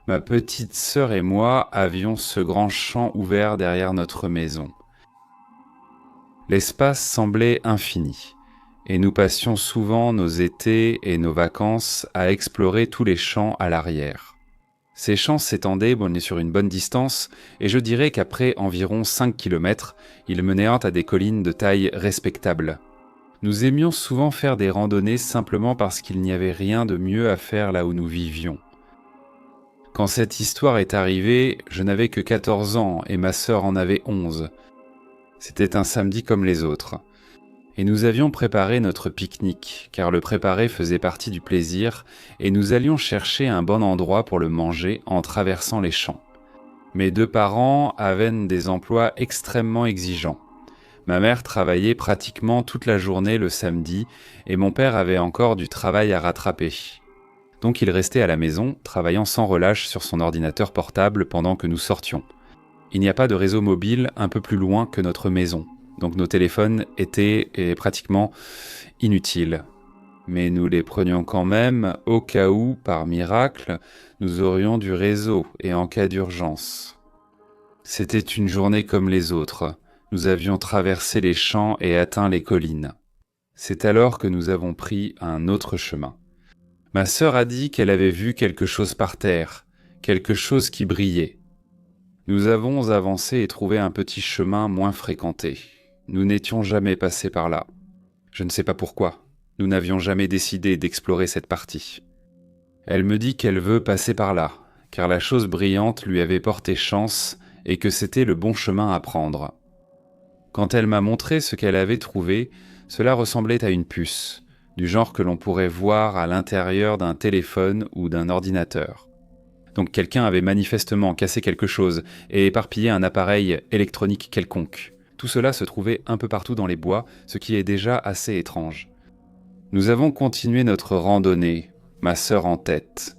Ma petite sœur et moi avions ce grand champ ouvert derrière notre maison. L'espace semblait infini, et nous passions souvent nos étés et nos vacances à explorer tous les champs à l'arrière. Ces champs s'étendaient, on est sur une bonne distance, et je dirais qu'après environ 5 kilomètres, ils menaient à des collines de taille respectable. Nous aimions souvent faire des randonnées simplement parce qu'il n'y avait rien de mieux à faire là où nous vivions. Quand cette histoire est arrivée, je n'avais que 14 ans et ma sœur en avait 11. C'était un samedi comme les autres. Et nous avions préparé notre pique-nique, car le préparer faisait partie du plaisir, et nous allions chercher un bon endroit pour le manger en traversant les champs. Mes deux parents avaient des emplois extrêmement exigeants. Ma mère travaillait pratiquement toute la journée le samedi, et mon père avait encore du travail à rattraper. Donc il restait à la maison, travaillant sans relâche sur son ordinateur portable pendant que nous sortions. Il n'y a pas de réseau mobile un peu plus loin que notre maison, donc nos téléphones étaient pratiquement inutiles. Mais nous les prenions quand même au cas où, par miracle, nous aurions du réseau et en cas d'urgence. C'était une journée comme les autres. Nous avions traversé les champs et atteint les collines. C'est alors que nous avons pris un autre chemin. Ma sœur a dit qu'elle avait vu quelque chose par terre, quelque chose qui brillait. Nous avons avancé et trouvé un petit chemin moins fréquenté. Nous n'étions jamais passés par là. Je ne sais pas pourquoi. Nous n'avions jamais décidé d'explorer cette partie. Elle me dit qu'elle veut passer par là, car la chose brillante lui avait porté chance et que c'était le bon chemin à prendre. Quand elle m'a montré ce qu'elle avait trouvé, cela ressemblait à une puce, du genre que l'on pourrait voir à l'intérieur d'un téléphone ou d'un ordinateur. Donc quelqu'un avait manifestement cassé quelque chose et éparpillé un appareil électronique quelconque. Tout cela se trouvait un peu partout dans les bois, ce qui est déjà assez étrange. Nous avons continué notre randonnée, ma sœur en tête.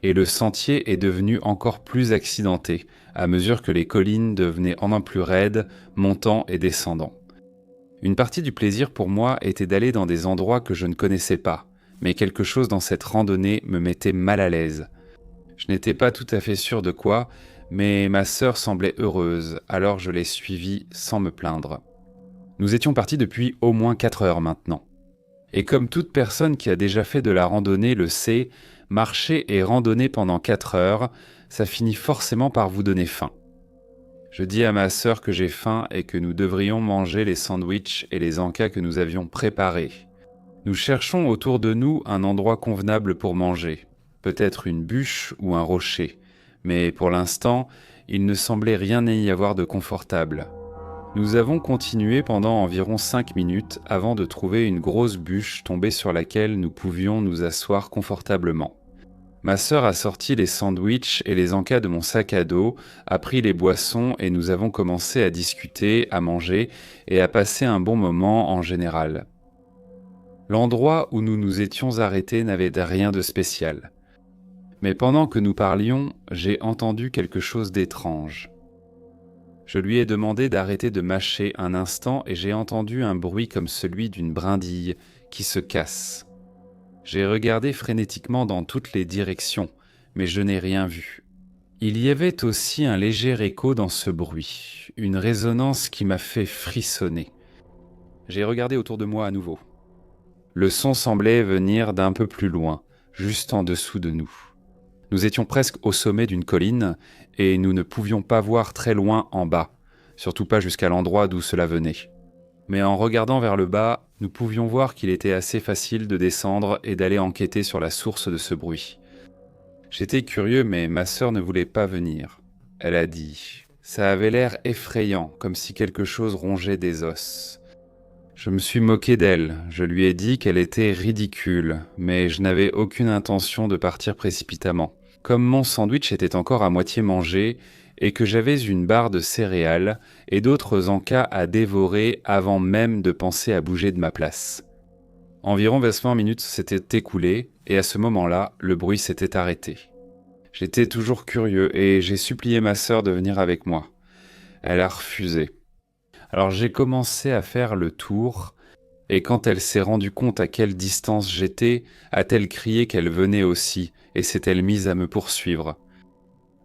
Et le sentier est devenu encore plus accidenté, à mesure que les collines devenaient en un plus raides, montant et descendant. Une partie du plaisir pour moi était d'aller dans des endroits que je ne connaissais pas, mais quelque chose dans cette randonnée me mettait mal à l'aise. Je n'étais pas tout à fait sûr de quoi, mais ma sœur semblait heureuse, alors je l'ai suivie sans me plaindre. Nous étions partis depuis au moins 4 heures maintenant. Et comme toute personne qui a déjà fait de la randonnée le sait, marcher et randonner pendant 4 heures, ça finit forcément par vous donner faim. Je dis à ma sœur que j'ai faim et que nous devrions manger les sandwichs et les encas que nous avions préparés. Nous cherchons autour de nous un endroit convenable pour manger, peut-être une bûche ou un rocher, mais pour l'instant, il ne semblait rien y avoir de confortable. Nous avons continué pendant environ 5 minutes avant de trouver une grosse bûche tombée sur laquelle nous pouvions nous asseoir confortablement. Ma sœur a sorti les sandwichs et les encas de mon sac à dos, a pris les boissons et nous avons commencé à discuter, à manger et à passer un bon moment en général. L'endroit où nous nous étions arrêtés n'avait rien de spécial. Mais pendant que nous parlions, j'ai entendu quelque chose d'étrange. Je lui ai demandé d'arrêter de mâcher un instant et j'ai entendu un bruit comme celui d'une brindille qui se casse. J'ai regardé frénétiquement dans toutes les directions, mais je n'ai rien vu. Il y avait aussi un léger écho dans ce bruit, une résonance qui m'a fait frissonner. J'ai regardé autour de moi à nouveau. Le son semblait venir d'un peu plus loin, juste en dessous de nous. Nous étions presque au sommet d'une colline et nous ne pouvions pas voir très loin en bas, surtout pas jusqu'à l'endroit d'où cela venait. Mais en regardant vers le bas, nous pouvions voir qu'il était assez facile de descendre et d'aller enquêter sur la source de ce bruit. J'étais curieux, mais ma sœur ne voulait pas venir. Elle a dit « Ça avait l'air effrayant, comme si quelque chose rongeait des os. » Je me suis moqué d'elle, je lui ai dit qu'elle était ridicule, mais je n'avais aucune intention de partir précipitamment. Comme mon sandwich était encore à moitié mangé, et que j'avais une barre de céréales et d'autres encas à dévorer avant même de penser à bouger de ma place. Environ 20 minutes s'étaient écoulées et à ce moment-là, le bruit s'était arrêté. J'étais toujours curieux et j'ai supplié ma sœur de venir avec moi. Elle a refusé. Alors j'ai commencé à faire le tour Et quand elle s'est rendue compte à quelle distance j'étais, a-t-elle crié qu'elle venait aussi, et s'est-elle mise à me poursuivre.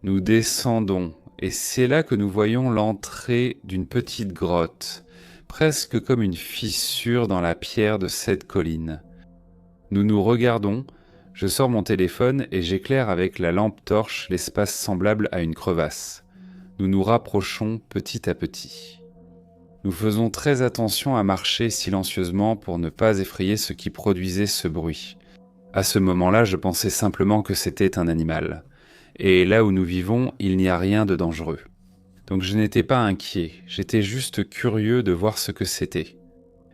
Nous descendons, et c'est là que nous voyons l'entrée d'une petite grotte, presque comme une fissure dans la pierre de cette colline. Nous nous regardons, je sors mon téléphone et j'éclaire avec la lampe torche l'espace semblable à une crevasse. Nous nous rapprochons petit à petit. Nous faisons très attention à marcher silencieusement pour ne pas effrayer ce qui produisait ce bruit. À ce moment-là, je pensais simplement que c'était un animal. Et là où nous vivons, il n'y a rien de dangereux. Donc je n'étais pas inquiet, j'étais juste curieux de voir ce que c'était.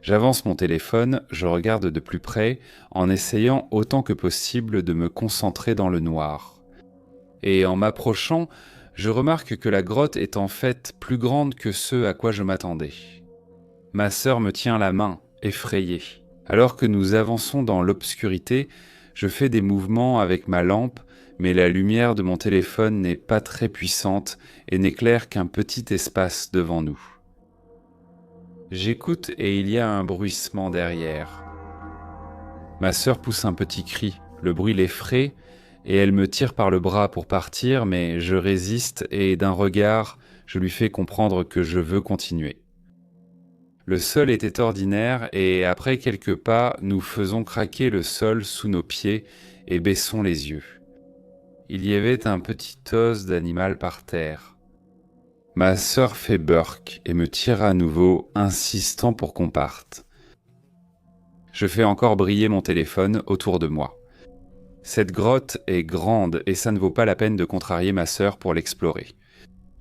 J'avance mon téléphone, je regarde de plus près, en essayant autant que possible de me concentrer dans le noir. Et en m'approchant, je remarque que la grotte est en fait plus grande que ce à quoi je m'attendais. Ma sœur me tient la main, effrayée. Alors que nous avançons dans l'obscurité, je fais des mouvements avec ma lampe, mais la lumière de mon téléphone n'est pas très puissante et n'éclaire qu'un petit espace devant nous. J'écoute et il y a un bruissement derrière. Ma sœur pousse un petit cri, le bruit l'effraie et elle me tire par le bras pour partir, mais je résiste et d'un regard, je lui fais comprendre que je veux continuer. Le sol était ordinaire et après quelques pas, nous faisons craquer le sol sous nos pieds et baissons les yeux. Il y avait un petit os d'animal par terre. Ma sœur fait burk et me tire à nouveau, insistant pour qu'on parte. Je fais encore briller mon téléphone autour de moi. Cette grotte est grande et ça ne vaut pas la peine de contrarier ma sœur pour l'explorer.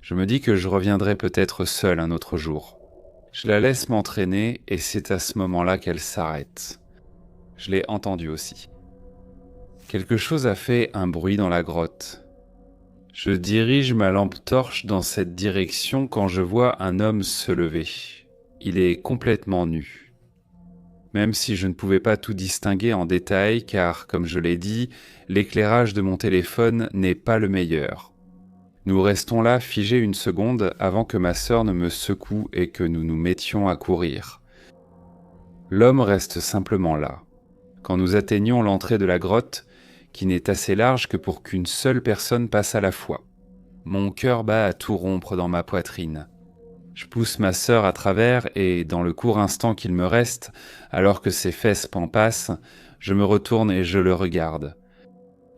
Je me dis que je reviendrai peut-être seul un autre jour. Je la laisse m'entraîner et c'est à ce moment-là qu'elle s'arrête. Je l'ai entendu aussi. Quelque chose a fait un bruit dans la grotte. Je dirige ma lampe torche dans cette direction quand je vois un homme se lever. Il est complètement nu. Même si je ne pouvais pas tout distinguer en détail car, comme je l'ai dit, l'éclairage de mon téléphone n'est pas le meilleur. Nous restons là figés une seconde avant que ma sœur ne me secoue et que nous nous mettions à courir. L'homme reste simplement là. Quand nous atteignons l'entrée de la grotte, qui n'est assez large que pour qu'une seule personne passe à la fois. Mon cœur bat à tout rompre dans ma poitrine. Je pousse ma sœur à travers et, dans le court instant qu'il me reste, alors que ses fesses pampassent, je me retourne et je le regarde.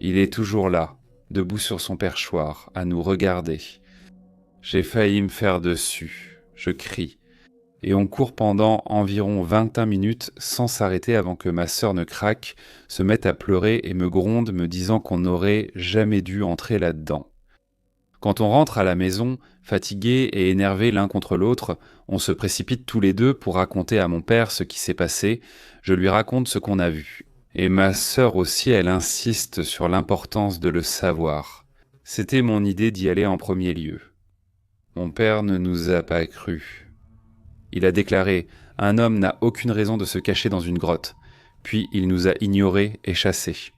Il est toujours là, debout sur son perchoir, à nous regarder. J'ai failli me faire dessus. Je crie. Et on court pendant environ 21 minutes sans s'arrêter avant que ma sœur ne craque, se mette à pleurer et me gronde me disant qu'on n'aurait jamais dû entrer là-dedans. Quand on rentre à la maison, fatigués et énervés l'un contre l'autre, on se précipite tous les deux pour raconter à mon père ce qui s'est passé, je lui raconte ce qu'on a vu. Et ma sœur aussi, elle insiste sur l'importance de le savoir. C'était mon idée d'y aller en premier lieu. Mon père ne nous a pas cru. Il a déclaré « Un homme n'a aucune raison de se cacher dans une grotte ». Puis il nous a ignorés et chassés.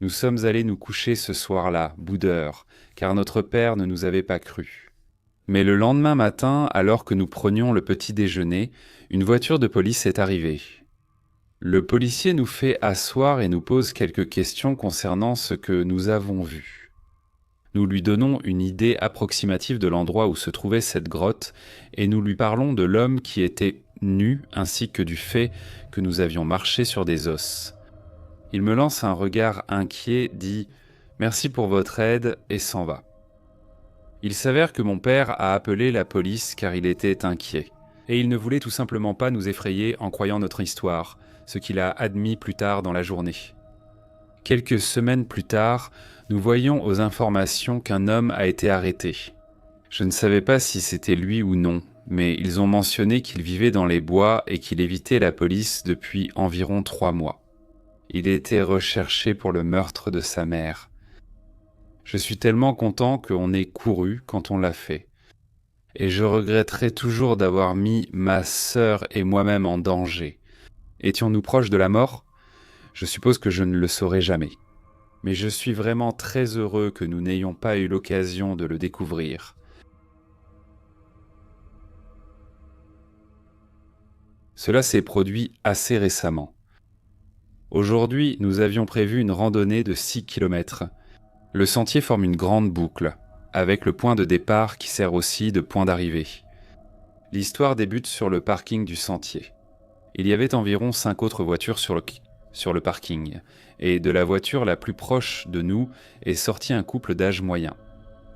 Nous sommes allés nous coucher ce soir-là, boudeurs, car notre père ne nous avait pas cru. Mais le lendemain matin, alors que nous prenions le petit déjeuner, une voiture de police est arrivée. Le policier nous fait asseoir et nous pose quelques questions concernant ce que nous avons vu. Nous lui donnons une idée approximative de l'endroit où se trouvait cette grotte et nous lui parlons de l'homme qui était nu ainsi que du fait que nous avions marché sur des os. Il me lance un regard inquiet, dit « Merci pour votre aide » et s'en va. Il s'avère que mon père a appelé la police car il était inquiet. Et il ne voulait tout simplement pas nous effrayer en croyant notre histoire, ce qu'il a admis plus tard dans la journée. Quelques semaines plus tard, nous voyons aux informations qu'un homme a été arrêté. Je ne savais pas si c'était lui ou non, mais ils ont mentionné qu'il vivait dans les bois et qu'il évitait la police depuis environ 3 mois. Il était recherché pour le meurtre de sa mère. Je suis tellement content qu'on ait couru quand on l'a fait. Et je regretterai toujours d'avoir mis ma sœur et moi-même en danger. Étions-nous proches de la mort ? Je suppose que je ne le saurai jamais. Mais je suis vraiment très heureux que nous n'ayons pas eu l'occasion de le découvrir. Cela s'est produit assez récemment. Aujourd'hui, nous avions prévu une randonnée de 6 km. Le sentier forme une grande boucle, avec le point de départ qui sert aussi de point d'arrivée. L'histoire débute sur le parking du sentier. Il y avait environ 5 autres voitures sur le parking, et de la voiture la plus proche de nous est sorti un couple d'âge moyen.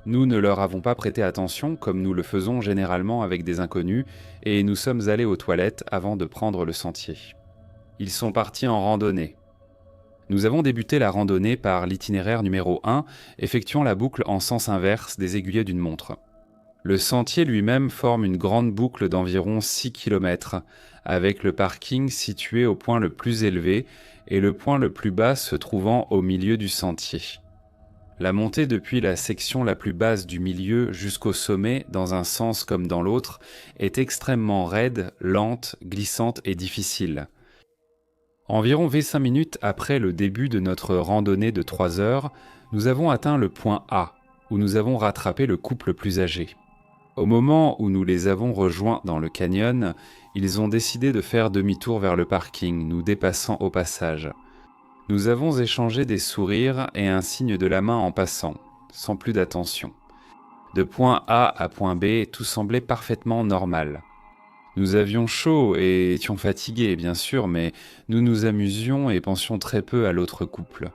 Nous ne leur avons pas prêté attention comme nous le faisons généralement avec des inconnus, et nous sommes allés aux toilettes avant de prendre le sentier. Ils sont partis en randonnée. Nous avons débuté la randonnée par l'itinéraire numéro 1, effectuant la boucle en sens inverse des aiguillets d'une montre. Le sentier lui-même forme une grande boucle d'environ 6 km, avec le parking situé au point le plus élevé et le point le plus bas se trouvant au milieu du sentier. La montée depuis la section la plus basse du milieu jusqu'au sommet, dans un sens comme dans l'autre, est extrêmement raide, lente, glissante et difficile. Environ 25 minutes après le début de notre randonnée de 3 heures, nous avons atteint le point A, où nous avons rattrapé le couple plus âgé. Au moment où nous les avons rejoints dans le canyon, ils ont décidé de faire demi-tour vers le parking, nous dépassant au passage. Nous avons échangé des sourires et un signe de la main en passant, sans plus d'attention. De point A à point B, tout semblait parfaitement normal. Nous avions chaud et étions fatigués, bien sûr, mais nous nous amusions et pensions très peu à l'autre couple.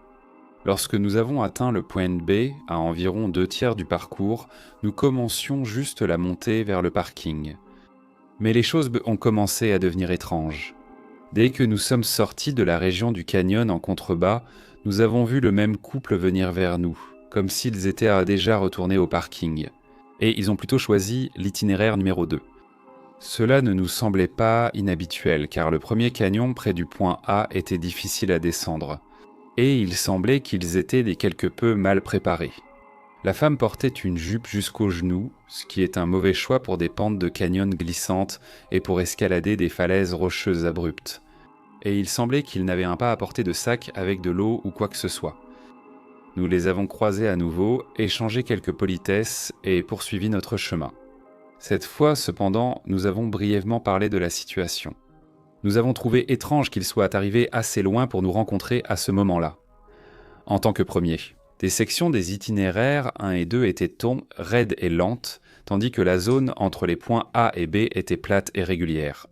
Lorsque nous avons atteint le point B, à environ 2/3 du parcours, nous commencions juste la montée vers le parking. Mais les choses ont commencé à devenir étranges. Dès que nous sommes sortis de la région du canyon en contrebas, nous avons vu le même couple venir vers nous, comme s'ils étaient déjà retournés au parking. Et ils ont plutôt choisi l'itinéraire numéro 2. Cela ne nous semblait pas inhabituel, car le premier canyon près du point A était difficile à descendre. Et il semblait qu'ils étaient quelque peu mal préparés. La femme portait une jupe jusqu'aux genoux, ce qui est un mauvais choix pour des pentes de canyon glissantes et pour escalader des falaises rocheuses abruptes. Et il semblait qu'ils n'avaient pas apporté de sac avec de l'eau ou quoi que ce soit. Nous les avons croisés à nouveau, échangé quelques politesses et poursuivi notre chemin. Cette fois, cependant, nous avons brièvement parlé de la situation. Nous avons trouvé étrange qu'ils soient arrivés assez loin pour nous rencontrer à ce moment-là. En tant que premier, des sections des itinéraires 1 et 2 étaient raides et lentes, tandis que la zone entre les points A et B était plate et régulière.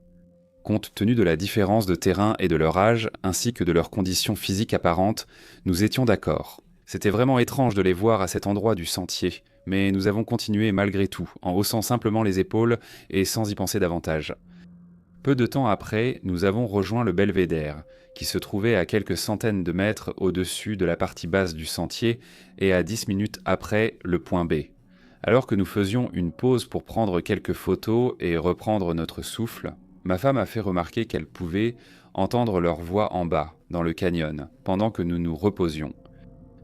Compte tenu de la différence de terrain et de leur âge, ainsi que de leurs conditions physiques apparentes, nous étions d'accord. C'était vraiment étrange de les voir à cet endroit du sentier, mais nous avons continué malgré tout, en haussant simplement les épaules et sans y penser davantage. Peu de temps après, nous avons rejoint le belvédère, qui se trouvait à quelques centaines de mètres au-dessus de la partie basse du sentier et à 10 minutes après le point B. Alors que nous faisions une pause pour prendre quelques photos et reprendre notre souffle, ma femme a fait remarquer qu'elle pouvait entendre leur voix en bas, dans le canyon, pendant que nous nous reposions.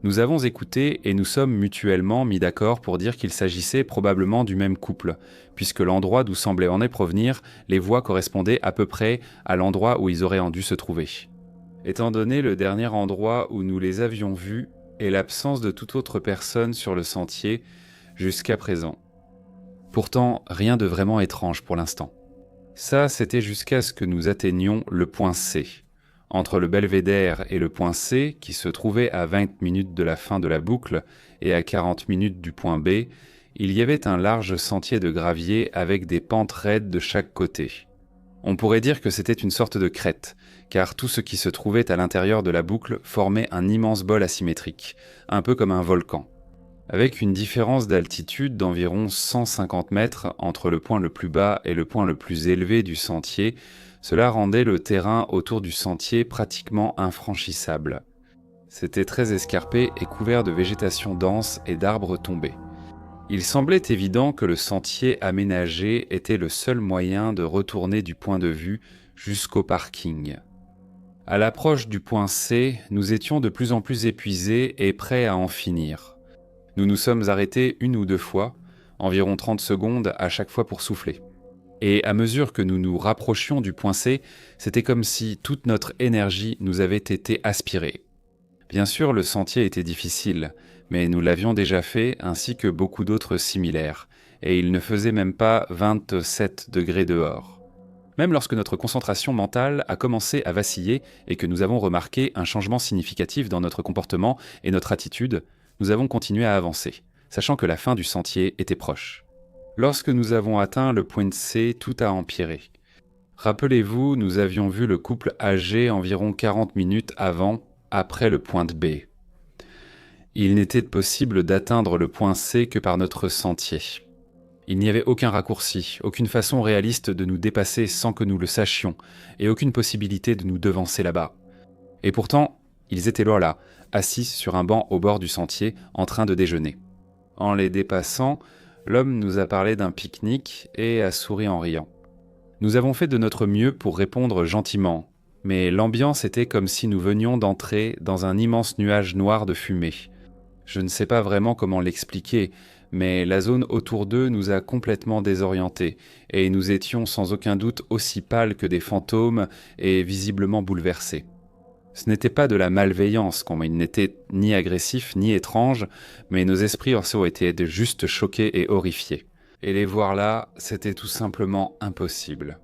Nous avons écouté et nous sommes mutuellement mis d'accord pour dire qu'il s'agissait probablement du même couple, puisque l'endroit d'où semblaient en provenir les voix correspondaient à peu près à l'endroit où ils auraient dû se trouver. Étant donné le dernier endroit où nous les avions vus et l'absence de toute autre personne sur le sentier jusqu'à présent. Pourtant, rien de vraiment étrange pour l'instant. Ça, c'était jusqu'à ce que nous atteignions le point C. Entre le belvédère et le point C, qui se trouvait à 20 minutes de la fin de la boucle et à 40 minutes du point B, il y avait un large sentier de gravier avec des pentes raides de chaque côté. On pourrait dire que c'était une sorte de crête, car tout ce qui se trouvait à l'intérieur de la boucle formait un immense bol asymétrique, un peu comme un volcan. Avec une différence d'altitude d'environ 150 mètres entre le point le plus bas et le point le plus élevé du sentier, cela rendait le terrain autour du sentier pratiquement infranchissable. C'était très escarpé et couvert de végétation dense et d'arbres tombés. Il semblait évident que le sentier aménagé était le seul moyen de retourner du point de vue jusqu'au parking. À l'approche du point C, nous étions de plus en plus épuisés et prêts à en finir. Nous nous sommes arrêtés 1 ou 2 fois, environ 30 secondes à chaque fois pour souffler. Et à mesure que nous nous rapprochions du point C, c'était comme si toute notre énergie nous avait été aspirée. Bien sûr, le sentier était difficile, mais nous l'avions déjà fait ainsi que beaucoup d'autres similaires, et il ne faisait même pas 27 degrés dehors. Même lorsque notre concentration mentale a commencé à vaciller et que nous avons remarqué un changement significatif dans notre comportement et notre attitude, nous avons continué à avancer, sachant que la fin du sentier était proche. Lorsque nous avons atteint le point C, tout a empiré. Rappelez-vous, nous avions vu le couple âgé environ 40 minutes après le point B. Il n'était possible d'atteindre le point C que par notre sentier. Il n'y avait aucun raccourci, aucune façon réaliste de nous dépasser sans que nous le sachions, et aucune possibilité de nous devancer là-bas. Et pourtant, ils étaient là, assis sur un banc au bord du sentier, en train de déjeuner. En les dépassant, l'homme nous a parlé d'un pique-nique et a souri en riant. Nous avons fait de notre mieux pour répondre gentiment, mais l'ambiance était comme si nous venions d'entrer dans un immense nuage noir de fumée. Je ne sais pas vraiment comment l'expliquer, mais la zone autour d'eux nous a complètement désorientés, et nous étions sans aucun doute aussi pâles que des fantômes et visiblement bouleversés. Ce n'était pas de la malveillance, comme il n'était ni agressif ni étrange, mais nos esprits étaient juste choqués et horrifiés. Et les voir là, c'était tout simplement impossible.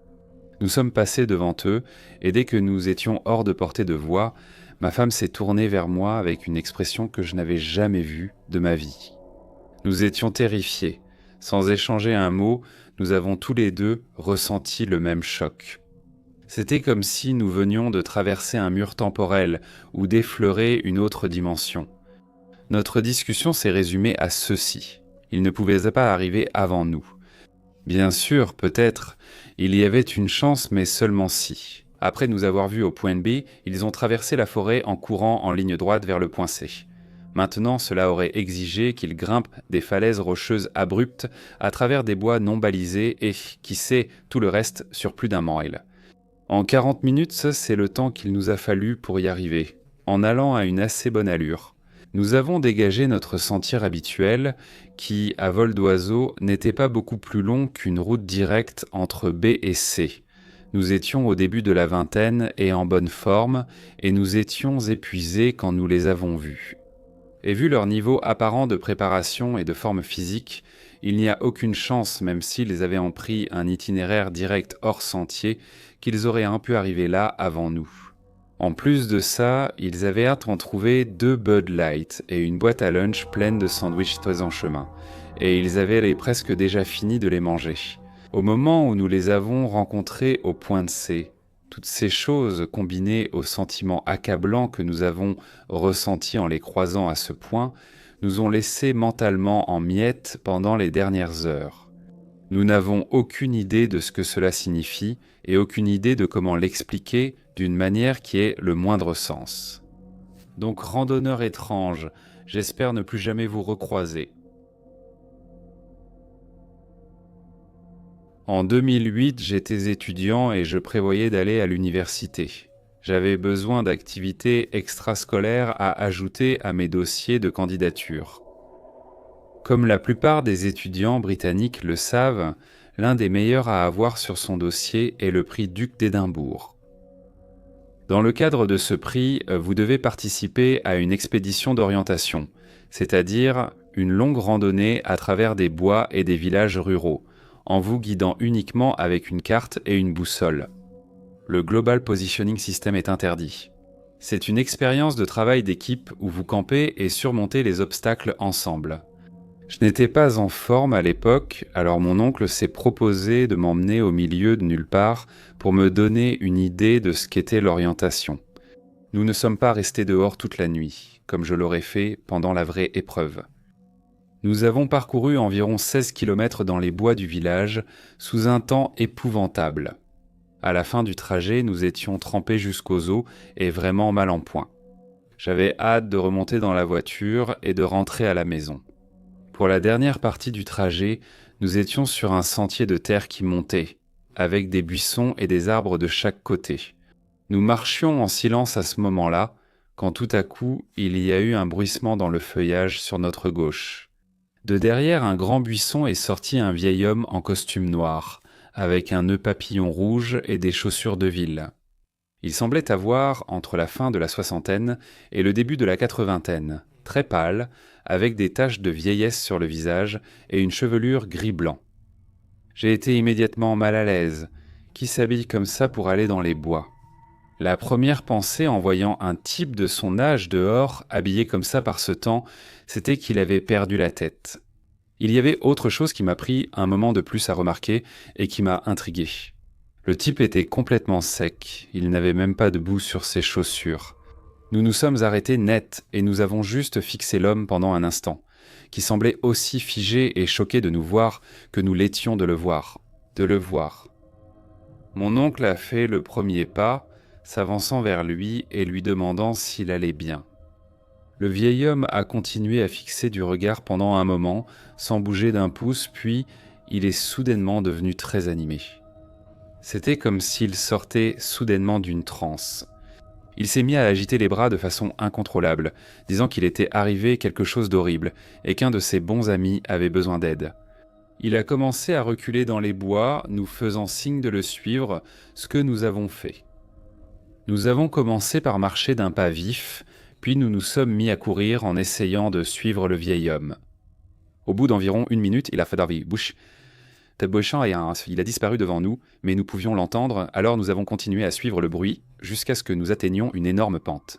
Nous sommes passés devant eux, et dès que nous étions hors de portée de voix, ma femme s'est tournée vers moi avec une expression que je n'avais jamais vue de ma vie. Nous étions terrifiés. Sans échanger un mot, nous avons tous les deux ressenti le même choc. C'était comme si nous venions de traverser un mur temporel ou d'effleurer une autre dimension. Notre discussion s'est résumée à ceci. Il ne pouvait pas arriver avant nous. Bien sûr, peut-être, il y avait une chance, mais seulement si. Après nous avoir vus au point B, ils ont traversé la forêt en courant en ligne droite vers le point C. Maintenant, cela aurait exigé qu'ils grimpent des falaises rocheuses abruptes à travers des bois non balisés et, qui sait, tout le reste sur plus d'un mile. En 40 minutes, c'est le temps qu'il nous a fallu pour y arriver, en allant à une assez bonne allure. Nous avons dégagé notre sentier habituel qui, à vol d'oiseau, n'était pas beaucoup plus long qu'une route directe entre B et C. Nous étions au début de la vingtaine et en bonne forme, et nous étions épuisés quand nous les avons vus. Et vu leur niveau apparent de préparation et de forme physique, il n'y a aucune chance, même s'ils avaient pris un itinéraire direct hors sentier, qu'ils auraient pu arriver là avant nous. En plus de ça, ils avaient hâte d'en trouver 2 Bud Light et une boîte à lunch pleine de sandwichs en chemin, et ils avaient presque déjà fini de les manger. Au moment où nous les avons rencontrés au point C, toutes ces choses combinées au sentiment accablant que nous avons ressenti en les croisant à ce point, nous ont laissés mentalement en miettes pendant les dernières heures. Nous n'avons aucune idée de ce que cela signifie et aucune idée de comment l'expliquer d'une manière qui ait le moindre sens. Donc, randonneur étrange, j'espère ne plus jamais vous recroiser. En 2008, j'étais étudiant et je prévoyais d'aller à l'université. J'avais besoin d'activités extrascolaires à ajouter à mes dossiers de candidature. Comme la plupart des étudiants britanniques le savent, l'un des meilleurs à avoir sur son dossier est le prix Duc d'Édimbourg. Dans le cadre de ce prix, vous devez participer à une expédition d'orientation, c'est-à-dire une longue randonnée à travers des bois et des villages ruraux, en vous guidant uniquement avec une carte et une boussole. Le Global Positioning System est interdit. C'est une expérience de travail d'équipe où vous campez et surmontez les obstacles ensemble. Je n'étais pas en forme à l'époque, alors mon oncle s'est proposé de m'emmener au milieu de nulle part pour me donner une idée de ce qu'était l'orientation. Nous ne sommes pas restés dehors toute la nuit, comme je l'aurais fait pendant la vraie épreuve. Nous avons parcouru environ 16 km dans les bois du village, sous un temps épouvantable. À la fin du trajet, nous étions trempés jusqu'aux os et vraiment mal en point. J'avais hâte de remonter dans la voiture et de rentrer à la maison. Pour la dernière partie du trajet, nous étions sur un sentier de terre qui montait, avec des buissons et des arbres de chaque côté. Nous marchions en silence à ce moment-là, quand tout à coup, il y a eu un bruissement dans le feuillage sur notre gauche. De derrière un grand buisson est sorti un vieil homme en costume noir, avec un nœud papillon rouge et des chaussures de ville. Il semblait avoir entre la fin de la soixantaine et le début de la quatre-vingtaine, très pâle, avec des taches de vieillesse sur le visage et une chevelure gris-blanc. J'ai été immédiatement mal à l'aise. Qui s'habille comme ça pour aller dans les bois? La première pensée en voyant un type de son âge dehors, habillé comme ça par ce temps, c'était qu'il avait perdu la tête. Il y avait autre chose qui m'a pris un moment de plus à remarquer et qui m'a intrigué. Le type était complètement sec, il n'avait même pas de boue sur ses chaussures. Nous nous sommes arrêtés net et nous avons juste fixé l'homme pendant un instant, qui semblait aussi figé et choqué de nous voir que nous l'étions de le voir. Mon oncle a fait le premier pas, s'avançant vers lui et lui demandant s'il allait bien. Le vieil homme a continué à fixer du regard pendant un moment, sans bouger d'un pouce, puis il est soudainement devenu très animé. C'était comme s'il sortait soudainement d'une transe. Il s'est mis à agiter les bras de façon incontrôlable, disant qu'il était arrivé quelque chose d'horrible et qu'un de ses bons amis avait besoin d'aide. Il a commencé à reculer dans les bois, nous faisant signe de le suivre, ce que nous avons fait. Nous avons commencé par marcher d'un pas vif, puis nous nous sommes mis à courir en essayant de suivre le vieil homme. Au bout d'environ 1 minute, il a fait d'arriver bouche. Il a disparu devant nous, mais nous pouvions l'entendre, alors nous avons continué à suivre le bruit jusqu'à ce que nous atteignions une énorme pente.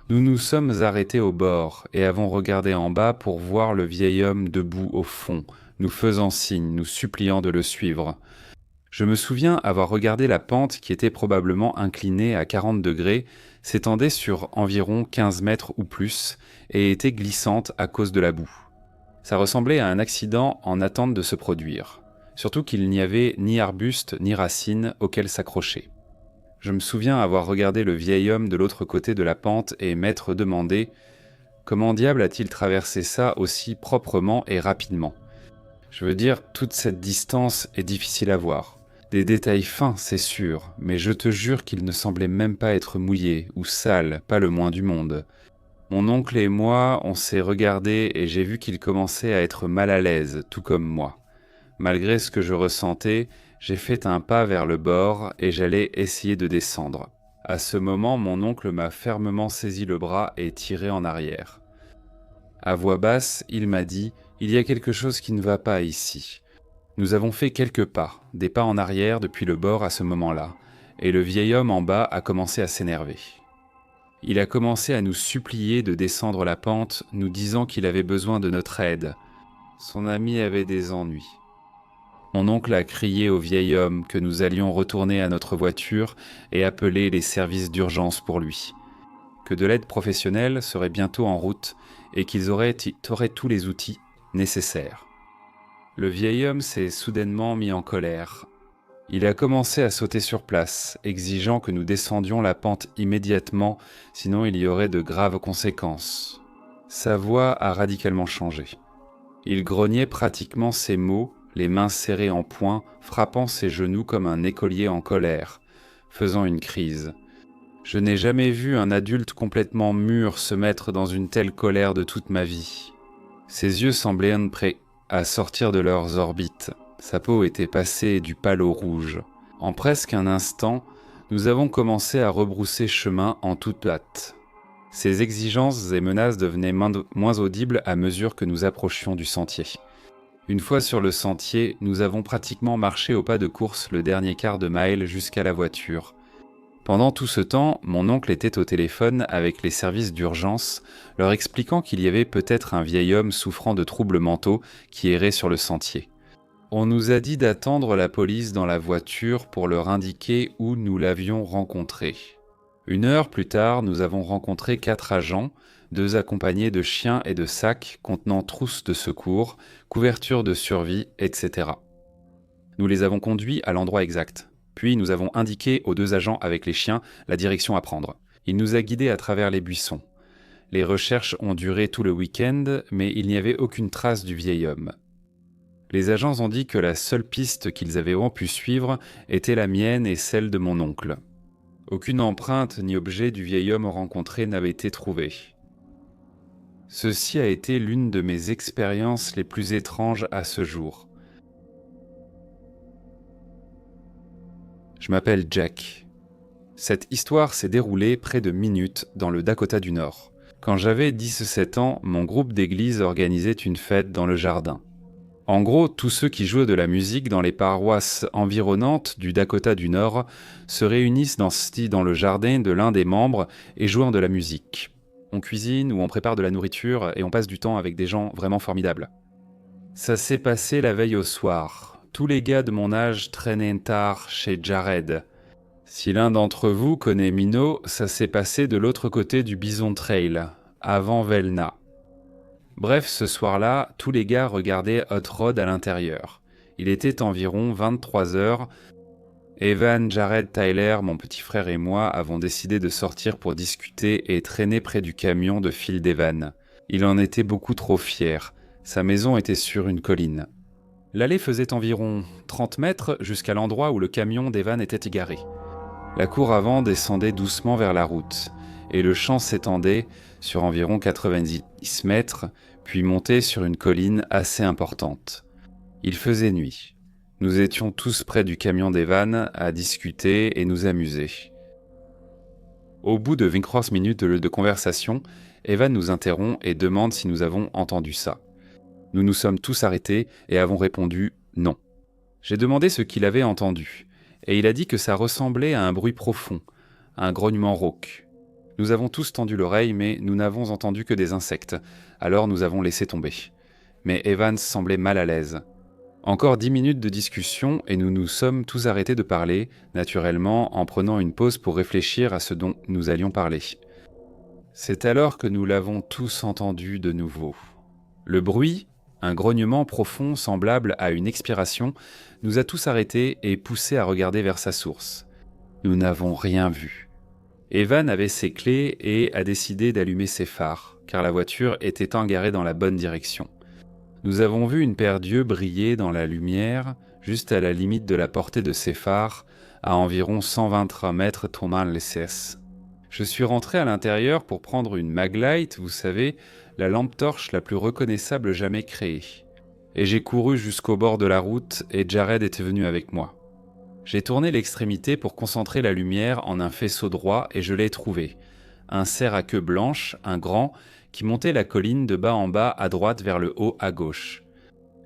Nous nous sommes arrêtés au bord et avons regardé en bas pour voir le vieil homme debout au fond, nous faisant signe, nous suppliant de le suivre. Je me souviens avoir regardé la pente qui était probablement inclinée à 40 degrés, s'étendait sur environ 15 mètres ou plus et était glissante à cause de la boue. Ça ressemblait à un accident en attente de se produire, surtout qu'il n'y avait ni arbuste ni racines auxquelles s'accrocher. Je me souviens avoir regardé le vieil homme de l'autre côté de la pente et m'être demandé « Comment diable a-t-il traversé ça aussi proprement et rapidement ?» Je veux dire, toute cette distance est difficile à voir. Des détails fins, c'est sûr, mais je te jure qu'il ne semblait même pas être mouillé ou sale, pas le moins du monde. Mon oncle et moi, on s'est regardés et j'ai vu qu'il commençait à être mal à l'aise, tout comme moi. Malgré ce que je ressentais, j'ai fait un pas vers le bord et j'allais essayer de descendre. À ce moment, mon oncle m'a fermement saisi le bras et tiré en arrière. À voix basse, il m'a dit « Il y a quelque chose qui ne va pas ici ». Nous avons fait quelques pas, des pas en arrière depuis le bord à ce moment-là, et le vieil homme en bas a commencé à s'énerver. Il a commencé à nous supplier de descendre la pente, nous disant qu'il avait besoin de notre aide. Son ami avait des ennuis. Mon oncle a crié au vieil homme que nous allions retourner à notre voiture et appeler les services d'urgence pour lui, que de l'aide professionnelle serait bientôt en route et qu'ils auraient tous les outils nécessaires. Le vieil homme s'est soudainement mis en colère. Il a commencé à sauter sur place, exigeant que nous descendions la pente immédiatement, sinon il y aurait de graves conséquences. Sa voix a radicalement changé. Il grognait pratiquement ses mots, les mains serrées en poing, frappant ses genoux comme un écolier en colère, faisant une crise. Je n'ai jamais vu un adulte complètement mûr se mettre dans une telle colère de toute ma vie. Ses yeux semblaient prêts à sortir de leurs orbites. Sa peau était passée du pâle au rouge. En presque un instant, nous avons commencé à rebrousser chemin en toute hâte. Ses exigences et menaces devenaient moins audibles à mesure que nous approchions du sentier. Une fois sur le sentier, nous avons pratiquement marché au pas de course le dernier quart de mile jusqu'à la voiture. Pendant tout ce temps, mon oncle était au téléphone avec les services d'urgence, leur expliquant qu'il y avait peut-être un vieil homme souffrant de troubles mentaux qui errait sur le sentier. On nous a dit d'attendre la police dans la voiture pour leur indiquer où nous l'avions rencontré. 1 heure plus tard, nous avons rencontré 4 agents, 2 accompagnés de chiens et de sacs contenant trousses de secours, couvertures de survie, etc. Nous les avons conduits à l'endroit exact. Puis nous avons indiqué aux 2 agents avec les chiens la direction à prendre. Il nous a guidés à travers les buissons. Les recherches ont duré tout le week-end, mais il n'y avait aucune trace du vieil homme. Les agents ont dit que la seule piste qu'ils avaient pu suivre était la mienne et celle de mon oncle. Aucune empreinte ni objet du vieil homme rencontré n'avait été trouvé. Ceci a été l'une de mes expériences les plus étranges à ce jour. Je m'appelle Jack. Cette histoire s'est déroulée près de Minute, dans le Dakota du Nord. Quand j'avais 17 ans, mon groupe d'église organisait une fête dans le jardin. En gros, tous ceux qui jouent de la musique dans les paroisses environnantes du Dakota du Nord se réunissent dans le jardin de l'un des membres et jouent de la musique. On cuisine ou on prépare de la nourriture et on passe du temps avec des gens vraiment formidables. Ça s'est passé la veille au soir. Tous les gars de mon âge traînaient tard chez Jared. Si l'un d'entre vous connaît Mino, ça s'est passé de l'autre côté du Bison Trail, avant Velna. Bref, ce soir-là, tous les gars regardaient Hot Rod à l'intérieur. Il était environ 23 heures. Evan, Jared, Tyler, mon petit frère et moi avons décidé de sortir pour discuter et traîner près du camion de Phil d'Evan. Il en était beaucoup trop fier. Sa maison était sur une colline. L'allée faisait environ 30 mètres jusqu'à l'endroit où le camion d'Evan était égaré. La cour avant descendait doucement vers la route, et le champ s'étendait sur environ 90 mètres, puis montait sur une colline assez importante. Il faisait nuit. Nous étions tous près du camion d'Evan à discuter et nous amuser. Au bout de 23 minutes de conversation, Evan nous interrompt et demande si nous avons entendu ça. Nous nous sommes tous arrêtés et avons répondu non. J'ai demandé ce qu'il avait entendu, et il a dit que ça ressemblait à un bruit profond, un grognement rauque. Nous avons tous tendu l'oreille, mais nous n'avons entendu que des insectes, alors nous avons laissé tomber. Mais Evans semblait mal à l'aise. Encore 10 minutes de discussion et nous nous sommes tous arrêtés de parler, naturellement en prenant une pause pour réfléchir à ce dont nous allions parler. C'est alors que nous l'avons tous entendu de nouveau. Le bruit, un grognement profond semblable à une expiration, nous a tous arrêtés et poussés à regarder vers sa source. Nous n'avons rien vu. Evan avait ses clés et a décidé d'allumer ses phares, car la voiture était engarée dans la bonne direction. Nous avons vu une paire d'yeux briller dans la lumière, juste à la limite de la portée de ses phares, à environ 123 mètres tournant les cesses. Je suis rentré à l'intérieur pour prendre une Maglite, vous savez, la lampe torche la plus reconnaissable jamais créée. Et j'ai couru jusqu'au bord de la route et Jared était venu avec moi. J'ai tourné l'extrémité pour concentrer la lumière en un faisceau droit et je l'ai trouvé. Un cerf à queue blanche, un grand, qui montait la colline de bas en bas à droite vers le haut à gauche.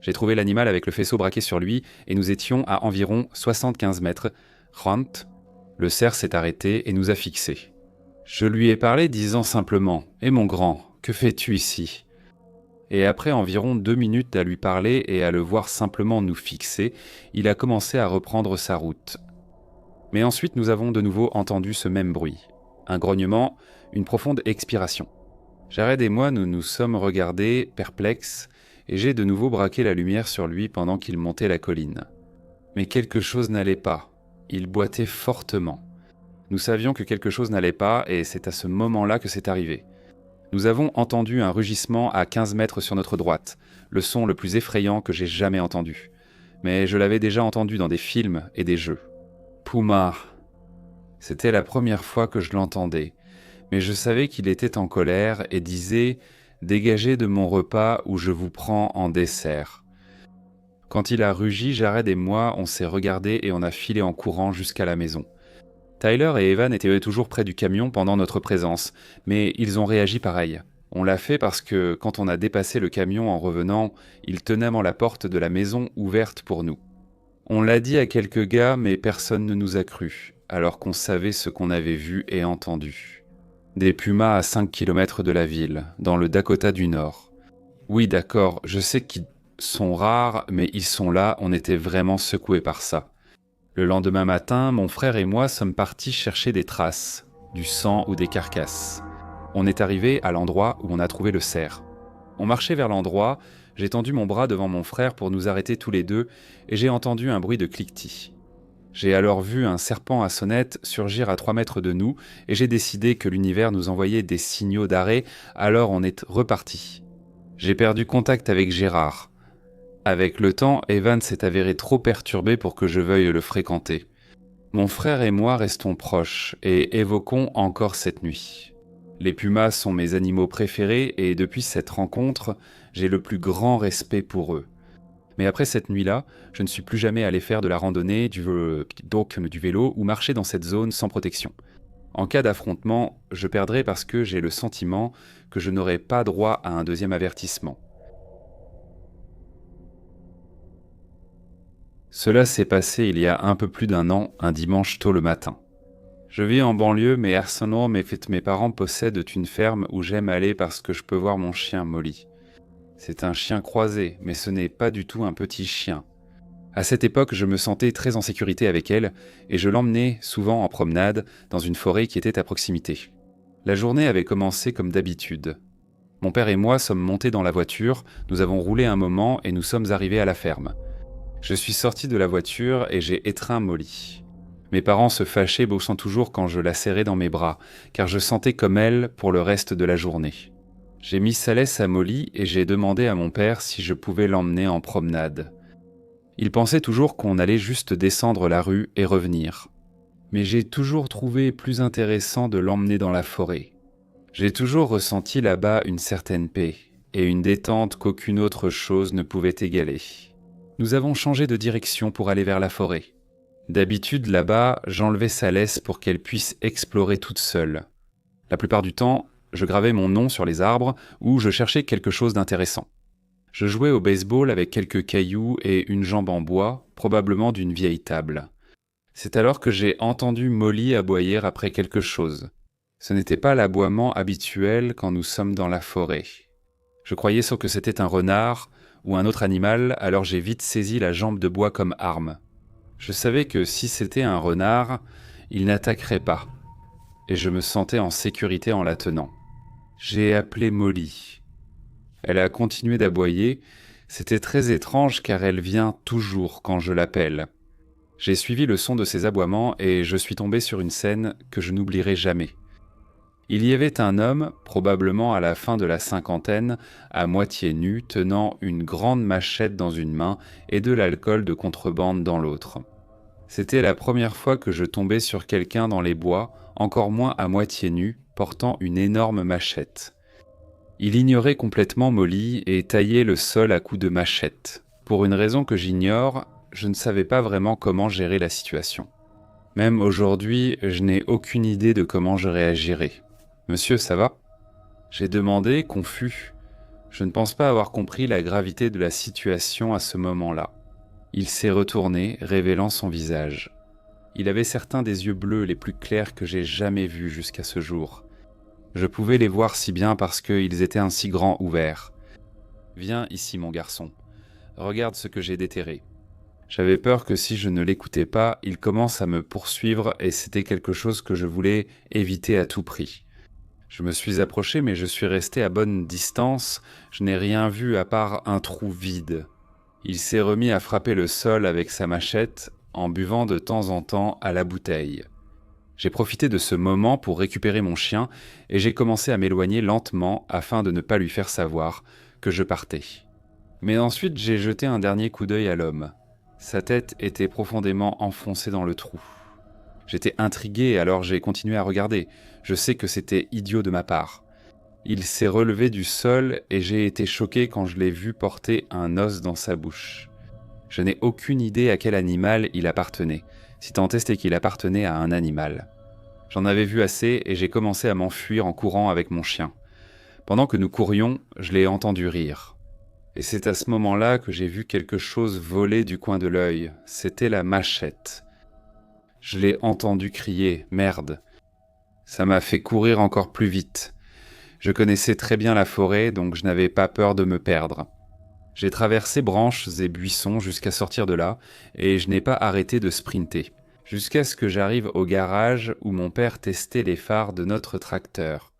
J'ai trouvé l'animal avec le faisceau braqué sur lui et nous étions à environ 75 mètres. Rant, le cerf s'est arrêté et nous a fixés. Je lui ai parlé disant simplement « Eh mon grand, que fais-tu ici ?» Et après environ 2 minutes à lui parler et à le voir simplement nous fixer, il a commencé à reprendre sa route. Mais ensuite nous avons de nouveau entendu ce même bruit. Un grognement, une profonde expiration. Jared et moi nous nous sommes regardés, perplexes, et j'ai de nouveau braqué la lumière sur lui pendant qu'il montait la colline. Mais quelque chose n'allait pas. Il boitait fortement. Nous savions que quelque chose n'allait pas et c'est à ce moment-là que c'est arrivé. Nous avons entendu un rugissement à 15 mètres sur notre droite, le son le plus effrayant que j'ai jamais entendu. Mais je l'avais déjà entendu dans des films et des jeux. Puma. C'était la première fois que je l'entendais, mais je savais qu'il était en colère et disait « Dégagez de mon repas ou je vous prends en dessert ». Quand il a rugi, Jared et moi, on s'est regardés et on a filé en courant jusqu'à la maison. Tyler et Evan étaient toujours près du camion pendant notre présence, mais ils ont réagi pareil. On l'a fait parce que, quand on a dépassé le camion en revenant, ils tenaient la porte de la maison ouverte pour nous. On l'a dit à quelques gars, mais personne ne nous a cru, alors qu'on savait ce qu'on avait vu et entendu. Des pumas à 5 km de la ville, dans le Dakota du Nord. Oui, d'accord, je sais qu'ils sont rares, mais ils sont là, on était vraiment secoués par ça. Le lendemain matin, mon frère et moi sommes partis chercher des traces, du sang ou des carcasses. On est arrivé à l'endroit où on a trouvé le cerf. On marchait vers l'endroit, j'ai tendu mon bras devant mon frère pour nous arrêter tous les deux et j'ai entendu un bruit de cliquetis. J'ai alors vu un serpent à sonnette surgir à 3 mètres de nous et j'ai décidé que l'univers nous envoyait des signaux d'arrêt, alors on est reparti. J'ai perdu contact avec Gérard. Avec le temps, Evan s'est avéré trop perturbé pour que je veuille le fréquenter. Mon frère et moi restons proches et évoquons encore cette nuit. Les pumas sont mes animaux préférés et depuis cette rencontre, j'ai le plus grand respect pour eux. Mais après cette nuit-là, je ne suis plus jamais allé faire de la randonnée, donc du vélo ou marcher dans cette zone sans protection. En cas d'affrontement, je perdrai parce que j'ai le sentiment que je n'aurai pas droit à un deuxième avertissement. Cela s'est passé il y a un peu plus d'un an, un dimanche tôt le matin. Je vis en banlieue, mais Arsenal, mes parents possèdent une ferme où j'aime aller parce que je peux voir mon chien Molly. C'est un chien croisé, mais ce n'est pas du tout un petit chien. À cette époque, je me sentais très en sécurité avec elle, et je l'emmenais souvent en promenade dans une forêt qui était à proximité. La journée avait commencé comme d'habitude. Mon père et moi sommes montés dans la voiture, nous avons roulé un moment et nous sommes arrivés à la ferme. Je suis sorti de la voiture et j'ai étreint Molly. Mes parents se fâchaient bossant toujours quand je la serrais dans mes bras, car je sentais comme elle pour le reste de la journée. J'ai mis sa laisse à Molly et j'ai demandé à mon père si je pouvais l'emmener en promenade. Il pensait toujours qu'on allait juste descendre la rue et revenir. Mais j'ai toujours trouvé plus intéressant de l'emmener dans la forêt. J'ai toujours ressenti là-bas une certaine paix et une détente qu'aucune autre chose ne pouvait égaler. Nous avons changé de direction pour aller vers la forêt. D'habitude, là-bas, j'enlevais sa laisse pour qu'elle puisse explorer toute seule. La plupart du temps, je gravais mon nom sur les arbres ou je cherchais quelque chose d'intéressant. Je jouais au baseball avec quelques cailloux et une jambe en bois, probablement d'une vieille table. C'est alors que j'ai entendu Molly aboyer après quelque chose. Ce n'était pas l'aboiement habituel quand nous sommes dans la forêt. Je croyais soit que c'était un renard ou un autre animal, alors j'ai vite saisi la jambe de bois comme arme. Je savais que si c'était un renard, il n'attaquerait pas, et je me sentais en sécurité en la tenant. J'ai appelé Molly. Elle a continué d'aboyer. C'était très étrange car elle vient toujours quand je l'appelle. J'ai suivi le son de ses aboiements et je suis tombé sur une scène que je n'oublierai jamais. Il y avait un homme, probablement à la fin de la cinquantaine, à moitié nu, tenant une grande machette dans une main et de l'alcool de contrebande dans l'autre. C'était la première fois que je tombais sur quelqu'un dans les bois, encore moins à moitié nu, portant une énorme machette. Il ignorait complètement Molly et taillait le sol à coups de machette. Pour une raison que j'ignore, je ne savais pas vraiment comment gérer la situation. Même aujourd'hui, je n'ai aucune idée de comment je réagirais. « Monsieur, ça va ?» J'ai demandé, confus. Je ne pense pas avoir compris la gravité de la situation à ce moment-là. Il s'est retourné, révélant son visage. Il avait certains des yeux bleus les plus clairs que j'ai jamais vus jusqu'à ce jour. Je pouvais les voir si bien parce qu'ils étaient ainsi grands ouverts. « Viens ici, mon garçon. Regarde ce que j'ai déterré. » J'avais peur que si je ne l'écoutais pas, il commence à me poursuivre et c'était quelque chose que je voulais éviter à tout prix. Je me suis approché mais je suis resté à bonne distance, je n'ai rien vu à part un trou vide. Il s'est remis à frapper le sol avec sa machette en buvant de temps en temps à la bouteille. J'ai profité de ce moment pour récupérer mon chien et j'ai commencé à m'éloigner lentement afin de ne pas lui faire savoir que je partais. Mais ensuite j'ai jeté un dernier coup d'œil à l'homme. Sa tête était profondément enfoncée dans le trou. J'étais intrigué, alors j'ai continué à regarder. Je sais que c'était idiot de ma part. Il s'est relevé du sol et j'ai été choqué quand je l'ai vu porter un os dans sa bouche. Je n'ai aucune idée à quel animal il appartenait, si tant est qu'il appartenait à un animal. J'en avais vu assez et j'ai commencé à m'enfuir en courant avec mon chien. Pendant que nous courions, je l'ai entendu rire. Et c'est à ce moment-là que j'ai vu quelque chose voler du coin de l'œil. C'était la machette. Je l'ai entendu crier « Merde !» Ça m'a fait courir encore plus vite. Je connaissais très bien la forêt, donc je n'avais pas peur de me perdre. J'ai traversé branches et buissons jusqu'à sortir de là, et je n'ai pas arrêté de sprinter, jusqu'à ce que j'arrive au garage où mon père testait les phares de notre tracteur.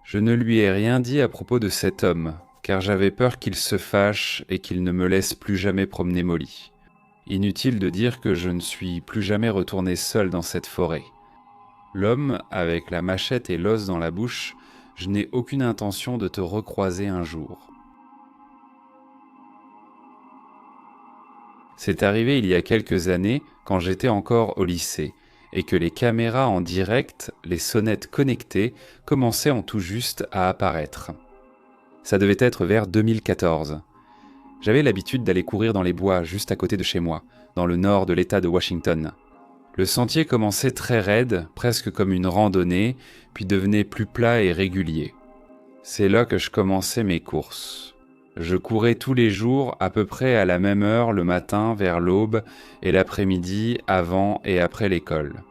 Je ne lui ai rien dit à propos de cet homme, car j'avais peur qu'il se fâche et qu'il ne me laisse plus jamais promener Molly. Inutile de dire que je ne suis plus jamais retourné seul dans cette forêt. L'homme, avec la machette et l'os dans la bouche, je n'ai aucune intention de te recroiser un jour. C'est arrivé il y a quelques années, quand j'étais encore au lycée, et que les caméras en direct, les sonnettes connectées, commençaient en tout juste à apparaître. Ça devait être vers 2014. J'avais l'habitude d'aller courir dans les bois juste à côté de chez moi, dans le nord de l'État de Washington. Le sentier commençait très raide, presque comme une randonnée, puis devenait plus plat et régulier. C'est là que je commençais mes courses. Je courais tous les jours à peu près à la même heure le matin vers l'aube et l'après-midi avant et après l'école.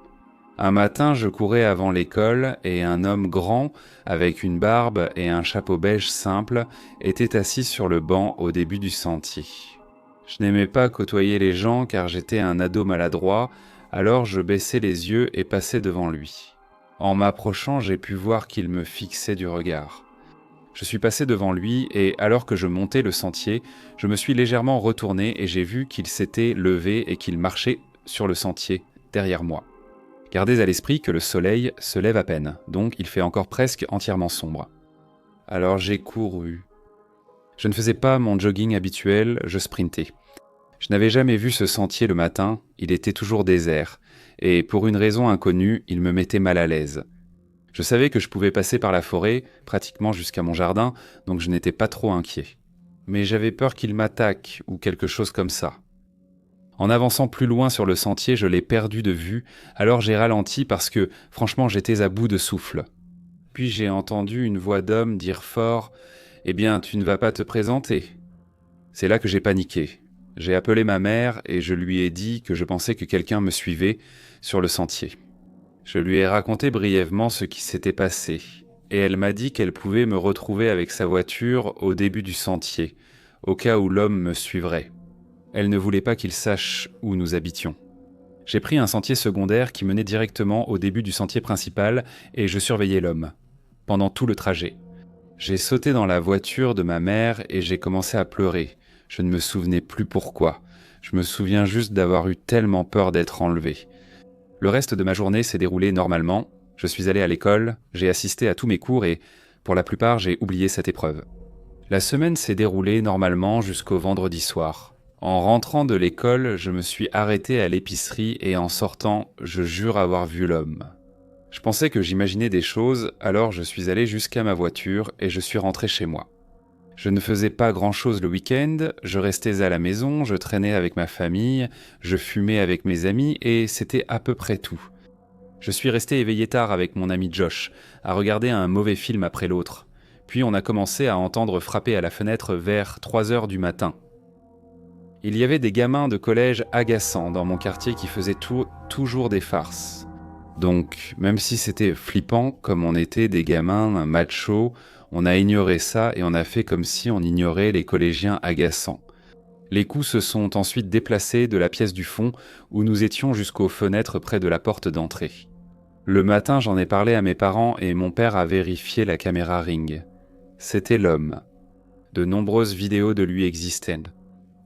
Un matin, je courais avant l'école et un homme grand, avec une barbe et un chapeau beige simple, était assis sur le banc au début du sentier. Je n'aimais pas côtoyer les gens car j'étais un ado maladroit, alors je baissais les yeux et passais devant lui. En m'approchant, j'ai pu voir qu'il me fixait du regard. Je suis passé devant lui et alors que je montais le sentier, je me suis légèrement retourné et j'ai vu qu'il s'était levé et qu'il marchait sur le sentier, derrière moi. Gardez à l'esprit que le soleil se lève à peine, donc il fait encore presque entièrement sombre. Alors j'ai couru. Je ne faisais pas mon jogging habituel, je sprintais. Je n'avais jamais vu ce sentier le matin, il était toujours désert, et pour une raison inconnue, il me mettait mal à l'aise. Je savais que je pouvais passer par la forêt, pratiquement jusqu'à mon jardin, donc je n'étais pas trop inquiet. Mais j'avais peur qu'il m'attaque ou quelque chose comme ça. En avançant plus loin sur le sentier, je l'ai perdu de vue, alors j'ai ralenti parce que, franchement, j'étais à bout de souffle. Puis j'ai entendu une voix d'homme dire fort « Eh bien, tu ne vas pas te présenter ?» C'est là que j'ai paniqué. J'ai appelé ma mère et je lui ai dit que je pensais que quelqu'un me suivait sur le sentier. Je lui ai raconté brièvement ce qui s'était passé, et elle m'a dit qu'elle pouvait me retrouver avec sa voiture au début du sentier, au cas où l'homme me suivrait. Elle ne voulait pas qu'il sache où nous habitions. J'ai pris un sentier secondaire qui menait directement au début du sentier principal et je surveillais l'homme, pendant tout le trajet. J'ai sauté dans la voiture de ma mère et j'ai commencé à pleurer. Je ne me souvenais plus pourquoi. Je me souviens juste d'avoir eu tellement peur d'être enlevé. Le reste de ma journée s'est déroulé normalement. Je suis allé à l'école, j'ai assisté à tous mes cours et, pour la plupart, j'ai oublié cette épreuve. La semaine s'est déroulée normalement jusqu'au vendredi soir. En rentrant de l'école, je me suis arrêté à l'épicerie et en sortant, je jure avoir vu l'homme. Je pensais que j'imaginais des choses, alors je suis allé jusqu'à ma voiture et je suis rentré chez moi. Je ne faisais pas grand-chose le week-end, je restais à la maison, je traînais avec ma famille, je fumais avec mes amis et c'était à peu près tout. Je suis resté éveillé tard avec mon ami Josh, à regarder un mauvais film après l'autre. Puis on a commencé à entendre frapper à la fenêtre vers 3 heures du matin. Il y avait des gamins de collège agaçants dans mon quartier qui faisaient toujours des farces. Donc, même si c'était flippant, comme on était des gamins machos, on a ignoré ça et on a fait comme si on ignorait les collégiens agaçants. Les coups se sont ensuite déplacés de la pièce du fond où nous étions jusqu'aux fenêtres près de la porte d'entrée. Le matin, j'en ai parlé à mes parents et mon père a vérifié la caméra Ring. C'était l'homme. De nombreuses vidéos de lui existaient.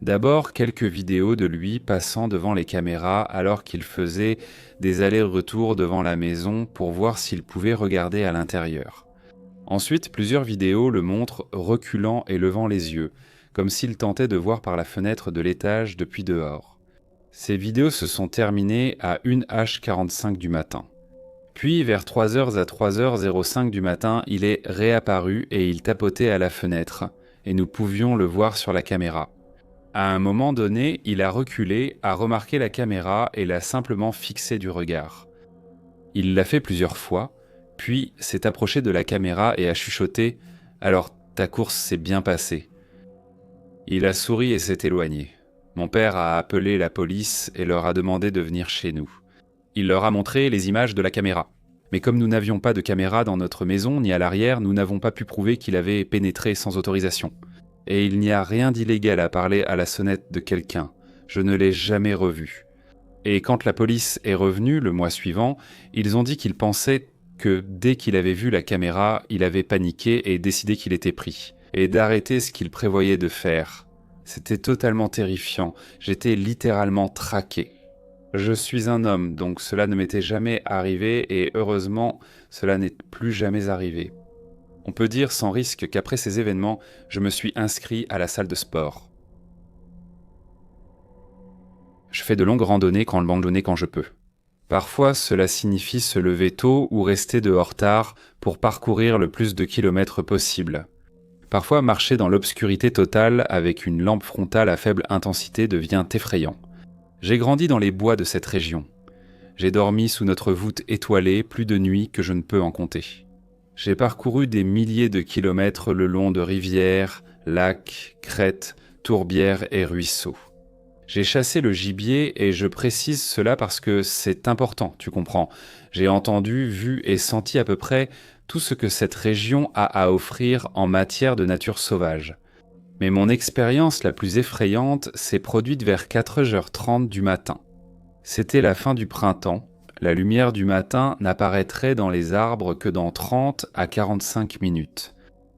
D'abord, quelques vidéos de lui passant devant les caméras alors qu'il faisait des allers-retours devant la maison pour voir s'il pouvait regarder à l'intérieur. Ensuite, plusieurs vidéos le montrent reculant et levant les yeux, comme s'il tentait de voir par la fenêtre de l'étage depuis dehors. Ces vidéos se sont terminées à 1h45 du matin. Puis, vers 3h à 3h05 du matin, il est réapparu et il tapotait à la fenêtre, et nous pouvions le voir sur la caméra. À un moment donné, il a reculé, a remarqué la caméra et l'a simplement fixée du regard. Il l'a fait plusieurs fois, puis s'est approché de la caméra et a chuchoté « Alors, ta course s'est bien passée ». Il a souri et s'est éloigné. Mon père a appelé la police et leur a demandé de venir chez nous. Il leur a montré les images de la caméra. Mais comme nous n'avions pas de caméra dans notre maison ni à l'arrière, nous n'avons pas pu prouver qu'il avait pénétré sans autorisation. Et il n'y a rien d'illégal à parler à la sonnette de quelqu'un. Je ne l'ai jamais revu. Et quand la police est revenue le mois suivant, ils ont dit qu'ils pensaient que dès qu'il avait vu la caméra, il avait paniqué et décidé qu'il était pris, et d'arrêter ce qu'il prévoyait de faire. C'était totalement terrifiant, j'étais littéralement traqué. Je suis un homme, donc cela ne m'était jamais arrivé, et heureusement, cela n'est plus jamais arrivé. On peut dire sans risque qu'après ces événements, je me suis inscrit à la salle de sport. Je fais de longues randonnées quand je peux. Parfois, cela signifie se lever tôt ou rester dehors tard pour parcourir le plus de kilomètres possible. Parfois, marcher dans l'obscurité totale avec une lampe frontale à faible intensité devient effrayant. J'ai grandi dans les bois de cette région. J'ai dormi sous notre voûte étoilée plus de nuits que je ne peux en compter. J'ai parcouru des milliers de kilomètres le long de rivières, lacs, crêtes, tourbières et ruisseaux. J'ai chassé le gibier et je précise cela parce que c'est important, tu comprends. J'ai entendu, vu et senti à peu près tout ce que cette région a à offrir en matière de nature sauvage. Mais mon expérience la plus effrayante s'est produite vers 4h30 du matin. C'était la fin du printemps. La lumière du matin n'apparaîtrait dans les arbres que dans 30 à 45 minutes.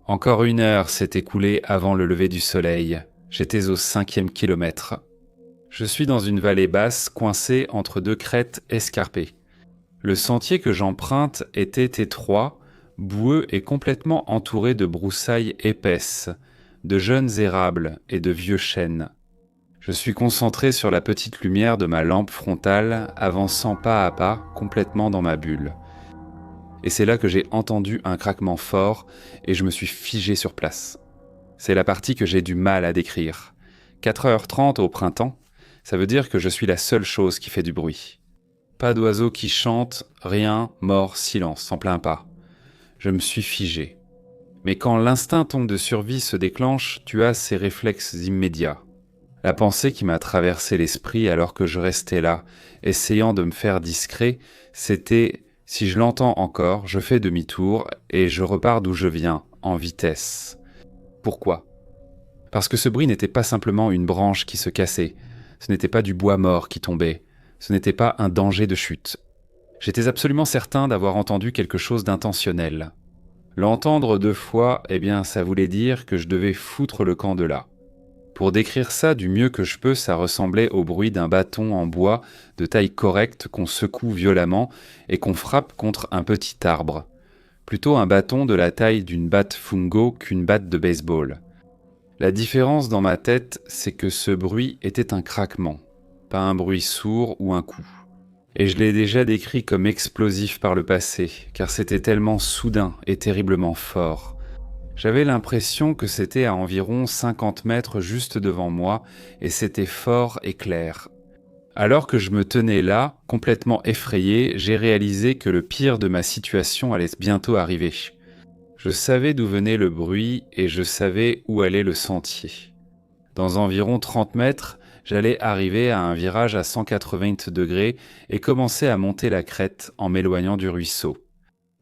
Encore 1 heure s'est écoulée avant le lever du soleil. J'étais au 5e kilomètre. Je suis dans une vallée basse coincée entre 2 crêtes escarpées. Le sentier que j'emprunte était étroit, boueux et complètement entouré de broussailles épaisses, de jeunes érables et de vieux chênes. Je suis concentré sur la petite lumière de ma lampe frontale, avançant pas à pas, complètement dans ma bulle. Et c'est là que j'ai entendu un craquement fort et je me suis figé sur place. C'est la partie que j'ai du mal à décrire. 4h30 au printemps, ça veut dire que je suis la seule chose qui fait du bruit. Pas d'oiseaux qui chantent, rien, mort, silence, en plein pas. Je me suis figé. Mais quand l'instinct de survie se déclenche, tu as ces réflexes immédiats. La pensée qui m'a traversé l'esprit alors que je restais là, essayant de me faire discret, c'était « si je l'entends encore, je fais demi-tour et je repars d'où je viens, en vitesse ». Pourquoi ? Parce que ce bruit n'était pas simplement une branche qui se cassait, ce n'était pas du bois mort qui tombait, ce n'était pas un danger de chute. J'étais absolument certain d'avoir entendu quelque chose d'intentionnel. L'entendre 2 fois, ça voulait dire que je devais foutre le camp de là. Pour décrire ça du mieux que je peux, ça ressemblait au bruit d'un bâton en bois de taille correcte qu'on secoue violemment et qu'on frappe contre un petit arbre. Plutôt un bâton de la taille d'une batte fungo qu'une batte de baseball. La différence dans ma tête, c'est que ce bruit était un craquement, pas un bruit sourd ou un coup. Et je l'ai déjà décrit comme explosif par le passé, car c'était tellement soudain et terriblement fort. J'avais l'impression que c'était à environ 50 mètres juste devant moi, et c'était fort et clair. Alors que je me tenais là, complètement effrayé, j'ai réalisé que le pire de ma situation allait bientôt arriver. Je savais d'où venait le bruit et je savais où allait le sentier. Dans environ 30 mètres, j'allais arriver à un virage à 180 degrés et commencer à monter la crête en m'éloignant du ruisseau.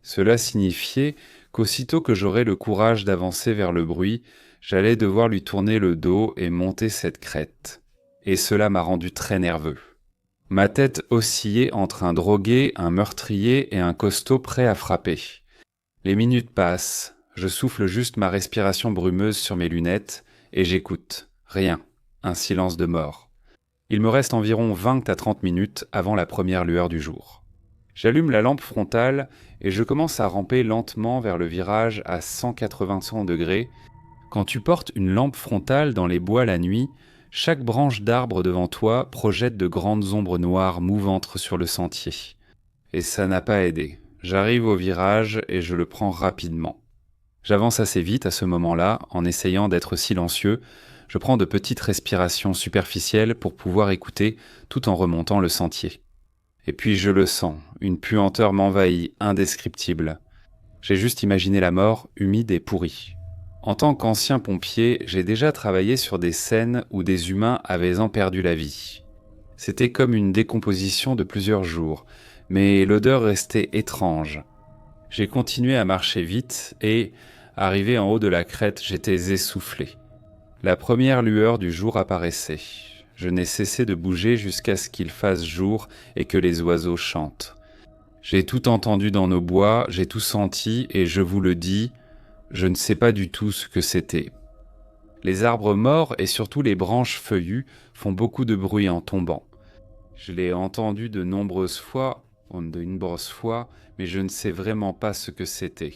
Cela signifiait qu'aussitôt que j'aurais le courage d'avancer vers le bruit, j'allais devoir lui tourner le dos et monter cette crête. Et cela m'a rendu très nerveux. Ma tête oscillait entre un drogué, un meurtrier et un costaud prêt à frapper. Les minutes passent, je souffle juste ma respiration brumeuse sur mes lunettes et j'écoute. Rien, un silence de mort. Il me reste environ 20 à 30 minutes avant la première lueur du jour. J'allume la lampe frontale et je commence à ramper lentement vers le virage à 180 degrés. Quand tu portes une lampe frontale dans les bois la nuit, chaque branche d'arbre devant toi projette de grandes ombres noires mouvantes sur le sentier. Et ça n'a pas aidé. J'arrive au virage et je le prends rapidement. J'avance assez vite à ce moment-là, en essayant d'être silencieux. Je prends de petites respirations superficielles pour pouvoir écouter tout en remontant le sentier. Et puis je le sens, une puanteur m'envahit, indescriptible. J'ai juste imaginé la mort, humide et pourrie. En tant qu'ancien pompier, j'ai déjà travaillé sur des scènes où des humains avaient en perdu la vie. C'était comme une décomposition de plusieurs jours, mais l'odeur restait étrange. J'ai continué à marcher vite et, arrivé en haut de la crête, j'étais essoufflé. La première lueur du jour apparaissait. Je n'ai cessé de bouger jusqu'à ce qu'il fasse jour et que les oiseaux chantent. J'ai tout entendu dans nos bois, j'ai tout senti et je vous le dis, je ne sais pas du tout ce que c'était. Les arbres morts et surtout les branches feuillues font beaucoup de bruit en tombant. Je l'ai entendu de nombreuses fois, mais je ne sais vraiment pas ce que c'était.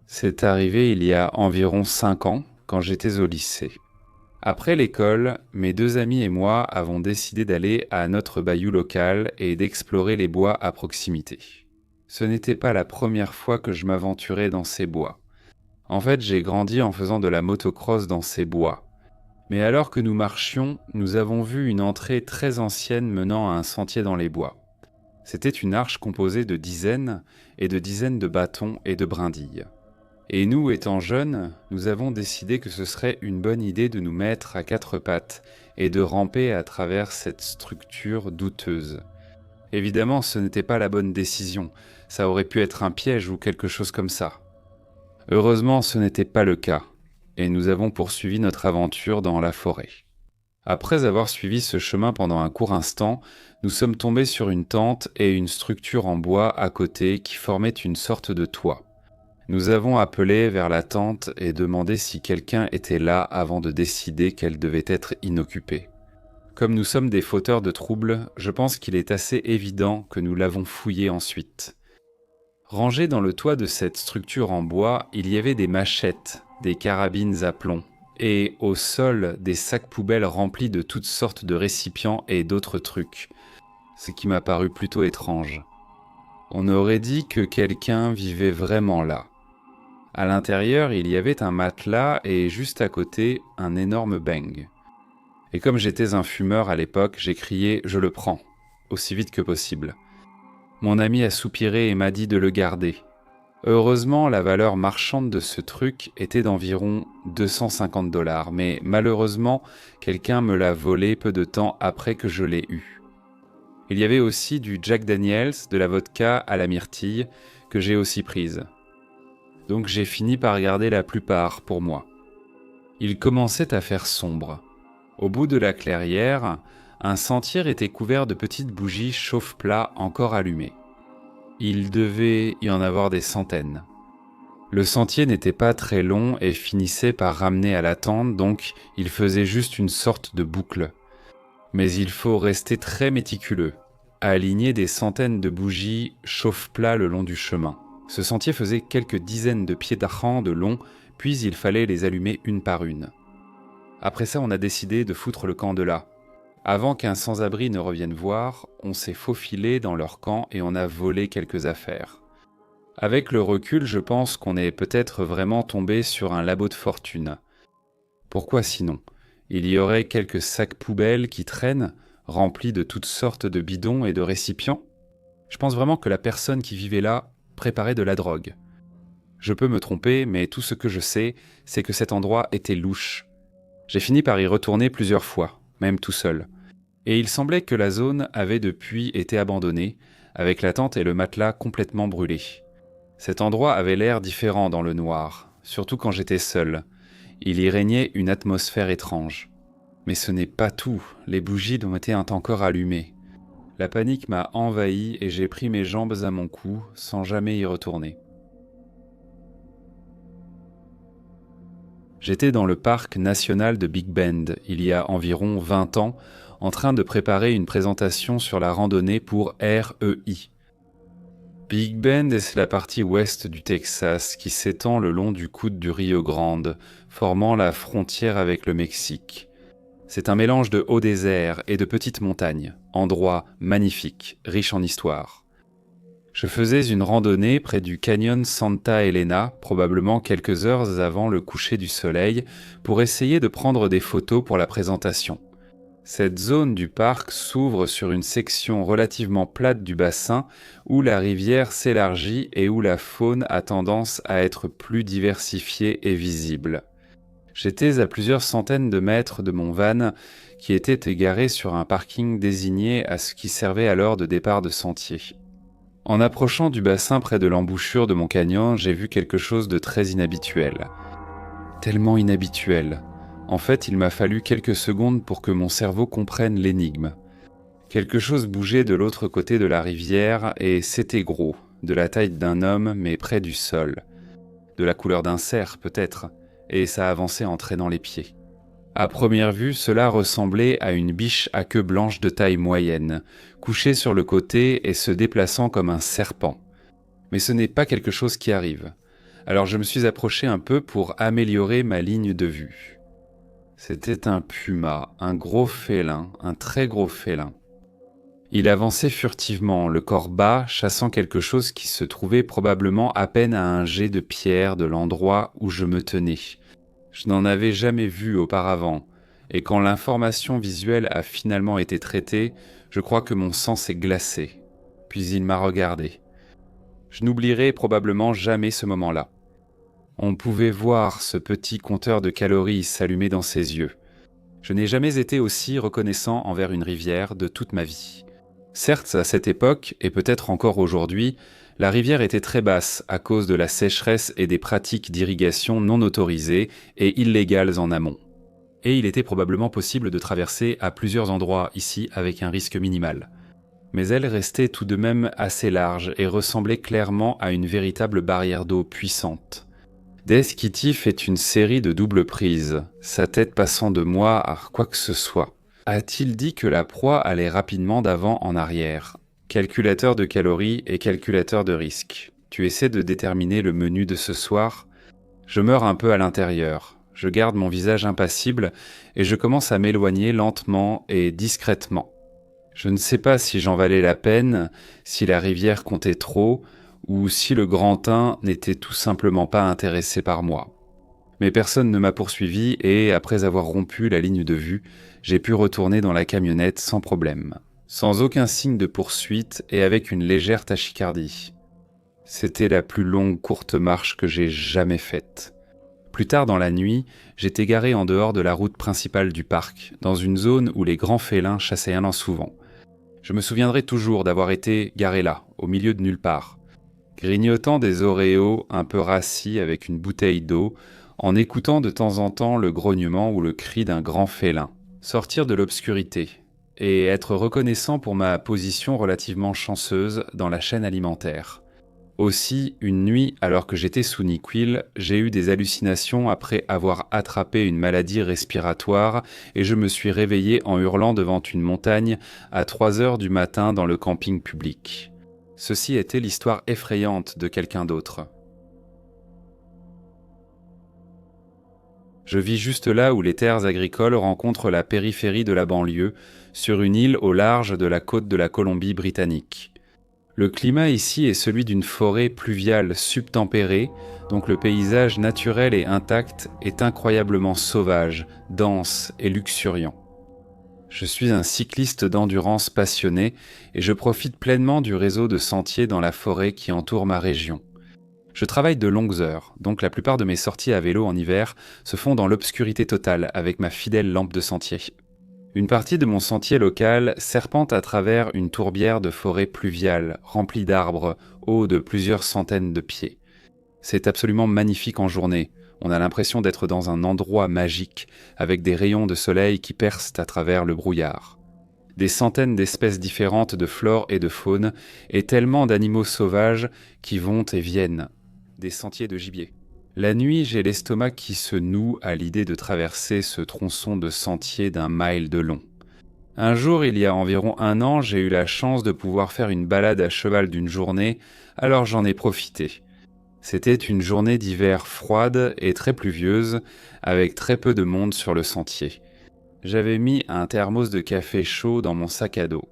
C'est arrivé il y a environ 5 ans, quand j'étais au lycée. Après l'école, mes 2 amis et moi avons décidé d'aller à notre bayou local et d'explorer les bois à proximité. Ce n'était pas la première fois que je m'aventurais dans ces bois. En fait, j'ai grandi en faisant de la motocross dans ces bois. Mais alors que nous marchions, nous avons vu une entrée très ancienne menant à un sentier dans les bois. C'était une arche composée de dizaines et de dizaines de bâtons et de brindilles. Et nous, étant jeunes, nous avons décidé que ce serait une bonne idée de nous mettre à quatre pattes et de ramper à travers cette structure douteuse. Évidemment, ce n'était pas la bonne décision, ça aurait pu être un piège ou quelque chose comme ça. Heureusement, ce n'était pas le cas, et nous avons poursuivi notre aventure dans la forêt. Après avoir suivi ce chemin pendant un court instant, nous sommes tombés sur une tente et une structure en bois à côté qui formaient une sorte de toit. Nous avons appelé vers la tente et demandé si quelqu'un était là avant de décider qu'elle devait être inoccupée. Comme nous sommes des fauteurs de troubles, je pense qu'il est assez évident que nous l'avons fouillée ensuite. Rangés dans le toit de cette structure en bois, il y avait des machettes, des carabines à plomb, et au sol des sacs poubelles remplis de toutes sortes de récipients et d'autres trucs, ce qui m'a paru plutôt étrange. On aurait dit que quelqu'un vivait vraiment là. À l'intérieur, il y avait un matelas et juste à côté, un énorme beng. Et comme j'étais un fumeur à l'époque, j'ai crié « Je le prends !» aussi vite que possible. Mon ami a soupiré et m'a dit de le garder. Heureusement, la valeur marchande de ce truc était d'environ 250 $, mais malheureusement, quelqu'un me l'a volé peu de temps après que je l'ai eu. Il y avait aussi du Jack Daniels, de la vodka à la myrtille, que j'ai aussi prise. Donc j'ai fini par garder la plupart pour moi. Il commençait à faire sombre. Au bout de la clairière, un sentier était couvert de petites bougies chauffe-plat encore allumées. Il devait y en avoir des centaines. Le sentier n'était pas très long et finissait par ramener à la tente, donc il faisait juste une sorte de boucle. Mais il faut rester très méticuleux, à aligner des centaines de bougies chauffe-plat le long du chemin. Ce sentier faisait quelques dizaines de pieds d'argent de long, puis il fallait les allumer une par une. Après ça, on a décidé de foutre le camp de là. Avant qu'un sans-abri ne revienne voir, on s'est faufilé dans leur camp et on a volé quelques affaires. Avec le recul, je pense qu'on est peut-être vraiment tombé sur un labo de fortune. Pourquoi sinon ? Il y aurait quelques sacs poubelles qui traînent, remplis de toutes sortes de bidons et de récipients. Je pense vraiment que la personne qui vivait là préparait de la drogue. Je peux me tromper, mais tout ce que je sais, c'est que cet endroit était louche. J'ai fini par y retourner plusieurs fois, même tout seul. Et il semblait que la zone avait depuis été abandonnée, avec la tente et le matelas complètement brûlés. Cet endroit avait l'air différent dans le noir, surtout quand j'étais seul. Il y régnait une atmosphère étrange. Mais ce n'est pas tout, les bougies étaient encore allumées. La panique m'a envahi et j'ai pris mes jambes à mon cou sans jamais y retourner. J'étais dans le parc national de Big Bend il y a environ 20 ans, en train de préparer une présentation sur la randonnée pour REI. Big Bend, c'est la partie ouest du Texas qui s'étend le long du coude du Rio Grande, formant la frontière avec le Mexique. C'est un mélange de haut désert et de petites montagnes, endroit magnifique, riche en histoire. Je faisais une randonnée près du canyon Santa Elena, probablement quelques heures avant le coucher du soleil, pour essayer de prendre des photos pour la présentation. Cette zone du parc s'ouvre sur une section relativement plate du bassin où la rivière s'élargit et où la faune a tendance à être plus diversifiée et visible. J'étais à plusieurs centaines de mètres de mon van qui était égaré sur un parking désigné à ce qui servait alors de départ de sentier. En approchant du bassin près de l'embouchure de mon canyon, j'ai vu quelque chose de très inhabituel. Tellement inhabituel. En fait, il m'a fallu quelques secondes pour que mon cerveau comprenne l'énigme. Quelque chose bougeait de l'autre côté de la rivière et c'était gros, de la taille d'un homme mais près du sol. De la couleur d'un cerf peut-être, et ça avançait en traînant les pieds. À première vue, cela ressemblait à une biche à queue blanche de taille moyenne, couchée sur le côté et se déplaçant comme un serpent. Mais ce n'est pas quelque chose qui arrive. Alors je me suis approché un peu pour améliorer ma ligne de vue. C'était un puma, un gros félin, un très gros félin. Il avançait furtivement, le corps bas, chassant quelque chose qui se trouvait probablement à peine à un jet de pierre de l'endroit où je me tenais. Je n'en avais jamais vu auparavant, et quand l'information visuelle a finalement été traitée, je crois que mon sang s'est glacé. puis il m'a regardé. Je n'oublierai probablement jamais ce moment-là. On pouvait voir ce petit compteur de calories s'allumer dans ses yeux. Je n'ai jamais été aussi reconnaissant envers une rivière de toute ma vie. Certes, à cette époque, et peut-être encore aujourd'hui, la rivière était très basse à cause de la sécheresse et des pratiques d'irrigation non autorisées et illégales en amont. Et il était probablement possible de traverser à plusieurs endroits ici avec un risque minimal. Mais elle restait tout de même assez large et ressemblait clairement à une véritable barrière d'eau puissante. Death Kitty fait une série de doubles prises, sa tête passant de moi à quoi que ce soit. A-t-il dit que la proie allait rapidement d'avant en arrière? Calculateur de calories et calculateur de risque. Tu essaies de déterminer le menu de ce soir? Je meurs un peu à l'intérieur. Je garde mon visage impassible et je commence à m'éloigner lentement et discrètement. Je ne sais pas si j'en valais la peine, si la rivière comptait trop, ou si le grand 1 n'était tout simplement pas intéressé par moi. Mais personne ne m'a poursuivi et, après avoir rompu la ligne de vue, j'ai pu retourner dans la camionnette sans problème, sans aucun signe de poursuite et avec une légère tachycardie. C'était la plus longue courte marche que j'ai jamais faite. Plus tard dans la nuit, j'étais garé en dehors de la route principale du parc, dans une zone où les grands félins chassaient allant souvent. Je me souviendrai toujours d'avoir été garé là, au milieu de nulle part, grignotant des Oreos un peu rassis avec une bouteille d'eau, en écoutant de temps en temps le grognement ou le cri d'un grand félin. Sortir de l'obscurité et être reconnaissant pour ma position relativement chanceuse dans la chaîne alimentaire. Aussi, une nuit, alors que j'étais sous NyQuil, j'ai eu des hallucinations après avoir attrapé une maladie respiratoire et je me suis réveillé en hurlant devant une montagne à 3 heures du matin dans le camping public. Ceci était l'histoire effrayante de quelqu'un d'autre. Je vis juste là où les terres agricoles rencontrent la périphérie de la banlieue, sur une île au large de la côte de la Colombie-Britannique. Le climat ici est celui d'une forêt pluviale subtempérée, donc le paysage naturel et intact est incroyablement sauvage, dense et luxuriant. Je suis un cycliste d'endurance passionné et je profite pleinement du réseau de sentiers dans la forêt qui entoure ma région. Je travaille de longues heures, donc la plupart de mes sorties à vélo en hiver se font dans l'obscurité totale avec ma fidèle lampe de sentier. Une partie de mon sentier local serpente à travers une tourbière de forêt pluviale, remplie d'arbres, hauts de plusieurs centaines de pieds. C'est absolument magnifique en journée. On a l'impression d'être dans un endroit magique, avec des rayons de soleil qui percent à travers le brouillard. Des centaines d'espèces différentes de flore et de faune, et tellement d'animaux sauvages qui vont et viennent. Des sentiers de gibier. La nuit, j'ai l'estomac qui se noue à l'idée de traverser ce tronçon de sentier d'1 mile de long. Un jour, il y a environ 1 an, j'ai eu la chance de pouvoir faire une balade à cheval d'une journée, alors j'en ai profité. C'était une journée d'hiver froide et très pluvieuse, avec très peu de monde sur le sentier. J'avais mis un thermos de café chaud dans mon sac à dos.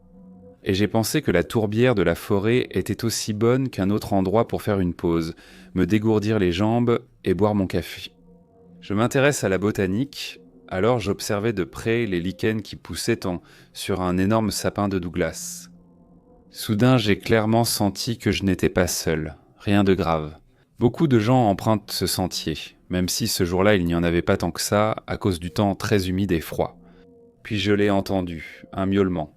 Et j'ai pensé que la tourbière de la forêt était aussi bonne qu'un autre endroit pour faire une pause, me dégourdir les jambes et boire mon café. Je m'intéresse à la botanique, alors j'observais de près les lichens qui poussaient sur un énorme sapin de Douglas. Soudain, j'ai clairement senti que je n'étais pas seul, rien de grave. Beaucoup de gens empruntent ce sentier, même si ce jour-là il n'y en avait pas tant que ça, à cause du temps très humide et froid. Puis je l'ai entendu, un miaulement.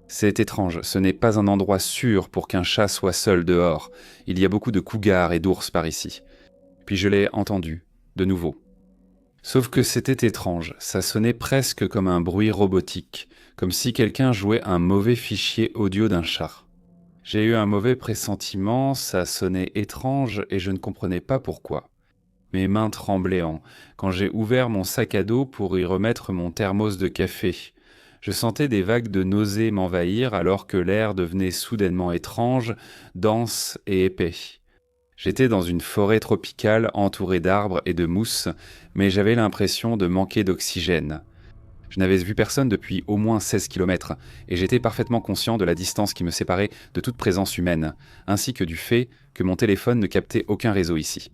C'est étrange, ce n'est pas un endroit sûr pour qu'un chat soit seul dehors. Il y a beaucoup de cougars et d'ours par ici. Puis je l'ai entendu, de nouveau. Sauf que c'était étrange, ça sonnait presque comme un bruit robotique, comme si quelqu'un jouait un mauvais fichier audio d'un chat. J'ai eu un mauvais pressentiment, ça sonnait étrange et je ne comprenais pas pourquoi. Mes mains tremblaient quand j'ai ouvert mon sac à dos pour y remettre mon thermos de café. Je sentais des vagues de nausées m'envahir alors que l'air devenait soudainement étrange, dense et épais. J'étais dans une forêt tropicale entourée d'arbres et de mousse, mais j'avais l'impression de manquer d'oxygène. Je n'avais vu personne depuis au moins 16 kilomètres, et j'étais parfaitement conscient de la distance qui me séparait de toute présence humaine, ainsi que du fait que mon téléphone ne captait aucun réseau ici.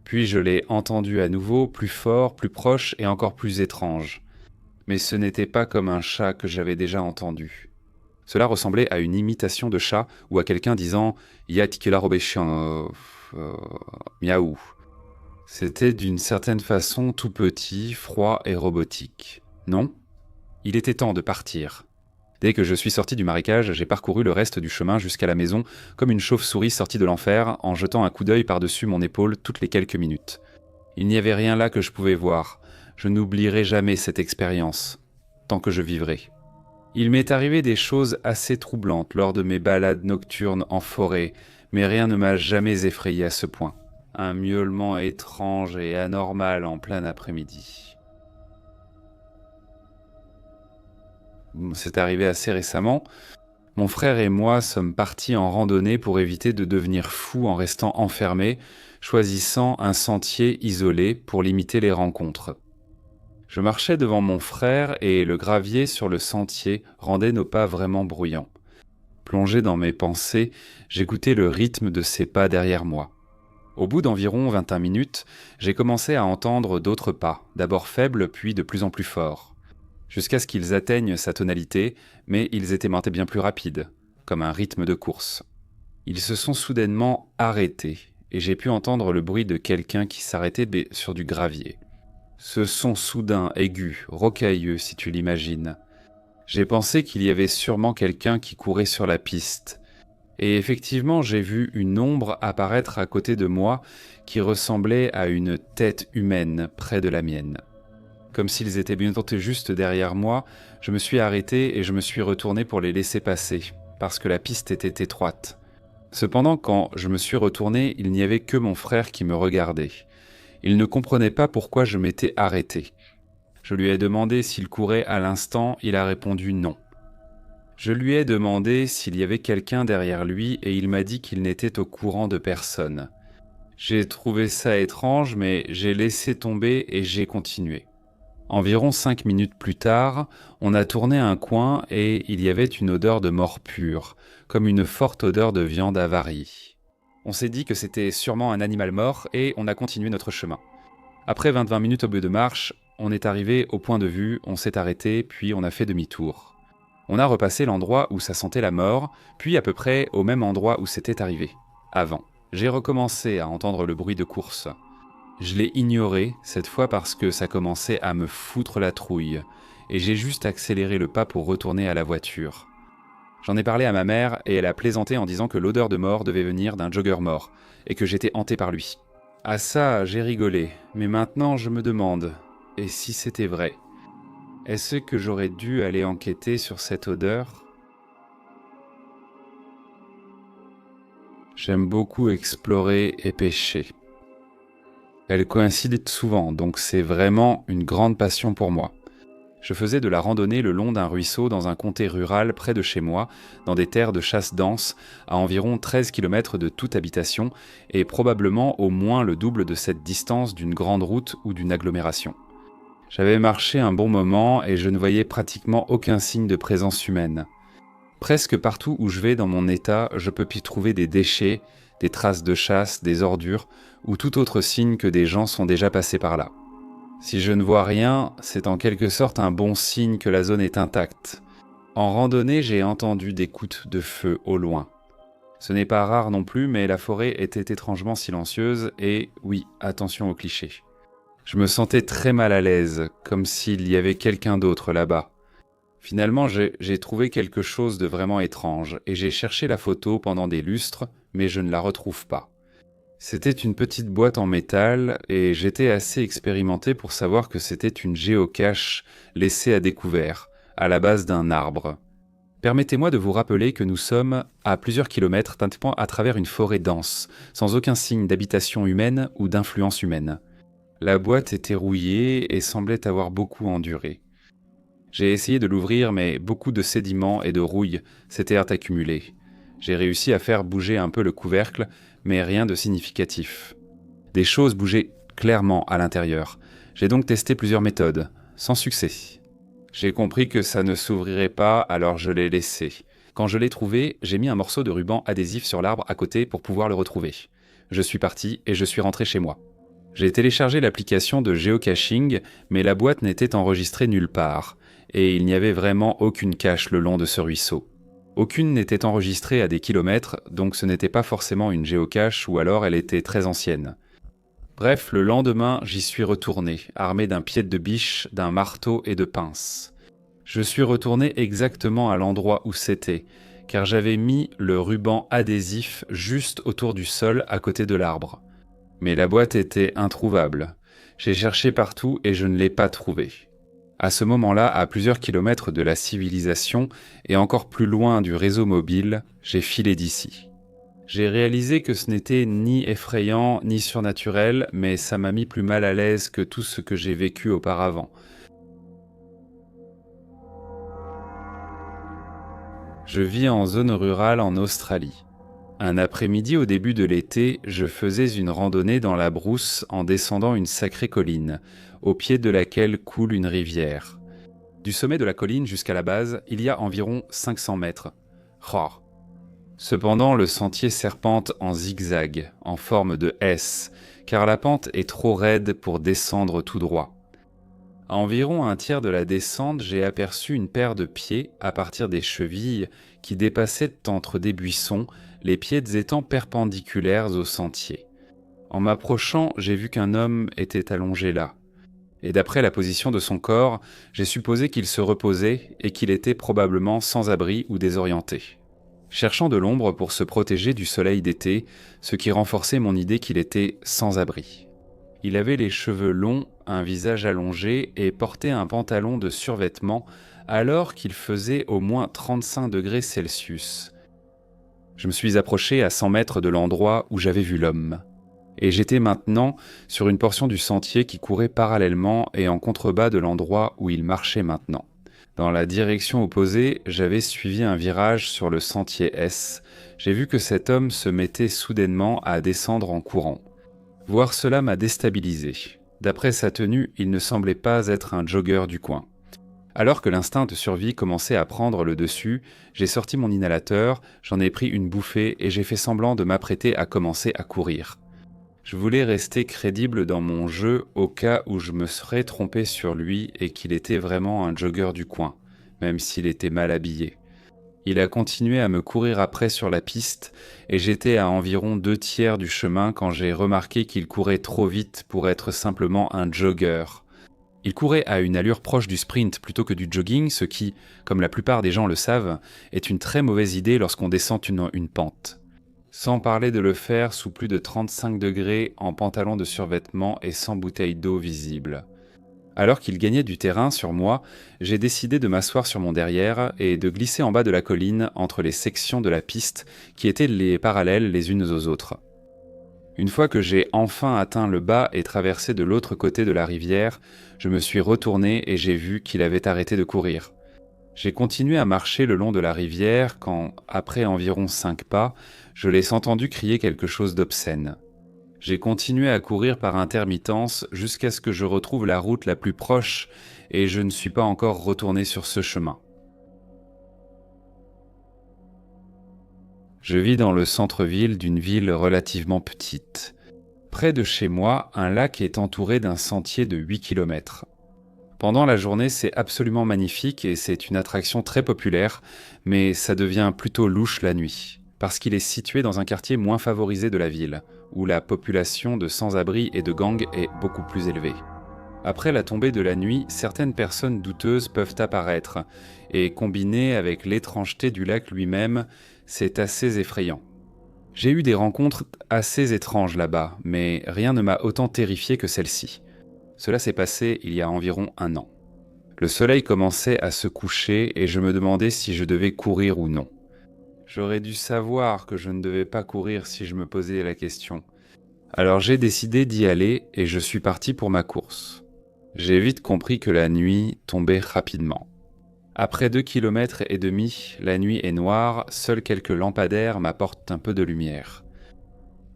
Puis je l'ai entendu à nouveau, plus fort, plus proche et encore plus étrange. Mais ce n'était pas comme un chat que j'avais déjà entendu. Cela ressemblait à une imitation de chat ou à quelqu'un disant « Yatikela robeshian, miaou ». C'était d'une certaine façon tout petit, froid et robotique. Non ? Il était temps de partir. Dès que je suis sorti du marécage, j'ai parcouru le reste du chemin jusqu'à la maison comme une chauve-souris sortie de l'enfer en jetant un coup d'œil par-dessus mon épaule toutes les quelques minutes. Il n'y avait rien là que je pouvais voir. Je n'oublierai jamais cette expérience, tant que je vivrai. Il m'est arrivé des choses assez troublantes lors de mes balades nocturnes en forêt, mais rien ne m'a jamais effrayé à ce point. Un miaulement étrange et anormal en plein après-midi. C'est arrivé assez récemment. Mon frère et moi sommes partis en randonnée pour éviter de devenir fous en restant enfermés, choisissant un sentier isolé pour limiter les rencontres. Je marchais devant mon frère et le gravier sur le sentier rendait nos pas vraiment bruyants. Plongé dans mes pensées, j'écoutais le rythme de ses pas derrière moi. Au bout d'environ 21 minutes, j'ai commencé à entendre d'autres pas, d'abord faibles puis de plus en plus forts, jusqu'à ce qu'ils atteignent sa tonalité, mais ils étaient maintenant bien plus rapides, comme un rythme de course. Ils se sont soudainement arrêtés, et j'ai pu entendre le bruit de quelqu'un qui s'arrêtait sur du gravier. Ce son soudain, aigu, rocailleux si tu l'imagines. J'ai pensé qu'il y avait sûrement quelqu'un qui courait sur la piste. Et effectivement, j'ai vu une ombre apparaître à côté de moi qui ressemblait à une tête humaine près de la mienne. Comme s'ils étaient bientôt juste derrière moi, je me suis arrêté et je me suis retourné pour les laisser passer, parce que la piste était étroite. Cependant, quand je me suis retourné, il n'y avait que mon frère qui me regardait. Il ne comprenait pas pourquoi je m'étais arrêté. Je lui ai demandé s'il courait à l'instant, il a répondu non. Je lui ai demandé s'il y avait quelqu'un derrière lui et il m'a dit qu'il n'était au courant de personne. J'ai trouvé ça étrange, mais j'ai laissé tomber et j'ai continué. Environ 5 minutes plus tard, on a tourné un coin et il y avait une odeur de mort pure, comme une forte odeur de viande avarie. On s'est dit que c'était sûrement un animal mort et on a continué notre chemin. Après 20 minutes au bout de marche, on est arrivé au point de vue, on s'est arrêté, puis on a fait demi-tour. On a repassé l'endroit où ça sentait la mort, puis à peu près au même endroit où c'était arrivé, avant. J'ai recommencé à entendre le bruit de course. Je l'ai ignoré, cette fois parce que ça commençait à me foutre la trouille, et j'ai juste accéléré le pas pour retourner à la voiture. J'en ai parlé à ma mère, et elle a plaisanté en disant que l'odeur de mort devait venir d'un jogger mort, et que j'étais hanté par lui. À ça, j'ai rigolé, mais maintenant je me demande, et si c'était vrai ? Est-ce que j'aurais dû aller enquêter sur cette odeur ? J'aime beaucoup explorer et pêcher. Elles coïncident souvent, donc c'est vraiment une grande passion pour moi. Je faisais de la randonnée le long d'un ruisseau dans un comté rural près de chez moi, dans des terres de chasse denses, à environ 13 km de toute habitation, et probablement au moins le double de cette distance d'une grande route ou d'une agglomération. J'avais marché un bon moment et je ne voyais pratiquement aucun signe de présence humaine. Presque partout où je vais dans mon état, je peux y trouver des déchets, des traces de chasse, des ordures, ou tout autre signe que des gens sont déjà passés par là. Si je ne vois rien, c'est en quelque sorte un bon signe que la zone est intacte. En randonnée, j'ai entendu des coups de feu au loin. Ce n'est pas rare non plus, mais la forêt était étrangement silencieuse et, oui, attention aux clichés. Je me sentais très mal à l'aise, comme s'il y avait quelqu'un d'autre là-bas. Finalement, j'ai trouvé quelque chose de vraiment étrange, et j'ai cherché la photo pendant des lustres, mais je ne la retrouve pas. C'était une petite boîte en métal, et j'étais assez expérimenté pour savoir que c'était une géocache laissée à découvert, à la base d'un arbre. Permettez-moi de vous rappeler que nous sommes à plusieurs kilomètres à travers une forêt dense, sans aucun signe d'habitation humaine ou d'influence humaine. La boîte était rouillée et semblait avoir beaucoup enduré. J'ai essayé de l'ouvrir, mais beaucoup de sédiments et de rouille s'étaient accumulés. J'ai réussi à faire bouger un peu le couvercle, mais rien de significatif. Des choses bougeaient clairement à l'intérieur. J'ai donc testé plusieurs méthodes, sans succès. J'ai compris que ça ne s'ouvrirait pas, alors je l'ai laissé. Quand je l'ai trouvé, j'ai mis un morceau de ruban adhésif sur l'arbre à côté pour pouvoir le retrouver. Je suis parti et je suis rentré chez moi. J'ai téléchargé l'application de géocaching, mais la boîte n'était enregistrée nulle part, et il n'y avait vraiment aucune cache le long de ce ruisseau. Aucune n'était enregistrée à des kilomètres, donc ce n'était pas forcément une géocache ou alors elle était très ancienne. Bref, le lendemain, j'y suis retourné, armé d'un pied de biche, d'un marteau et de pinces. Je suis retourné exactement à l'endroit où c'était, car j'avais mis le ruban adhésif juste autour du sol à côté de l'arbre. Mais la boîte était introuvable. J'ai cherché partout et je ne l'ai pas trouvée. À ce moment-là, à plusieurs kilomètres de la civilisation et encore plus loin du réseau mobile, j'ai filé d'ici. J'ai réalisé que ce n'était ni effrayant ni surnaturel, mais ça m'a mis plus mal à l'aise que tout ce que j'ai vécu auparavant. Je vis en zone rurale en Australie. Un après-midi au début de l'été, je faisais une randonnée dans la brousse en descendant une sacrée colline, au pied de laquelle coule une rivière. Du sommet de la colline jusqu'à la base, il y a environ 500 mètres. Rare. Cependant, le sentier serpente en zigzag, en forme de S, car la pente est trop raide pour descendre tout droit. À environ un tiers de la descente, j'ai aperçu une paire de pieds à partir des chevilles qui dépassaient entre des buissons, les pieds étant perpendiculaires au sentier. En m'approchant, j'ai vu qu'un homme était allongé là. Et d'après la position de son corps, j'ai supposé qu'il se reposait et qu'il était probablement sans abri ou désorienté. Cherchant de l'ombre pour se protéger du soleil d'été, ce qui renforçait mon idée qu'il était sans abri. Il avait les cheveux longs, un visage allongé et portait un pantalon de survêtement alors qu'il faisait au moins 35 degrés Celsius. Je me suis approché à 100 mètres de l'endroit où j'avais vu l'homme. Et j'étais maintenant sur une portion du sentier qui courait parallèlement et en contrebas de l'endroit où il marchait maintenant. Dans la direction opposée, j'avais suivi un virage sur le sentier S. J'ai vu que cet homme se mettait soudainement à descendre en courant. Voir cela m'a déstabilisé. D'après sa tenue, il ne semblait pas être un jogger du coin. Alors que l'instinct de survie commençait à prendre le dessus, j'ai sorti mon inhalateur, j'en ai pris une bouffée et j'ai fait semblant de m'apprêter à commencer à courir. Je voulais rester crédible dans mon jeu au cas où je me serais trompé sur lui et qu'il était vraiment un jogger du coin, même s'il était mal habillé. Il a continué à me courir après sur la piste et j'étais à environ 2/3 du chemin quand j'ai remarqué qu'il courait trop vite pour être simplement un jogger. Il courait à une allure proche du sprint plutôt que du jogging, ce qui, comme la plupart des gens le savent, est une très mauvaise idée lorsqu'on descend une pente. Sans parler de le faire sous plus de 35 degrés en pantalon de survêtement et sans bouteille d'eau visible. Alors qu'il gagnait du terrain sur moi, j'ai décidé de m'asseoir sur mon derrière et de glisser en bas de la colline entre les sections de la piste qui étaient les parallèles les unes aux autres. Une fois que j'ai enfin atteint le bas et traversé de l'autre côté de la rivière, je me suis retourné et j'ai vu qu'il avait arrêté de courir. J'ai continué à marcher le long de la rivière quand, après environ 5 pas, je l'ai entendu crier quelque chose d'obscène. J'ai continué à courir par intermittence jusqu'à ce que je retrouve la route la plus proche et je ne suis pas encore retourné sur ce chemin. Je vis dans le centre-ville d'une ville relativement petite. Près de chez moi, un lac est entouré d'un sentier de 8 km. Pendant la journée, c'est absolument magnifique et c'est une attraction très populaire, mais ça devient plutôt louche la nuit, parce qu'il est situé dans un quartier moins favorisé de la ville, où la population de sans-abri et de gangs est beaucoup plus élevée. Après la tombée de la nuit, certaines personnes douteuses peuvent apparaître, et combiné avec l'étrangeté du lac lui-même, c'est assez effrayant. J'ai eu des rencontres assez étranges là-bas, mais rien ne m'a autant terrifié que celle-ci. Cela s'est passé il y a environ 1 an. Le soleil commençait à se coucher et je me demandais si je devais courir ou non. J'aurais dû savoir que je ne devais pas courir si je me posais la question. Alors j'ai décidé d'y aller et je suis parti pour ma course. J'ai vite compris que la nuit tombait rapidement. Après 2,5 km, la nuit est noire, seuls quelques lampadaires m'apportent un peu de lumière.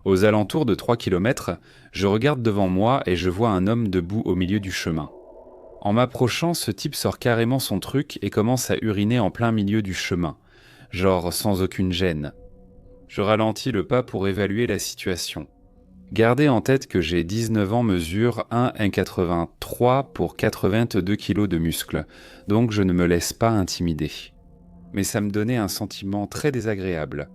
Aux alentours de 3 km, je regarde devant moi et je vois un homme debout au milieu du chemin. En m'approchant, ce type sort carrément son truc et commence à uriner en plein milieu du chemin, genre sans aucune gêne. Je ralentis le pas pour évaluer la situation. Gardez en tête que j'ai 19 ans, mesure 1,83 pour 82 kg de muscles, donc je ne me laisse pas intimider. mais ça me donnait un sentiment très désagréable.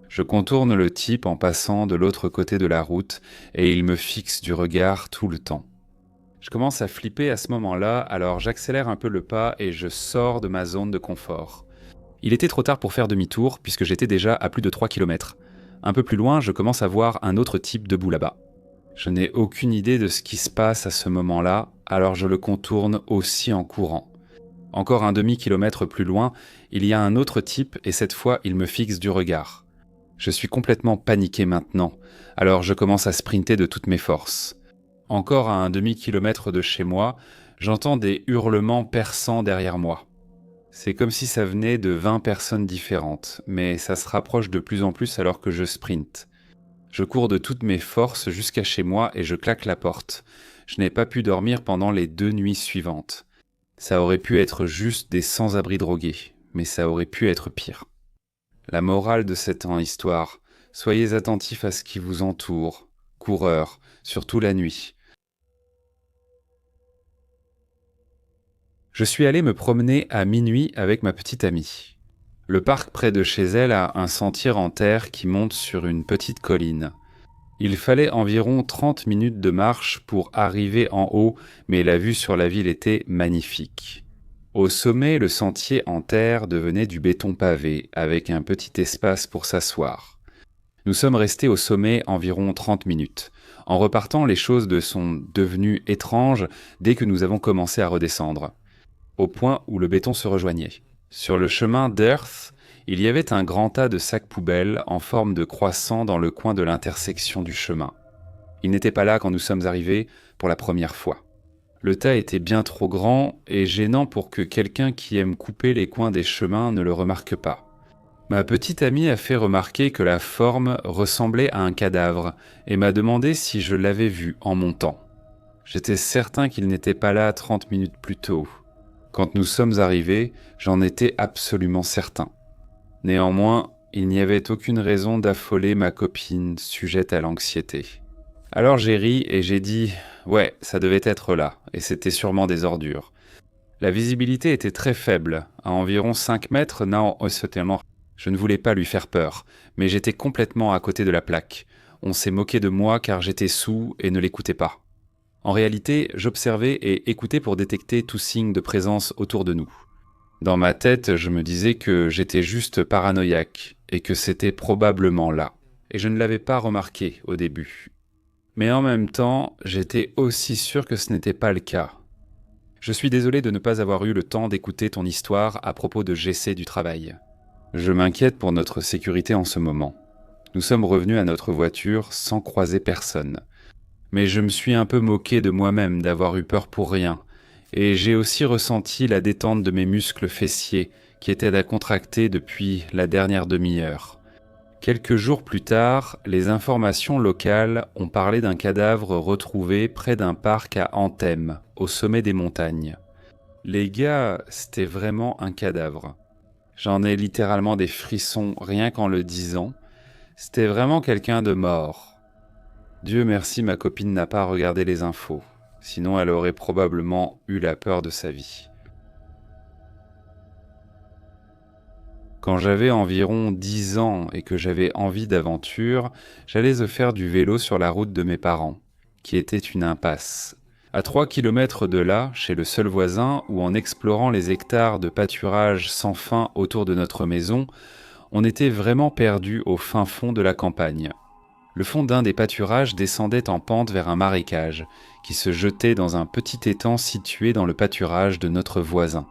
Je contourne le type en passant de l'autre côté de la route et il me fixe du regard tout le temps. Je commence à flipper à ce moment-là, alors j'accélère un peu le pas et je sors de ma zone de confort. Il était trop tard pour faire demi-tour puisque j'étais déjà à plus de 3 km. Un peu plus loin, je commence à voir un autre type debout là-bas. Je n'ai aucune idée de ce qui se passe à ce moment-là, alors je le contourne aussi en courant. Encore un demi-kilomètre plus loin, il y a un autre type et cette fois il me fixe du regard. Je suis complètement paniqué maintenant, alors je commence à sprinter de toutes mes forces. Encore à un demi-kilomètre de chez moi, j'entends des hurlements perçants derrière moi. C'est comme si ça venait de 20 personnes différentes, mais ça se rapproche de plus en plus alors que je sprinte. Je cours de toutes mes forces jusqu'à chez moi et je claque la porte. Je n'ai pas pu dormir pendant les 2 nuits suivantes. Ça aurait pu être juste des sans-abri drogués, mais ça aurait pu être pire. La morale de cette histoire, soyez attentifs à ce qui vous entoure, coureurs, surtout la nuit. Je suis allé me promener à minuit avec ma petite amie. Le parc près de chez elle a un sentier en terre qui monte sur une petite colline. Il fallait environ 30 minutes de marche pour arriver en haut, mais la vue sur la ville était magnifique. Au sommet, le sentier en terre devenait du béton pavé, avec un petit espace pour s'asseoir. Nous sommes restés au sommet environ 30 minutes. En repartant, les choses sont devenues étranges dès que nous avons commencé à redescendre, au point où le béton se rejoignait. Sur le chemin d'Earth, il y avait un grand tas de sacs poubelles en forme de croissant dans le coin de l'intersection du chemin. Il n'était pas là quand nous sommes arrivés pour la première fois. Le tas était bien trop grand et gênant pour que quelqu'un qui aime couper les coins des chemins ne le remarque pas. Ma petite amie a fait remarquer que la forme ressemblait à un cadavre et m'a demandé si je l'avais vu en montant. J'étais certain qu'il n'était pas là 30 minutes plus tôt. Quand nous sommes arrivés, j'en étais absolument certain. Néanmoins, il n'y avait aucune raison d'affoler ma copine sujette à l'anxiété. Alors j'ai ri et j'ai dit « Ouais, ça devait être là, et c'était sûrement des ordures. » La visibilité était très faible, à environ 5 mètres, je ne voulais pas lui faire peur, mais j'étais complètement à côté de la plaque. On s'est moqué de moi car j'étais saoul et ne l'écoutais pas. En réalité, j'observais et écoutais pour détecter tout signe de présence autour de nous. Dans ma tête, je me disais que j'étais juste paranoïaque et que c'était probablement là. Et je ne l'avais pas remarqué au début. Mais en même temps, j'étais aussi sûr que ce n'était pas le cas. Je suis désolé de ne pas avoir eu le temps d'écouter ton histoire à propos de Jessé du travail. Je m'inquiète pour notre sécurité en ce moment. Nous sommes revenus à notre voiture sans croiser personne. Mais je me suis un peu moqué de moi-même d'avoir eu peur pour rien, et j'ai aussi ressenti la détente de mes muscles fessiers qui étaient à contracter depuis la dernière demi-heure. Quelques jours plus tard, les informations locales ont parlé d'un cadavre retrouvé près d'un parc à Anthem, au sommet des montagnes. Les gars, c'était vraiment un cadavre. J'en ai littéralement des frissons rien qu'en le disant. C'était vraiment quelqu'un de mort. Dieu merci, ma copine n'a pas regardé les infos. Sinon, elle aurait probablement eu la peur de sa vie. Quand j'avais environ 10 ans et que j'avais envie d'aventure, j'allais faire du vélo sur la route de mes parents, qui était une impasse. À 3 kilomètres de là, chez le seul voisin, ou en explorant les hectares de pâturage sans fin autour de notre maison, on était vraiment perdu au fin fond de la campagne. Le fond d'un des pâturages descendait en pente vers un marécage, qui se jetait dans un petit étang situé dans le pâturage de notre voisin.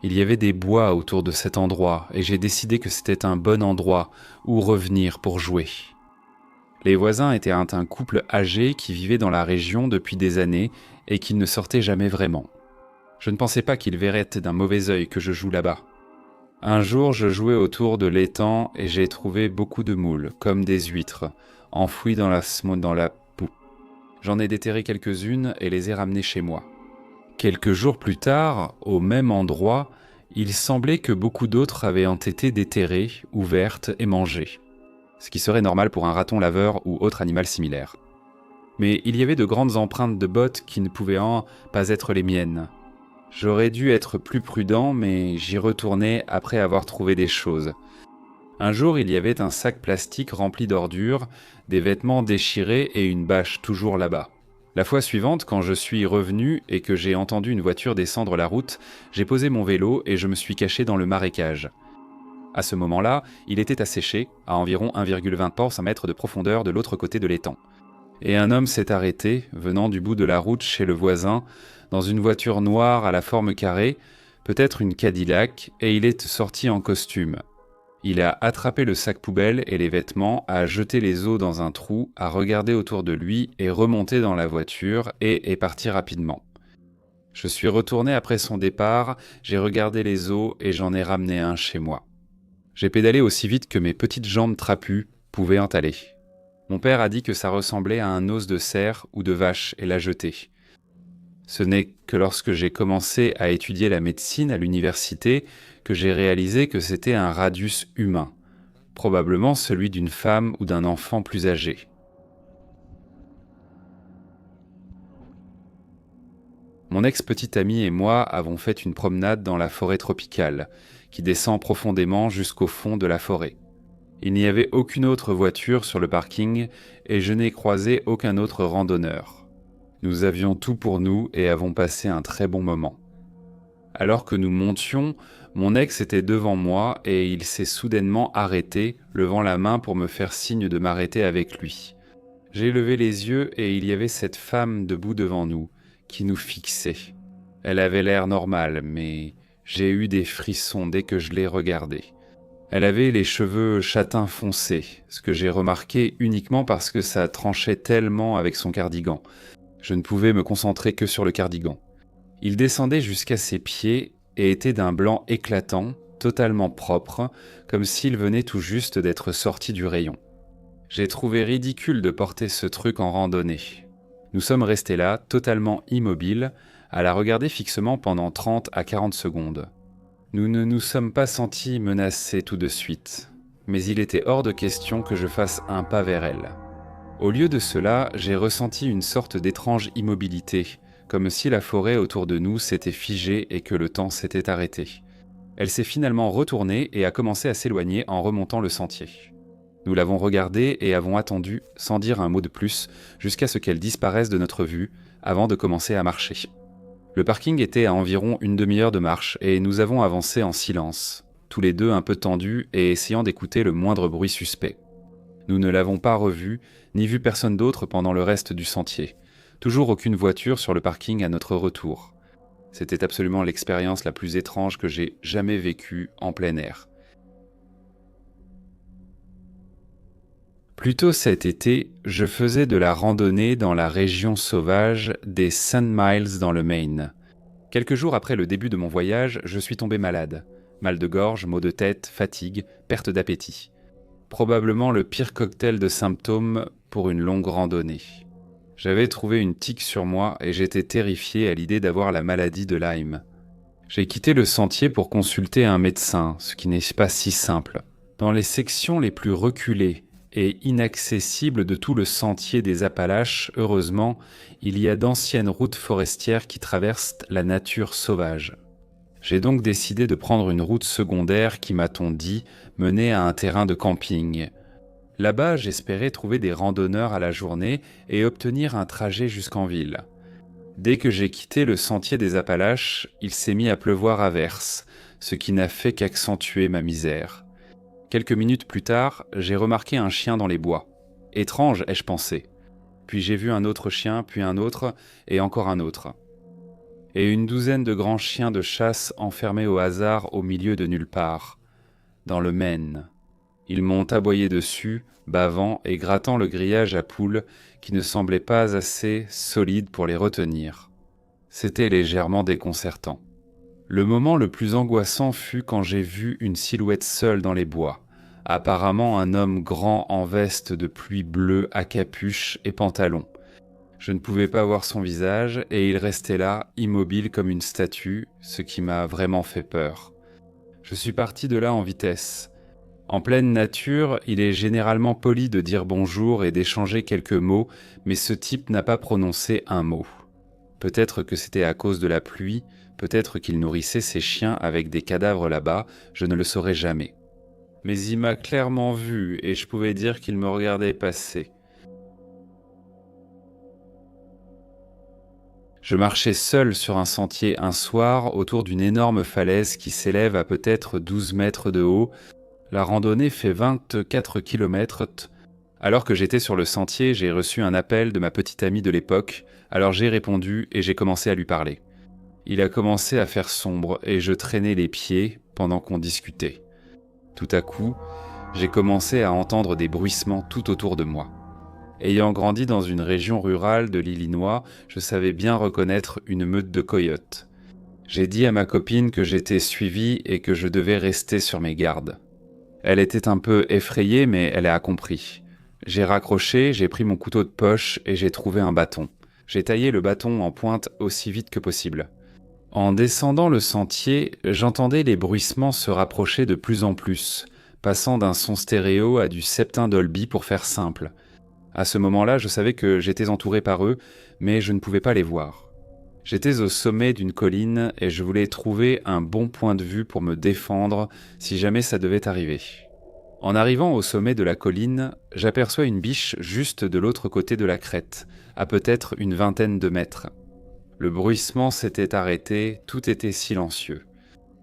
Il y avait des bois autour de cet endroit, et j'ai décidé que c'était un bon endroit où revenir pour jouer. Les voisins étaient un couple âgé qui vivait dans la région depuis des années et qui ne sortait jamais vraiment. Je ne pensais pas qu'ils verraient d'un mauvais œil que je joue là-bas. Un jour, je jouais autour de l'étang et j'ai trouvé beaucoup de moules, comme des huîtres, enfouies dans la boue. J'en ai déterré quelques-unes et les ai ramenées chez moi. Quelques jours plus tard, au même endroit, il semblait que beaucoup d'autres avaient été déterrées, ouvertes et mangées. Ce qui serait normal pour un raton laveur ou autre animal similaire. Mais il y avait de grandes empreintes de bottes qui ne pouvaient pas être les miennes. J'aurais dû être plus prudent, mais j'y retournais après avoir trouvé des choses. Un jour, il y avait un sac plastique rempli d'ordures, des vêtements déchirés et une bâche toujours là-bas. La fois suivante, quand je suis revenu et que j'ai entendu une voiture descendre la route, j'ai posé mon vélo et je me suis caché dans le marécage. À ce moment-là, il était asséché, à environ 1,20 mètres de profondeur de l'autre côté de l'étang. Et un homme s'est arrêté, venant du bout de la route chez le voisin, dans une voiture noire à la forme carrée, peut-être une Cadillac, et il est sorti en costume. Il a attrapé le sac poubelle et les vêtements, a jeté les os dans un trou, a regardé autour de lui et remonté dans la voiture et est parti rapidement. Je suis retourné après son départ, j'ai regardé les os et j'en ai ramené un chez moi. J'ai pédalé aussi vite que mes petites jambes trapues pouvaient en aller. Mon père a dit que ça ressemblait à un os de cerf ou de vache et l'a jeté. Ce n'est que lorsque j'ai commencé à étudier la médecine à l'université que j'ai réalisé que c'était un radius humain, probablement celui d'une femme ou d'un enfant plus âgé. Mon ex-petite amie et moi avons fait une promenade dans la forêt tropicale, qui descend profondément jusqu'au fond de la forêt. Il n'y avait aucune autre voiture sur le parking et je n'ai croisé aucun autre randonneur. Nous avions tout pour nous et avons passé un très bon moment. Alors que nous montions, mon ex était devant moi et il s'est soudainement arrêté, levant la main pour me faire signe de m'arrêter avec lui. J'ai levé les yeux et il y avait cette femme debout devant nous, qui nous fixait. Elle avait l'air normale, mais j'ai eu des frissons dès que je l'ai regardée. Elle avait les cheveux châtain foncé, ce que j'ai remarqué uniquement parce que ça tranchait tellement avec son cardigan. Je ne pouvais me concentrer que sur le cardigan. Il descendait jusqu'à ses pieds et était d'un blanc éclatant, totalement propre, comme s'il venait tout juste d'être sorti du rayon. J'ai trouvé ridicule de porter ce truc en randonnée. Nous sommes restés là, totalement immobiles, à la regarder fixement pendant 30 à 40 secondes. Nous ne nous sommes pas sentis menacés tout de suite, mais il était hors de question que je fasse un pas vers elle. Au lieu de cela, j'ai ressenti une sorte d'étrange immobilité, comme si la forêt autour de nous s'était figée et que le temps s'était arrêté. Elle s'est finalement retournée et a commencé à s'éloigner en remontant le sentier. Nous l'avons regardée et avons attendu, sans dire un mot de plus, jusqu'à ce qu'elle disparaisse de notre vue, avant de commencer à marcher. Le parking était à environ une demi-heure de marche et nous avons avancé en silence, tous les deux un peu tendus et essayant d'écouter le moindre bruit suspect. Nous ne l'avons pas revue, ni vu personne d'autre pendant le reste du sentier. Toujours aucune voiture sur le parking à notre retour. C'était absolument l'expérience la plus étrange que j'ai jamais vécue en plein air. Plus tôt cet été, je faisais de la randonnée dans la région sauvage des Sand Miles dans le Maine. Quelques jours après le début de mon voyage, je suis tombé malade. Mal de gorge, maux de tête, fatigue, perte d'appétit. Probablement le pire cocktail de symptômes pour une longue randonnée. J'avais trouvé une tique sur moi et j'étais terrifié à l'idée d'avoir la maladie de Lyme. J'ai quitté le sentier pour consulter un médecin, ce qui n'est pas si simple. Dans les sections les plus reculées et inaccessibles de tout le sentier des Appalaches, heureusement, il y a d'anciennes routes forestières qui traversent la nature sauvage. J'ai donc décidé de prendre une route secondaire qui, m'a-t-on dit, menait à un terrain de camping. Là-bas, j'espérais trouver des randonneurs à la journée et obtenir un trajet jusqu'en ville. Dès que j'ai quitté le sentier des Appalaches, il s'est mis à pleuvoir à verse, ce qui n'a fait qu'accentuer ma misère. Quelques minutes plus tard, j'ai remarqué un chien dans les bois. Étrange, ai-je pensé. Puis j'ai vu un autre chien, puis un autre, et encore un autre. Et une douzaine de grands chiens de chasse enfermés au hasard au milieu de nulle part. Dans le Maine. Ils m'ont aboyé dessus, bavant et grattant le grillage à poules qui ne semblait pas assez solide pour les retenir. C'était légèrement déconcertant. Le moment le plus angoissant fut quand j'ai vu une silhouette seule dans les bois. Apparemment un homme grand en veste de pluie bleue à capuche et pantalon. Je ne pouvais pas voir son visage et il restait là, immobile comme une statue, ce qui m'a vraiment fait peur. Je suis parti de là en vitesse. En pleine nature, il est généralement poli de dire bonjour et d'échanger quelques mots, mais ce type n'a pas prononcé un mot. Peut-être que c'était à cause de la pluie, Peut-être qu'il nourrissait ses chiens avec des cadavres là-bas, je ne le saurais jamais. Mais il m'a clairement vu et je pouvais dire qu'il me regardait passer. Je marchais seul sur un sentier un soir autour d'une énorme falaise qui s'élève à peut-être 12 mètres de haut. La randonnée fait 24 kilomètres. Alors que j'étais sur le sentier, j'ai reçu un appel de ma petite amie de l'époque, alors j'ai répondu et j'ai commencé à lui parler. Il a commencé à faire sombre et je traînais les pieds pendant qu'on discutait. Tout à coup, j'ai commencé à entendre des bruissements tout autour de moi. Ayant grandi dans une région rurale de l'Illinois, je savais bien reconnaître une meute de coyotes. J'ai dit à ma copine que j'étais suivi et que je devais rester sur mes gardes. Elle était un peu effrayée, mais elle a compris. J'ai raccroché, j'ai pris mon couteau de poche et j'ai trouvé un bâton. J'ai taillé le bâton en pointe aussi vite que possible. En descendant le sentier, j'entendais les bruissements se rapprocher de plus en plus, passant d'un son stéréo à du septin Dolby pour faire simple. À ce moment-là, je savais que j'étais entouré par eux, mais je ne pouvais pas les voir. J'étais au sommet d'une colline et je voulais trouver un bon point de vue pour me défendre si jamais ça devait arriver. En arrivant au sommet de la colline, j'aperçois une biche juste de l'autre côté de la crête, à peut-être une vingtaine de mètres. Le bruissement s'était arrêté, tout était silencieux.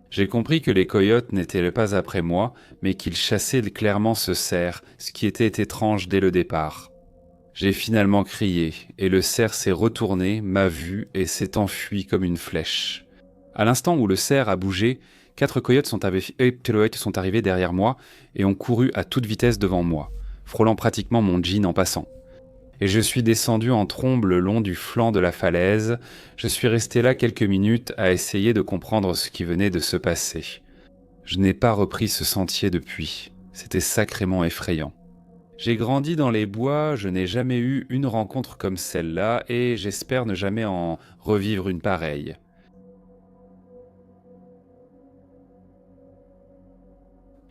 J'ai compris que les coyotes n'étaient pas après moi, mais qu'ils chassaient clairement ce cerf, ce qui était étrange dès le départ. J'ai finalement crié, et le cerf s'est retourné, m'a vu et s'est enfui comme une flèche. À l'instant où le cerf a bougé, 4 coyotes sont arrivés derrière moi et ont couru à toute vitesse devant moi, frôlant pratiquement mon jean en passant. Et je suis descendu en trombe le long du flanc de la falaise. Je suis resté là quelques minutes à essayer de comprendre ce qui venait de se passer. Je n'ai pas repris ce sentier depuis. C'était sacrément effrayant. J'ai grandi dans les bois, je n'ai jamais eu une rencontre comme celle-là et j'espère ne jamais en revivre une pareille.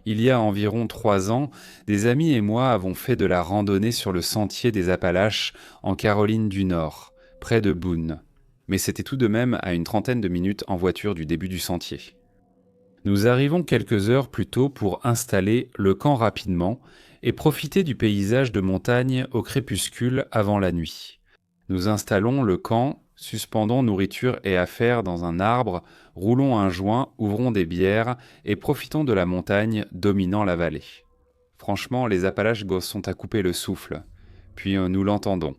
Il y a environ 3 ans, des amis et moi avons fait de la randonnée sur le sentier des Appalaches en Caroline du Nord, près de Boone. Mais c'était tout de même à une trentaine de minutes en voiture du début du sentier. Nous arrivons quelques heures plus tôt pour installer le camp rapidement et profiter du paysage de montagne au crépuscule avant la nuit. Nous installons le camp, suspendons nourriture et affaires dans un arbre, roulons un joint, ouvrons des bières et profitons de la montagne dominant la vallée. Franchement, les Appalaches sont à couper le souffle. Puis nous l'entendons.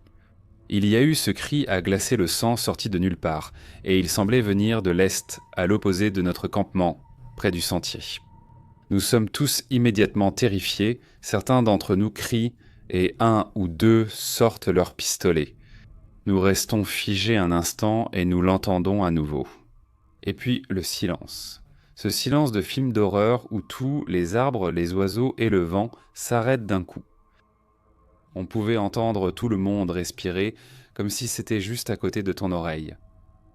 Il y a eu ce cri à glacer le sang sorti de nulle part, et il semblait venir de l'est, à l'opposé de notre campement, près du sentier. Nous sommes tous immédiatement terrifiés, certains d'entre nous crient, et 1 ou 2 sortent leurs pistolets. Nous restons figés un instant et nous l'entendons à nouveau. Et puis le silence. Ce silence de film d'horreur où tous les arbres, les oiseaux et le vent s'arrêtent d'un coup. On pouvait entendre tout le monde respirer comme si c'était juste à côté de ton oreille.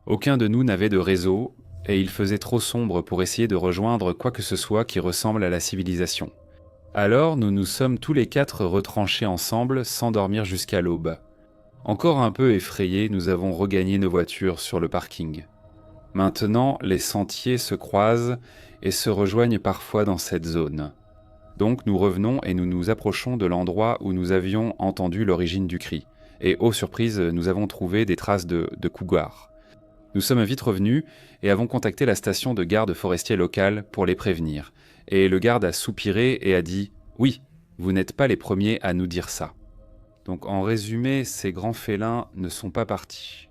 Aucun de nous n'avait de réseau et il faisait trop sombre pour essayer de rejoindre quoi que ce soit qui ressemble à la civilisation. Alors nous nous sommes tous les 4 retranchés ensemble sans dormir jusqu'à l'aube. Encore un peu effrayés, nous avons regagné nos voitures sur le parking. Maintenant, les sentiers se croisent et se rejoignent parfois dans cette zone. Donc nous revenons et nous nous approchons de l'endroit où nous avions entendu l'origine du cri. Et oh surprise, nous avons trouvé des traces de cougars. Nous sommes vite revenus et avons contacté la station de garde forestier locale pour les prévenir. Et le garde a soupiré et a dit « Oui, vous n'êtes pas les premiers à nous dire ça ». Donc en résumé, ces grands félins ne sont pas partis.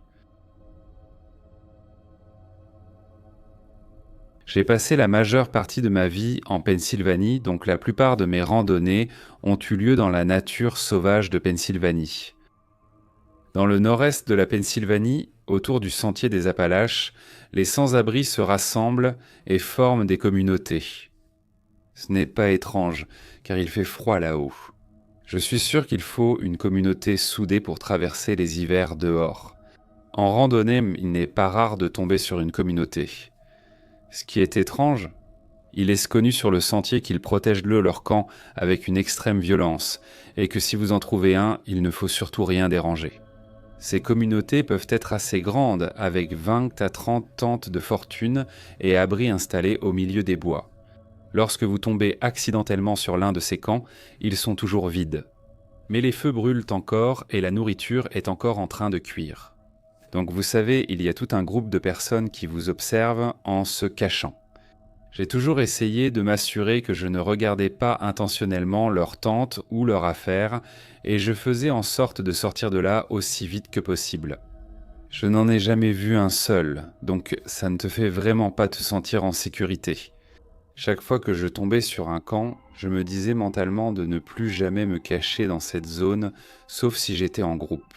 J'ai passé la majeure partie de ma vie en Pennsylvanie, donc la plupart de mes randonnées ont eu lieu dans la nature sauvage de Pennsylvanie. Dans le nord-est de la Pennsylvanie, autour du sentier des Appalaches, les sans-abri se rassemblent et forment des communautés. Ce n'est pas étrange, car il fait froid là-haut. Je suis sûr qu'il faut une communauté soudée pour traverser les hivers dehors. En randonnée, il n'est pas rare de tomber sur une communauté. Ce qui est étrange, il est connu sur le sentier qu'ils protègent leur camp avec une extrême violence, et que si vous en trouvez un, il ne faut surtout rien déranger. Ces communautés peuvent être assez grandes, avec 20 à 30 tentes de fortune et abris installés au milieu des bois. Lorsque vous tombez accidentellement sur l'un de ces camps, ils sont toujours vides. Mais les feux brûlent encore et la nourriture est encore en train de cuire. Donc vous savez, il y a tout un groupe de personnes qui vous observent en se cachant. J'ai toujours essayé de m'assurer que je ne regardais pas intentionnellement leur tente ou leur affaire, et je faisais en sorte de sortir de là aussi vite que possible. Je n'en ai jamais vu un seul, donc ça ne te fait vraiment pas te sentir en sécurité. Chaque fois que je tombais sur un camp, je me disais mentalement de ne plus jamais me cacher dans cette zone, sauf si j'étais en groupe.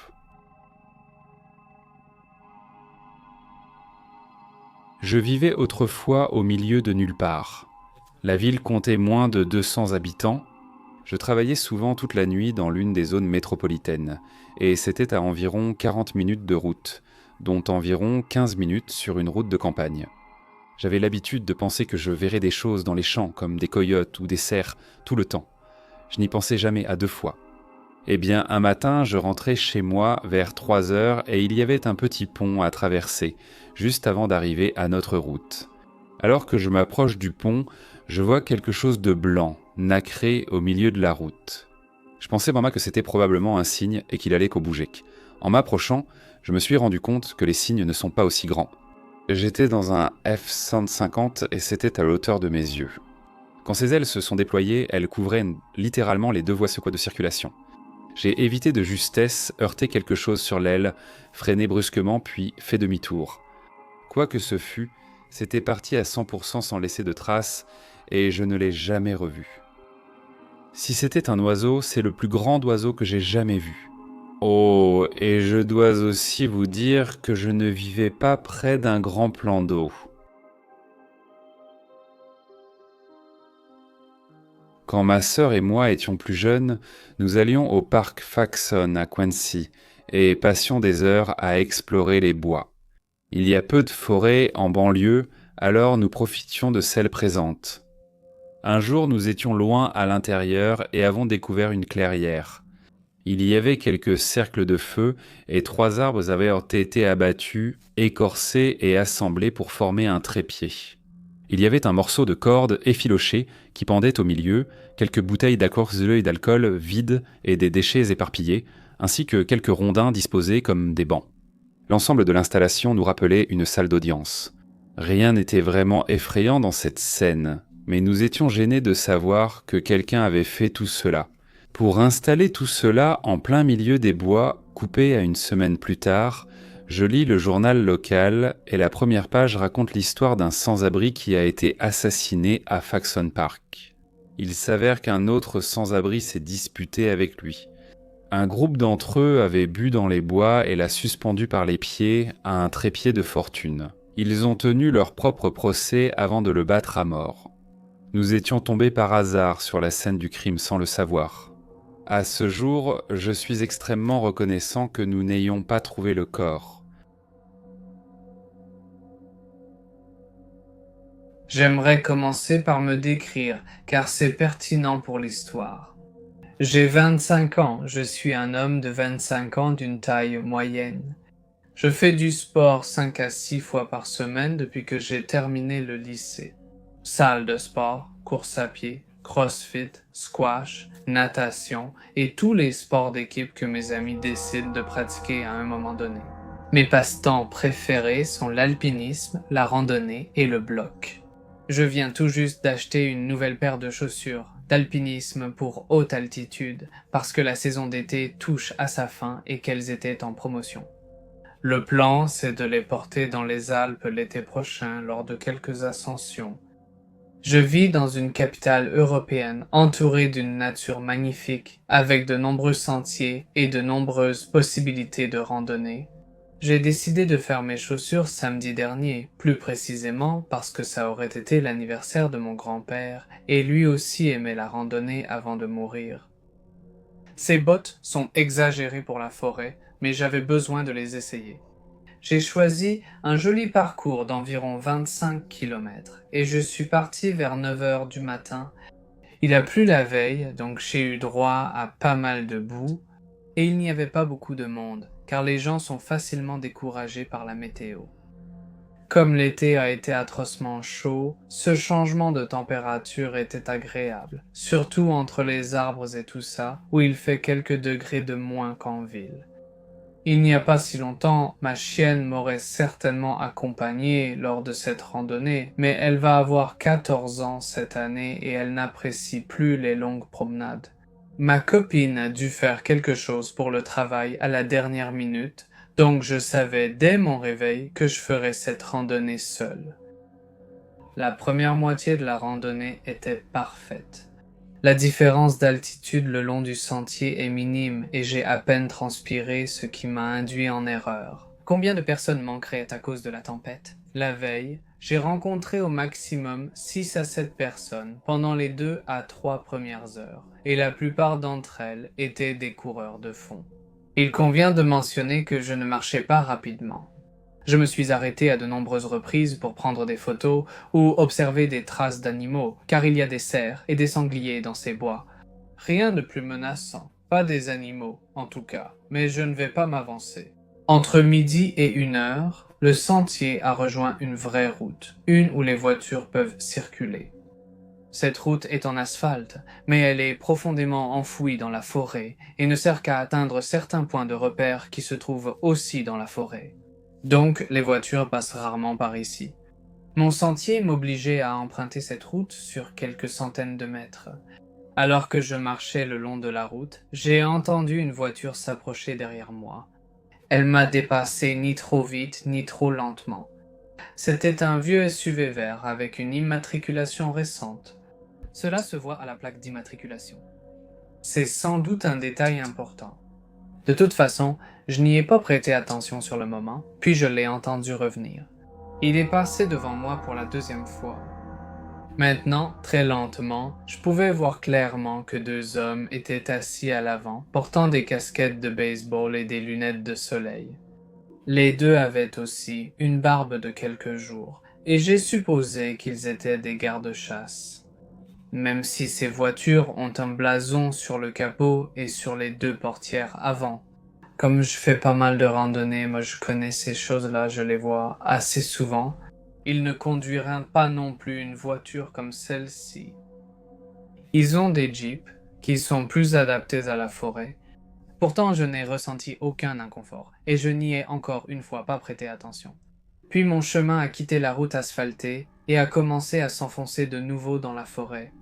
Je vivais autrefois au milieu de nulle part. La ville comptait moins de 200 habitants. Je travaillais souvent toute la nuit dans l'une des zones métropolitaines, et c'était à environ 40 minutes de route, dont environ 15 minutes sur une route de campagne. J'avais l'habitude de penser que je verrais des choses dans les champs, comme des coyotes ou des cerfs, tout le temps. Je n'y pensais jamais à deux fois. Eh bien, un matin, je rentrais chez moi vers 3 heures et il y avait un petit pont à traverser, juste avant d'arriver à notre route. Alors que je m'approche du pont, je vois quelque chose de blanc, nacré au milieu de la route. Je pensais maman que c'était probablement un cygne et qu'il allait qu'au Bougec. En m'approchant, je me suis rendu compte que les cygnes ne sont pas aussi grands. J'étais dans un F-150 et c'était à la hauteur de mes yeux. Quand ses ailes se sont déployées, elles couvraient littéralement les deux voies de circulation. J'ai évité de justesse, heurté quelque chose sur l'aile, freiné brusquement puis fait demi-tour. Quoi que ce fût, c'était parti à 100% sans laisser de traces et je ne l'ai jamais revu. Si c'était un oiseau, c'est le plus grand oiseau que j'ai jamais vu. Oh, et je dois aussi vous dire que je ne vivais pas près d'un grand plan d'eau. Quand ma sœur et moi étions plus jeunes, nous allions au parc Faxon à Quincy et passions des heures à explorer les bois. Il y a peu de forêts en banlieue, alors nous profitions de celles présentes. Un jour, nous étions loin à l'intérieur et avons découvert une clairière. Il y avait quelques cercles de feu et 3 arbres avaient été abattus, écorcés et assemblés pour former un trépied. Il y avait un morceau de corde effiloché qui pendait au milieu, quelques bouteilles d'alcool d'alcool vides et des déchets éparpillés, ainsi que quelques rondins disposés comme des bancs. L'ensemble de l'installation nous rappelait une salle d'audience. Rien n'était vraiment effrayant dans cette scène, mais nous étions gênés de savoir que quelqu'un avait fait tout cela. Pour installer tout cela en plein milieu des bois, coupés à une semaine plus tard, je lis le journal local et la première page raconte l'histoire d'un sans-abri qui a été assassiné à Faxon Park. Il s'avère qu'un autre sans-abri s'est disputé avec lui. Un groupe d'entre eux avait bu dans les bois et l'a suspendu par les pieds à un trépied de fortune. Ils ont tenu leur propre procès avant de le battre à mort. Nous étions tombés par hasard sur la scène du crime sans le savoir. À ce jour, je suis extrêmement reconnaissant que nous n'ayons pas trouvé le corps. J'aimerais commencer par me décrire, car c'est pertinent pour l'histoire. J'ai 25 ans, je suis un homme de 25 ans d'une taille moyenne. Je fais du sport 5 à 6 fois par semaine depuis que j'ai terminé le lycée. Salle de sport, course à pied, crossfit, squash, natation et tous les sports d'équipe que mes amis décident de pratiquer à un moment donné. Mes passe-temps préférés sont l'alpinisme, la randonnée et le bloc. Je viens tout juste d'acheter une nouvelle paire de chaussures d'alpinisme pour haute altitude parce que la saison d'été touche à sa fin et qu'elles étaient en promotion. Le plan, c'est de les porter dans les Alpes l'été prochain lors de quelques ascensions. Je vis dans une capitale européenne entourée d'une nature magnifique avec de nombreux sentiers et de nombreuses possibilités de randonnée. J'ai décidé de faire mes chaussures samedi dernier, plus précisément parce que ça aurait été l'anniversaire de mon grand-père et lui aussi aimait la randonnée avant de mourir. Ces bottes sont exagérées pour la forêt, mais j'avais besoin de les essayer. J'ai choisi un joli parcours d'environ 25 km et je suis parti vers 9 heures du matin. Il a plu la veille, donc j'ai eu droit à pas mal de boue et il n'y avait pas beaucoup de monde, car les gens sont facilement découragés par la météo. Comme l'été a été atrocement chaud, ce changement de température était agréable, surtout entre les arbres et tout ça, où il fait quelques degrés de moins qu'en ville. Il n'y a pas si longtemps, ma chienne m'aurait certainement accompagné lors de cette randonnée, mais elle va avoir 14 ans cette année et elle n'apprécie plus les longues promenades. Ma copine a dû faire quelque chose pour le travail à la dernière minute, donc je savais dès mon réveil que je ferais cette randonnée seule. La première moitié de la randonnée était parfaite. La différence d'altitude le long du sentier est minime et j'ai à peine transpiré, ce qui m'a induit en erreur. Combien de personnes manqueraient à cause de la tempête? La veille, j'ai rencontré au maximum 6 à 7 personnes pendant les 2 à 3 premières heures, et la plupart d'entre elles étaient des coureurs de fond. Il convient de mentionner que je ne marchais pas rapidement. Je me suis arrêté à de nombreuses reprises pour prendre des photos ou observer des traces d'animaux, car il y a des cerfs et des sangliers dans ces bois. Rien de plus menaçant, pas des animaux en tout cas, mais je ne vais pas m'avancer. Entre midi et 1 heure, le sentier a rejoint une vraie route, une où les voitures peuvent circuler. Cette route est en asphalte, mais elle est profondément enfouie dans la forêt et ne sert qu'à atteindre certains points de repère qui se trouvent aussi dans la forêt. Donc, les voitures passent rarement par ici. Mon sentier m'obligeait à emprunter cette route sur quelques centaines de mètres. Alors que je marchais le long de la route, j'ai entendu une voiture s'approcher derrière moi. Elle m'a dépassé ni trop vite ni trop lentement. C'était un vieux SUV vert avec une immatriculation récente. Cela se voit à la plaque d'immatriculation. C'est sans doute un détail important. De toute façon, je n'y ai pas prêté attention sur le moment, puis je l'ai entendu revenir. Il est passé devant moi pour la deuxième fois. Maintenant, très lentement, je pouvais voir clairement que 2 hommes étaient assis à l'avant, portant des casquettes de baseball et des lunettes de soleil. Les deux avaient aussi une barbe de quelques jours, et j'ai supposé qu'ils étaient des gardes-chasse. Même si ces voitures ont un blason sur le capot et sur les 2 portières avant. Comme je fais pas mal de randonnées, moi je connais ces choses-là, je les vois assez souvent. Ils ne conduiraient pas non plus une voiture comme celle-ci. Ils ont des jeeps qui sont plus adaptés à la forêt. Pourtant, je n'ai ressenti aucun inconfort, et je n'y ai encore une fois pas prêté attention. Puis mon chemin a quitté la route asphaltée et a commencé à s'enfoncer de nouveau dans la forêt.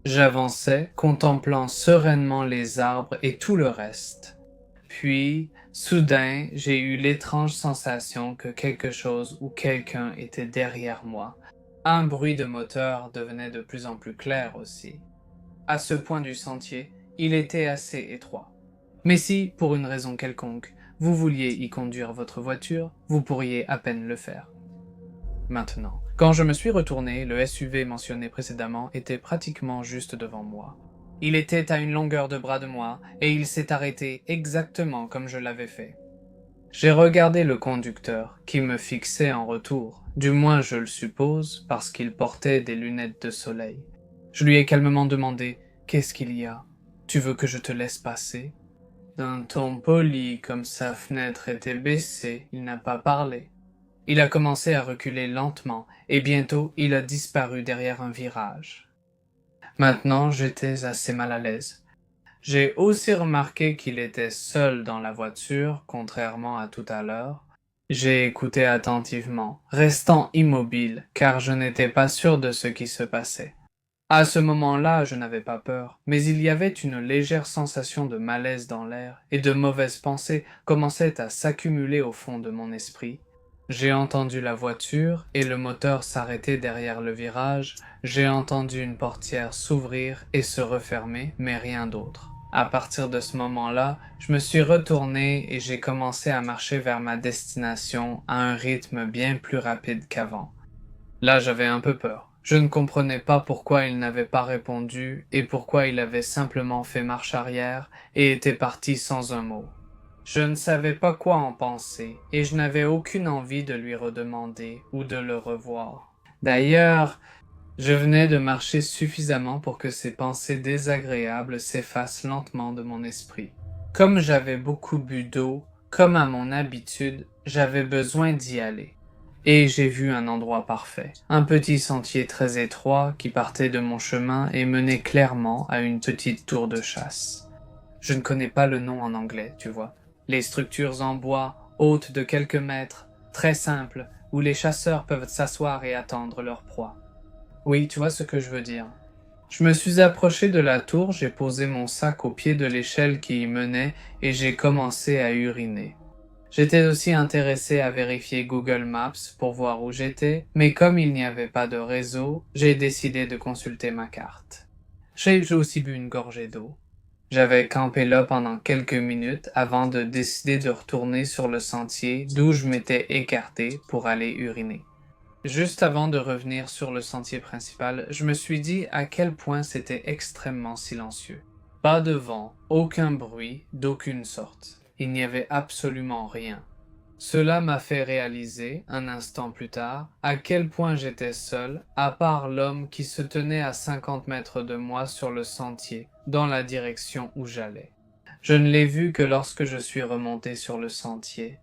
J'avançais, contemplant sereinement les arbres et tout le reste. Puis, soudain, j'ai eu l'étrange sensation que quelque chose ou quelqu'un était derrière moi. Un bruit de moteur devenait de plus en plus clair aussi. À ce point du sentier, il était assez étroit. Mais si, pour une raison quelconque, vous vouliez y conduire votre voiture, vous pourriez à peine le faire. Maintenant, quand je me suis retourné, le SUV mentionné précédemment était pratiquement juste devant moi. Il était à une longueur de bras de moi, et il s'est arrêté exactement comme je l'avais fait. J'ai regardé le conducteur, qui me fixait en retour, du moins je le suppose, parce qu'il portait des lunettes de soleil. Je lui ai calmement demandé « Qu'est-ce qu'il y a? Tu veux que je te laisse passer ?» D'un ton poli, comme sa fenêtre était baissée, il n'a pas parlé. Il a commencé à reculer lentement, et bientôt il a disparu derrière un virage. Maintenant, j'étais assez mal à l'aise. J'ai aussi remarqué qu'il était seul dans la voiture, contrairement à tout à l'heure. J'ai écouté attentivement, restant immobile, car je n'étais pas sûr de ce qui se passait. À ce moment-là, je n'avais pas peur, mais il y avait une légère sensation de malaise dans l'air, et de mauvaises pensées commençaient à s'accumuler au fond de mon esprit. J'ai entendu la voiture et le moteur s'arrêter derrière le virage, j'ai entendu une portière s'ouvrir et se refermer, mais rien d'autre. À partir de ce moment-là, je me suis retourné et j'ai commencé à marcher vers ma destination à un rythme bien plus rapide qu'avant. Là, j'avais un peu peur. Je ne comprenais pas pourquoi il n'avait pas répondu et pourquoi il avait simplement fait marche arrière et était parti sans un mot. Je ne savais pas quoi en penser et je n'avais aucune envie de lui redemander ou de le revoir. D'ailleurs, je venais de marcher suffisamment pour que ces pensées désagréables s'effacent lentement de mon esprit. Comme j'avais beaucoup bu d'eau, Comme à mon habitude, j'avais besoin d'y aller. Et j'ai vu un endroit parfait. Un petit sentier très étroit qui partait de mon chemin et menait clairement à une petite tour de chasse. Je ne connais pas le nom en anglais, tu vois. Les structures en bois, hautes de quelques mètres, très simples, où les chasseurs peuvent s'asseoir et attendre leur proie. Oui, tu vois ce que je veux dire. Je me suis approché de la tour, j'ai posé mon sac au pied de l'échelle qui y menait et j'ai commencé à uriner. J'étais aussi intéressé à vérifier Google Maps pour voir où j'étais, mais comme il n'y avait pas de réseau, j'ai décidé de consulter ma carte. J'ai aussi bu une gorgée d'eau. J'avais campé là pendant quelques minutes avant de décider de retourner sur le sentier d'où je m'étais écarté pour aller uriner. Juste avant de revenir sur le sentier principal, je me suis dit à quel point c'était extrêmement silencieux. Pas de vent, aucun bruit, d'aucune sorte. Il n'y avait absolument rien. Cela m'a fait réaliser, un instant plus tard, à quel point j'étais seul, à part l'homme qui se tenait à 50 mètres de moi sur le sentier, dans la direction où j'allais. Je ne l'ai vu que lorsque je suis remonté sur le sentier.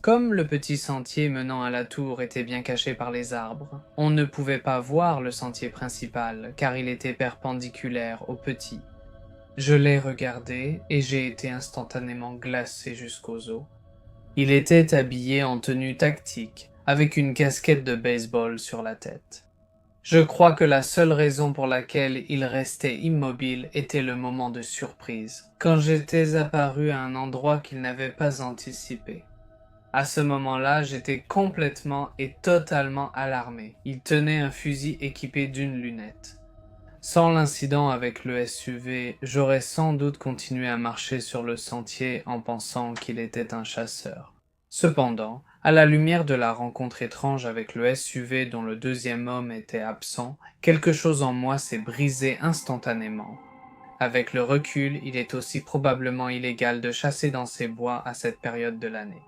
Comme le petit sentier menant à la tour était bien caché par les arbres, on ne pouvait pas voir le sentier principal car il était perpendiculaire au petit. Je l'ai regardé et j'ai été instantanément glacé jusqu'aux os. Il était habillé en tenue tactique, avec une casquette de baseball sur la tête. Je crois que la seule raison pour laquelle il restait immobile était le moment de surprise, quand j'étais apparu à un endroit qu'il n'avait pas anticipé. À ce moment-là, j'étais complètement et totalement alarmé. Il tenait un fusil équipé d'une lunette. Sans l'incident avec le SUV, j'aurais sans doute continué à marcher sur le sentier en pensant qu'il était un chasseur. Cependant, à la lumière de la rencontre étrange avec le SUV dont le deuxième homme était absent, quelque chose en moi s'est brisé instantanément. Avec le recul, il est aussi probablement illégal de chasser dans ces bois à cette période de l'année.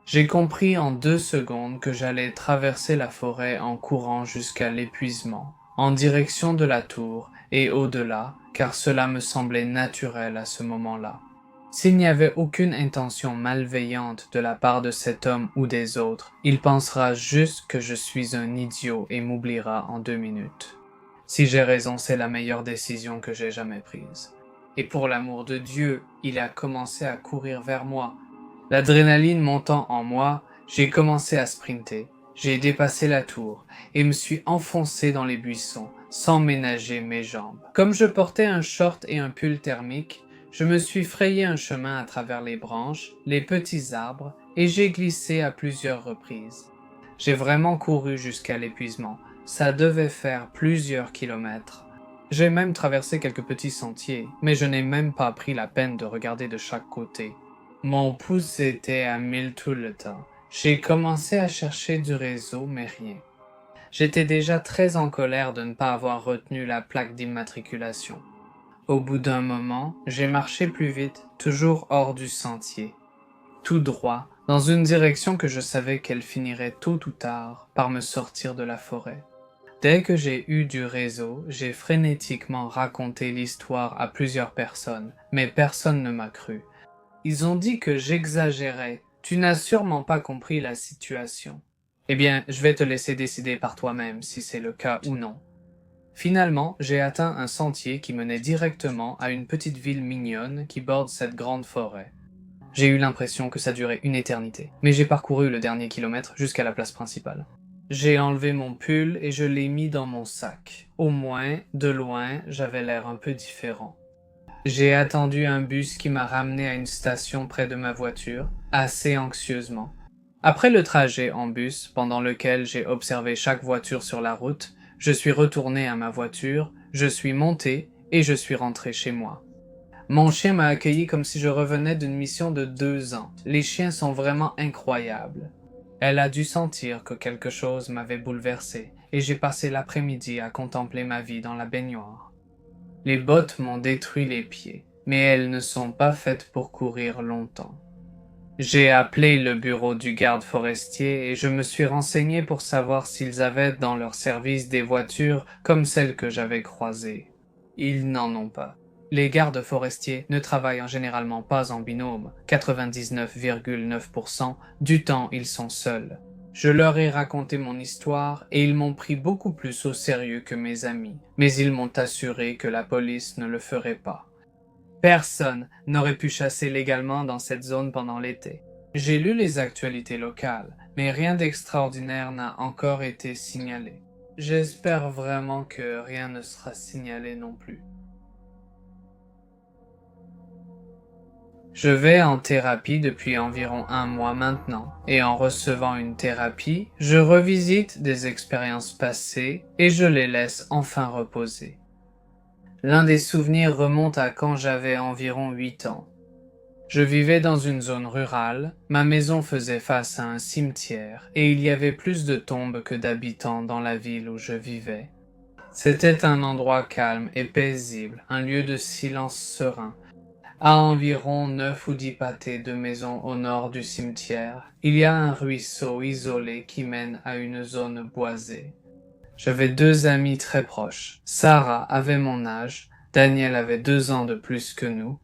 J'ai compris en 2 secondes que j'allais traverser la forêt en courant jusqu'à l'épuisement, en direction de la tour et au-delà, car cela me semblait naturel à ce moment-là. S'il n'y avait aucune intention malveillante de la part de cet homme ou des autres, il pensera juste que je suis un idiot et m'oubliera en 2 minutes. Si j'ai raison, c'est la meilleure décision que j'ai jamais prise. Et pour l'amour de Dieu, il a commencé à courir vers moi. L'adrénaline montant en moi, j'ai commencé à sprinter. J'ai dépassé la tour et me suis enfoncé dans les buissons, sans ménager mes jambes. Comme je portais un short et un pull thermique, je me suis frayé un chemin à travers les branches, les petits arbres, et j'ai glissé à plusieurs reprises. J'ai vraiment couru jusqu'à l'épuisement. Ça devait faire plusieurs kilomètres. J'ai même traversé quelques petits sentiers, mais je n'ai même pas pris la peine de regarder de chaque côté. Mon pouce était à 1000 tout le temps. J'ai commencé à chercher du réseau, mais rien. J'étais déjà très en colère de ne pas avoir retenu la plaque d'immatriculation. Au bout d'un moment, j'ai marché plus vite, toujours hors du sentier. Tout droit, dans une direction que je savais qu'elle finirait tôt ou tard par me sortir de la forêt. Dès que j'ai eu du réseau, j'ai frénétiquement raconté l'histoire à plusieurs personnes, mais personne ne m'a cru. Ils ont dit que j'exagérais. Tu n'as sûrement pas compris la situation. Eh bien, je vais te laisser décider par toi-même si c'est le cas ou non. Finalement, j'ai atteint un sentier qui menait directement à une petite ville mignonne qui borde cette grande forêt. J'ai eu l'impression que ça durait une éternité, mais j'ai parcouru le dernier kilomètre jusqu'à la place principale. J'ai enlevé mon pull et je l'ai mis dans mon sac. Au moins, de loin, j'avais l'air un peu différent. J'ai attendu un bus qui m'a ramené à une station près de ma voiture, assez anxieusement. Après le trajet en bus, pendant lequel j'ai observé chaque voiture sur la route, je suis retourné à ma voiture, je suis monté et je suis rentré chez moi. Mon chien m'a accueilli comme si je revenais d'une mission de 2 ans. Les chiens sont vraiment incroyables. Elle a dû sentir que quelque chose m'avait bouleversé et j'ai passé l'après-midi à contempler ma vie dans la baignoire. Les bottes m'ont détruit les pieds, mais elles ne sont pas faites pour courir longtemps. J'ai appelé le bureau du garde forestier et je me suis renseigné pour savoir s'ils avaient dans leur service des voitures comme celles que j'avais croisées. Ils n'en ont pas. Les gardes forestiers ne travaillent généralement pas en binôme, 99,9% du temps ils sont seuls. Je leur ai raconté mon histoire et ils m'ont pris beaucoup plus au sérieux que mes amis, mais ils m'ont assuré que la police ne le ferait pas. Personne n'aurait pu chasser légalement dans cette zone pendant l'été. J'ai lu les actualités locales, mais rien d'extraordinaire n'a encore été signalé. J'espère vraiment que rien ne sera signalé non plus. Je vais en thérapie depuis environ 1 mois maintenant, et en recevant une thérapie, je revisite des expériences passées et je les laisse enfin reposer. L'un des souvenirs remonte à quand j'avais environ 8 ans. Je vivais dans une zone rurale, ma maison faisait face à un cimetière et il y avait plus de tombes que d'habitants dans la ville où je vivais. C'était un endroit calme et paisible, un lieu de silence serein. À environ 9 ou 10 pâtés de maisons au nord du cimetière, il y a un ruisseau isolé qui mène à une zone boisée. J'avais 2 amis très proches. Sarah avait mon âge, Daniel avait 2 ans de plus que nous.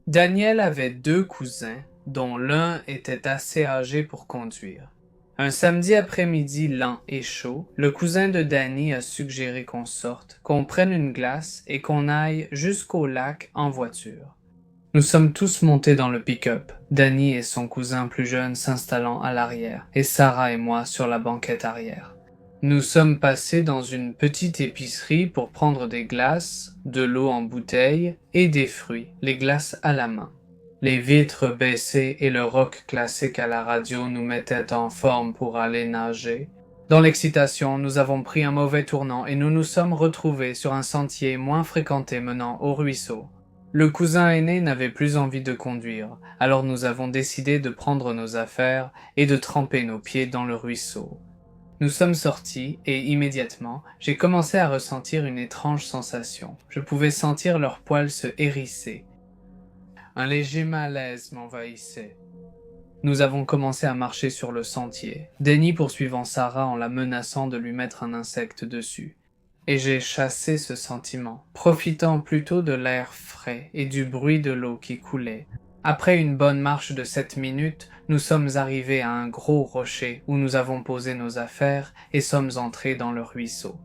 Daniel avait 2 cousins, dont l'un était assez âgé pour conduire. Un samedi après-midi lent et chaud, le cousin de Danny a suggéré qu'on sorte, qu'on prenne une glace et qu'on aille jusqu'au lac en voiture. Nous sommes tous montés dans le pick-up, Danny et son cousin plus jeune s'installant à l'arrière, et Sarah et moi sur la banquette arrière. Nous sommes passés dans une petite épicerie pour prendre des glaces, de l'eau en bouteille et des fruits, les glaces à la main. Les vitres baissées et le rock classique à la radio nous mettaient en forme pour aller nager. Dans l'excitation, nous avons pris un mauvais tournant et nous nous sommes retrouvés sur un sentier moins fréquenté menant au ruisseau. Le cousin aîné n'avait plus envie de conduire, alors nous avons décidé de prendre nos affaires et de tremper nos pieds dans le ruisseau. Nous sommes sortis et immédiatement, j'ai commencé à ressentir une étrange sensation. Je pouvais sentir leurs poils se hérisser. Un léger malaise m'envahissait. Nous avons commencé à marcher sur le sentier, Danny poursuivant Sarah en la menaçant de lui mettre un insecte dessus. Et j'ai chassé ce sentiment, profitant plutôt de l'air frais et du bruit de l'eau qui coulait. Après une bonne marche de 7 minutes, nous sommes arrivés à un gros rocher où nous avons posé nos affaires et sommes entrés dans le ruisseau.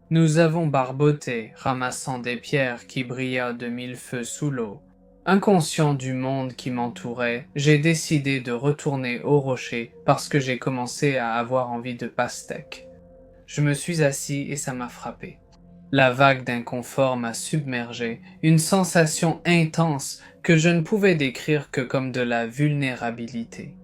Nous avons barboté, ramassant des pierres qui brillaient de 1000 feux sous l'eau. Inconscient du monde qui m'entourait, j'ai décidé de retourner au rocher parce que j'ai commencé à avoir envie de pastèque. Je me suis assis et ça m'a frappé. La vague d'inconfort m'a submergé, une sensation intense que je ne pouvais décrire que comme de la vulnérabilité.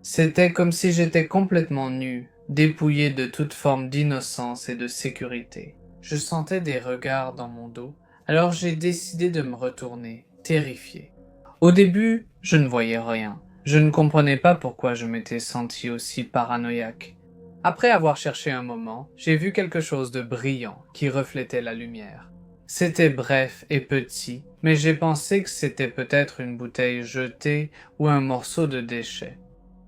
C'était comme si j'étais complètement nu, dépouillé de toute forme d'innocence et de sécurité. Je sentais des regards dans mon dos, alors j'ai décidé de me retourner, terrifié. Au début, je ne voyais rien. Je ne comprenais pas pourquoi je m'étais senti aussi paranoïaque. Après avoir cherché un moment, j'ai vu quelque chose de brillant qui reflétait la lumière. C'était bref et petit, mais j'ai pensé que c'était peut-être une bouteille jetée ou un morceau de déchet.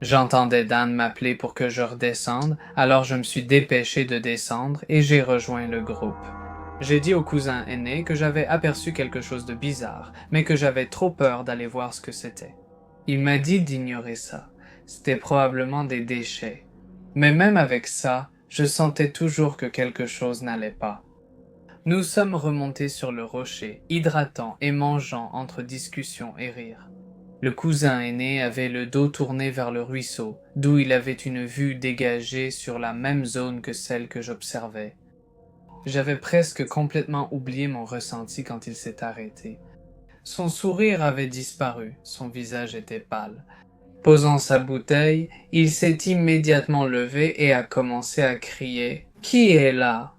J'entendais Dan m'appeler pour que je redescende, alors je me suis dépêché de descendre et j'ai rejoint le groupe. J'ai dit au cousin aîné que j'avais aperçu quelque chose de bizarre, mais que j'avais trop peur d'aller voir ce que c'était. Il m'a dit d'ignorer ça. C'était probablement des déchets. Mais même avec ça, je sentais toujours que quelque chose n'allait pas. Nous sommes remontés sur le rocher, hydratant et mangeant entre discussions et rires. Le cousin aîné avait le dos tourné vers le ruisseau, d'où il avait une vue dégagée sur la même zone que celle que j'observais. J'avais presque complètement oublié mon ressenti quand il s'est arrêté. Son sourire avait disparu, son visage était pâle. Posant sa bouteille, il s'est immédiatement levé et a commencé à crier « Qui est là ?»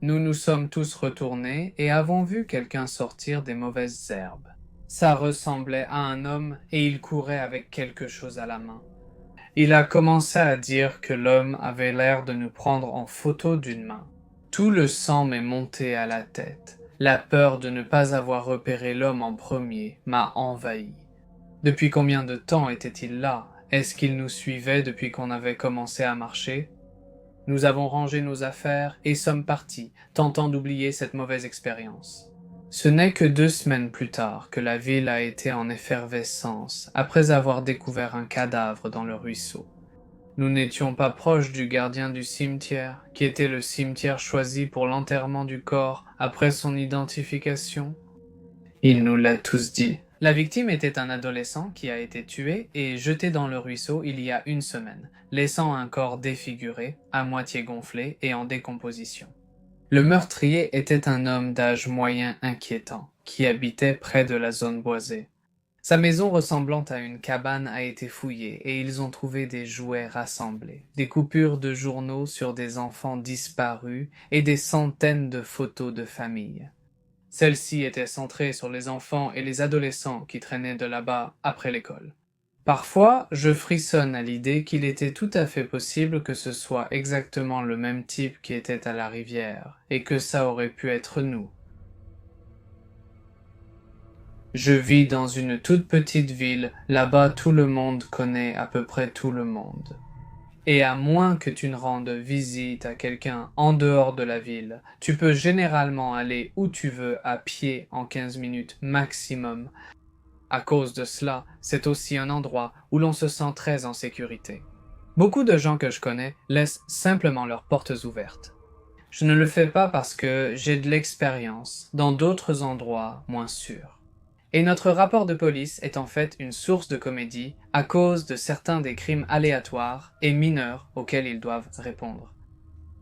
Nous nous sommes tous retournés et avons vu quelqu'un sortir des mauvaises herbes. Ça ressemblait à un homme et il courait avec quelque chose à la main. Il a commencé à dire que l'homme avait l'air de nous prendre en photo d'une main. Tout le sang m'est monté à la tête. La peur de ne pas avoir repéré l'homme en premier m'a envahi. Depuis combien de temps était-il là? Est-ce qu'il nous suivait depuis qu'on avait commencé à marcher? Nous avons rangé nos affaires et sommes partis, tentant d'oublier cette mauvaise expérience. Ce n'est que 2 semaines plus tard que la ville a été en effervescence après avoir découvert un cadavre dans le ruisseau. Nous n'étions pas proches du gardien du cimetière, qui était le cimetière choisi pour l'enterrement du corps après son identification. Il nous l'a tous dit. La victime était un adolescent qui a été tué et jeté dans le ruisseau il y a 1 semaine, laissant un corps défiguré, à moitié gonflé et en décomposition. Le meurtrier était un homme d'âge moyen inquiétant, qui habitait près de la zone boisée. Sa maison ressemblant à une cabane a été fouillée et ils ont trouvé des jouets rassemblés, des coupures de journaux sur des enfants disparus et des centaines de photos de famille. Celle-ci était centrée sur les enfants et les adolescents qui traînaient de là-bas après l'école. Parfois, je frissonne à l'idée qu'il était tout à fait possible que ce soit exactement le même type qui était à la rivière, et que ça aurait pu être nous. Je vis dans une toute petite ville, là-bas tout le monde connaît à peu près tout le monde. Et à moins que tu ne rendes visite à quelqu'un en dehors de la ville, tu peux généralement aller où tu veux à pied en 15 minutes maximum. À cause de cela, c'est aussi un endroit où l'on se sent très en sécurité. Beaucoup de gens que je connais laissent simplement leurs portes ouvertes. Je ne le fais pas parce que j'ai de l'expérience dans d'autres endroits moins sûrs. Et notre rapport de police est en fait une source de comédie à cause de certains des crimes aléatoires et mineurs auxquels ils doivent répondre.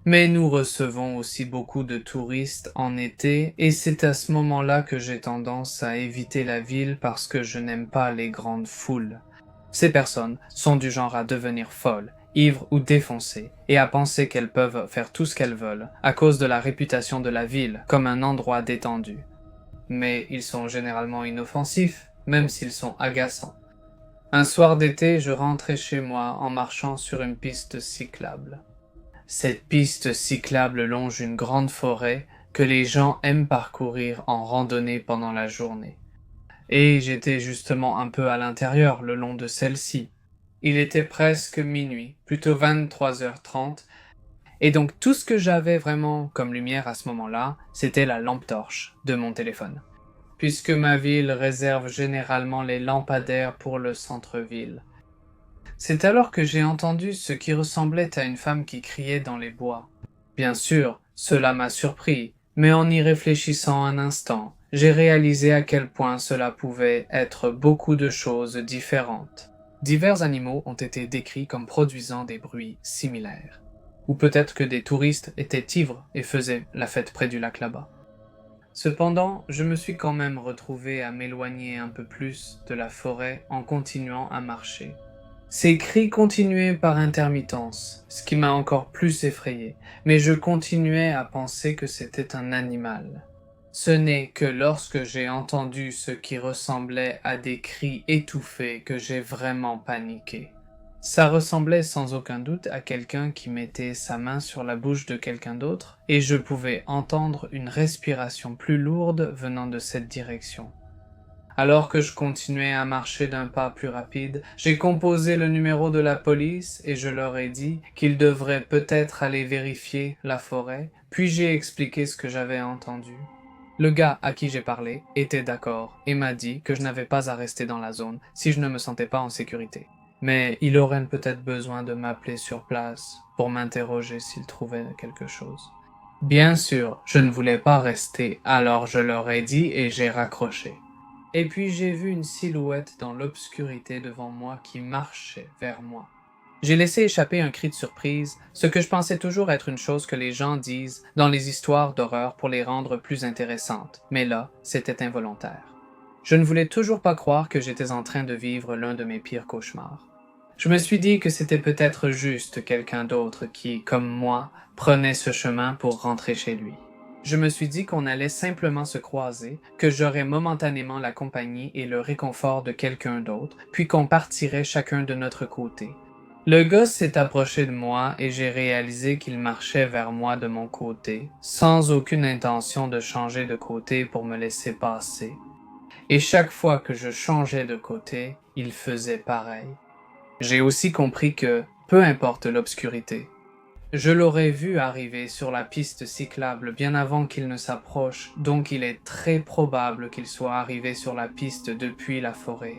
Mais nous recevons aussi beaucoup de touristes en été et c'est à ce moment-là que j'ai tendance à éviter la ville parce que je n'aime pas les grandes foules. Ces personnes sont du genre à devenir folles, ivres ou défoncées et à penser qu'elles peuvent faire tout ce qu'elles veulent à cause de la réputation de la ville comme un endroit détendu. Mais ils sont généralement inoffensifs, même s'ils sont agaçants. Un soir d'été, je rentrais chez moi en marchant sur une piste cyclable. Cette piste cyclable longe une grande forêt que les gens aiment parcourir en randonnée pendant la journée. Et j'étais justement un peu à l'intérieur le long de celle-ci. Il était presque minuit, plutôt 23h30, et donc tout ce que j'avais vraiment comme lumière à ce moment-là, c'était la lampe torche de mon téléphone. Puisque ma ville réserve généralement les lampadaires pour le centre-ville. C'est alors que j'ai entendu ce qui ressemblait à une femme qui criait dans les bois. Bien sûr, cela m'a surpris, mais en y réfléchissant un instant, j'ai réalisé à quel point cela pouvait être beaucoup de choses différentes. Divers animaux ont été décrits comme produisant des bruits similaires. Ou peut-être que des touristes étaient ivres et faisaient la fête près du lac là-bas. Cependant, je me suis quand même retrouvé à m'éloigner un peu plus de la forêt en continuant à marcher. Ces cris continuaient par intermittence, ce qui m'a encore plus effrayé, mais je continuais à penser que c'était un animal. Ce n'est que lorsque j'ai entendu ce qui ressemblait à des cris étouffés que j'ai vraiment paniqué. Ça ressemblait sans aucun doute à quelqu'un qui mettait sa main sur la bouche de quelqu'un d'autre, et je pouvais entendre une respiration plus lourde venant de cette direction. Alors que je continuais à marcher d'un pas plus rapide, j'ai composé le numéro de la police et je leur ai dit qu'ils devraient peut-être aller vérifier la forêt, puis j'ai expliqué ce que j'avais entendu. Le gars à qui j'ai parlé était d'accord et m'a dit que je n'avais pas à rester dans la zone si je ne me sentais pas en sécurité. Mais il aurait peut-être besoin de m'appeler sur place pour m'interroger s'il trouvait quelque chose. Bien sûr, je ne voulais pas rester, alors je leur ai dit et j'ai raccroché. Et puis j'ai vu une silhouette dans l'obscurité devant moi qui marchait vers moi. J'ai laissé échapper un cri de surprise, ce que je pensais toujours être une chose que les gens disent dans les histoires d'horreur pour les rendre plus intéressantes, mais là, c'était involontaire. Je ne voulais toujours pas croire que j'étais en train de vivre l'un de mes pires cauchemars. Je me suis dit que c'était peut-être juste quelqu'un d'autre qui, comme moi, prenait ce chemin pour rentrer chez lui. Je me suis dit qu'on allait simplement se croiser, que j'aurais momentanément la compagnie et le réconfort de quelqu'un d'autre, puis qu'on partirait chacun de notre côté. Le gars s'est approché de moi et j'ai réalisé qu'il marchait vers moi de mon côté, sans aucune intention de changer de côté pour me laisser passer. Et chaque fois que je changeais de côté, il faisait pareil. J'ai aussi compris que, peu importe l'obscurité, Je l'aurais vu arriver sur la piste cyclable bien avant qu'il ne s'approche, donc il est très probable qu'il soit arrivé sur la piste depuis la forêt.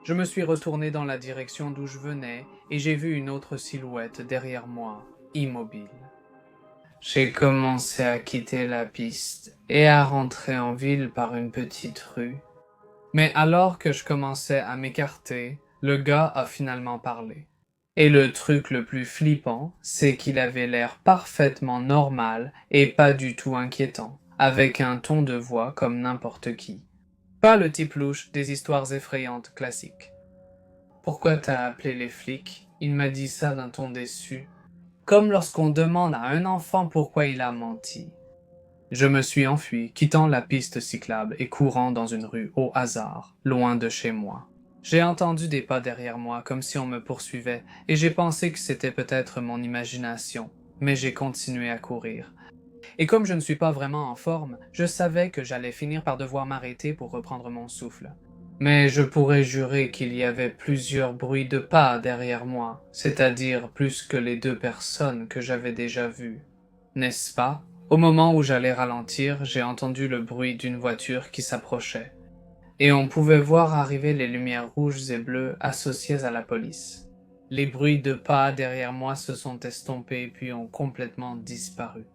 Je me suis retourné dans la direction d'où je venais et j'ai vu une autre silhouette derrière moi, immobile. J'ai commencé à quitter la piste et à rentrer en ville par une petite rue. Mais alors que je commençais à m'écarter, le gars a finalement parlé. Et le truc le plus flippant, c'est qu'il avait l'air parfaitement normal et pas du tout inquiétant, avec un ton de voix comme n'importe qui. Pas le type louche des histoires effrayantes classiques. Pourquoi t'as appelé les flics? Il m'a dit ça d'un ton déçu. Comme lorsqu'on demande à un enfant pourquoi il a menti. Je me suis enfui, quittant la piste cyclable et courant dans une rue au hasard, loin de chez moi. J'ai entendu des pas derrière moi comme si on me poursuivait et j'ai pensé que c'était peut-être mon imagination, mais j'ai continué à courir. Et comme je ne suis pas vraiment en forme, je savais que j'allais finir par devoir m'arrêter pour reprendre mon souffle. Mais je pourrais jurer qu'il y avait plusieurs bruits de pas derrière moi, c'est-à-dire plus que les 2 personnes que j'avais déjà vues. N'est-ce pas? Au moment où j'allais ralentir, j'ai entendu le bruit d'une voiture qui s'approchait. Et on pouvait voir arriver les lumières rouges et bleues associées à la police. Les bruits de pas derrière moi se sont estompés puis ont complètement disparu.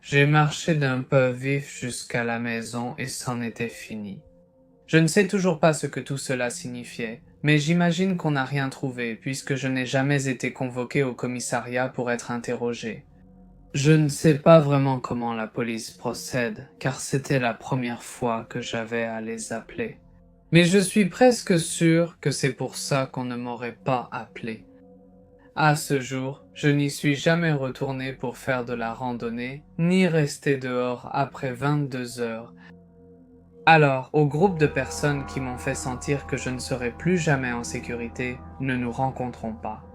J'ai marché d'un pas vif jusqu'à la maison et c'en était fini. Je ne sais toujours pas ce que tout cela signifiait, mais j'imagine qu'on n'a rien trouvé puisque je n'ai jamais été convoqué au commissariat pour être interrogé. Je ne sais pas vraiment comment la police procède, car c'était la première fois que j'avais à les appeler. Mais je suis presque sûr que c'est pour ça qu'on ne m'aurait pas appelé. À ce jour, je n'y suis jamais retourné pour faire de la randonnée, ni resté dehors après 22 heures. Alors, au groupe de personnes qui m'ont fait sentir que je ne serai plus jamais en sécurité, ne nous rencontrons pas.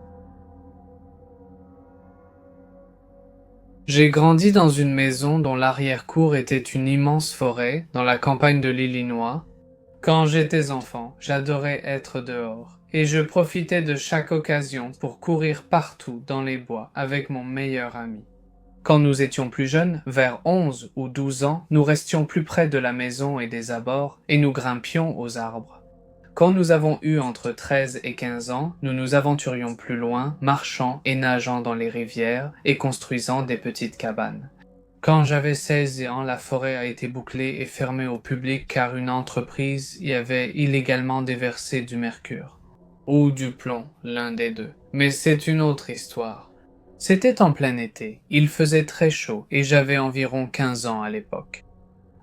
J'ai grandi dans une maison dont l'arrière-cour était une immense forêt, dans la campagne de l'Illinois. Quand j'étais enfant, j'adorais être dehors, et je profitais de chaque occasion pour courir partout dans les bois avec mon meilleur ami. Quand nous étions plus jeunes, vers 11 ou 12 ans, nous restions plus près de la maison et des abords, et nous grimpions aux arbres. Quand nous avons eu entre 13 et 15 ans, nous nous aventurions plus loin, marchant et nageant dans les rivières et construisant des petites cabanes. Quand j'avais 16 ans, la forêt a été bouclée et fermée au public car une entreprise y avait illégalement déversé du mercure. Ou du plomb, l'un des deux. Mais c'est une autre histoire. C'était en plein été, il faisait très chaud et j'avais environ 15 ans à l'époque.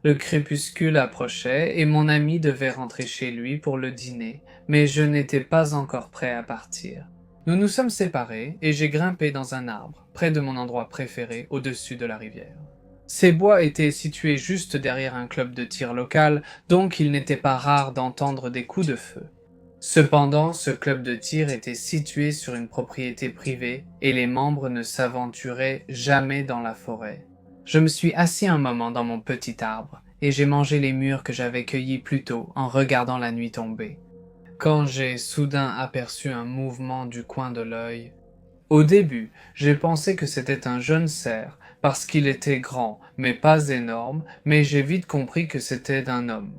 Le crépuscule approchait et mon ami devait rentrer chez lui pour le dîner, mais je n'étais pas encore prêt à partir. Nous nous sommes séparés et j'ai grimpé dans un arbre, près de mon endroit préféré, au-dessus de la rivière. Ces bois étaient situés juste derrière un club de tir local, donc il n'était pas rare d'entendre des coups de feu. Cependant, ce club de tir était situé sur une propriété privée et les membres ne s'aventuraient jamais dans la forêt. Je me suis assis un moment dans mon petit arbre et j'ai mangé les mûres que j'avais cueillies plus tôt en regardant la nuit tomber. Quand j'ai soudain aperçu un mouvement du coin de l'œil, au début, j'ai pensé que c'était un jeune cerf parce qu'il était grand, mais pas énorme, mais j'ai vite compris que c'était un homme.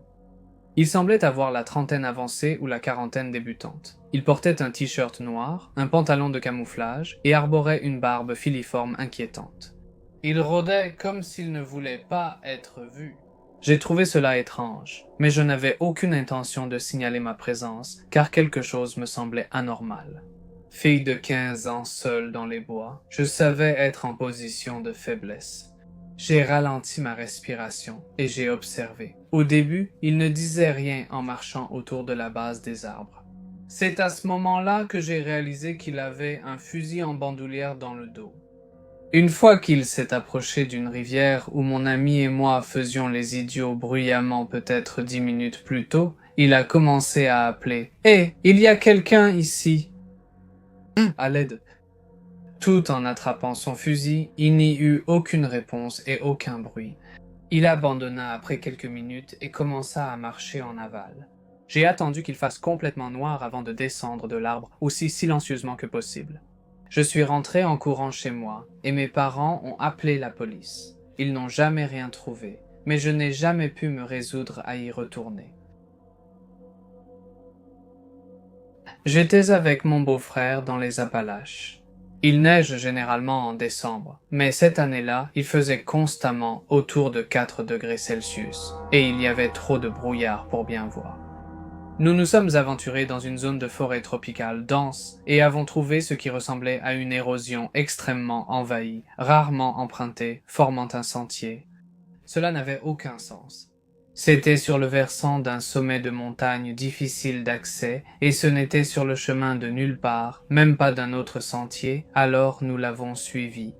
Il semblait avoir la trentaine avancée ou la quarantaine débutante. Il portait un t-shirt noir, un pantalon de camouflage et arborait une barbe filiforme inquiétante. Il rôdait comme s'il ne voulait pas être vu. J'ai trouvé cela étrange, mais je n'avais aucune intention de signaler ma présence, car quelque chose me semblait anormal. Fille de 15 ans seule dans les bois, je savais être en position de faiblesse. J'ai ralenti ma respiration et j'ai observé. Au début, il ne disait rien en marchant autour de la base des arbres. C'est à ce moment-là que j'ai réalisé qu'il avait un fusil en bandoulière dans le dos. Une fois qu'il s'est approché d'une rivière où mon ami et moi faisions les idiots bruyamment peut-être 10 minutes plus tôt, il a commencé à appeler « Hé, il y a quelqu'un ici !» À l'aide. Tout en attrapant son fusil, il n'y eut aucune réponse et aucun bruit. Il abandonna après quelques minutes et commença à marcher en aval. J'ai attendu qu'il fasse complètement noir avant de descendre de l'arbre aussi silencieusement que possible. Je suis rentré en courant chez moi et mes parents ont appelé la police. Ils n'ont jamais rien trouvé, mais je n'ai jamais pu me résoudre à y retourner. J'étais avec mon beau-frère dans les Appalaches. Il neige généralement en décembre, mais cette année-là, il faisait constamment autour de 4 degrés Celsius, et il y avait trop de brouillard pour bien voir. Nous nous sommes aventurés dans une zone de forêt tropicale dense et avons trouvé ce qui ressemblait à une érosion extrêmement envahie, rarement empruntée, formant un sentier. Cela n'avait aucun sens. C'était sur le versant d'un sommet de montagne difficile d'accès et ce n'était sur le chemin de nulle part, même pas d'un autre sentier, alors nous l'avons suivi.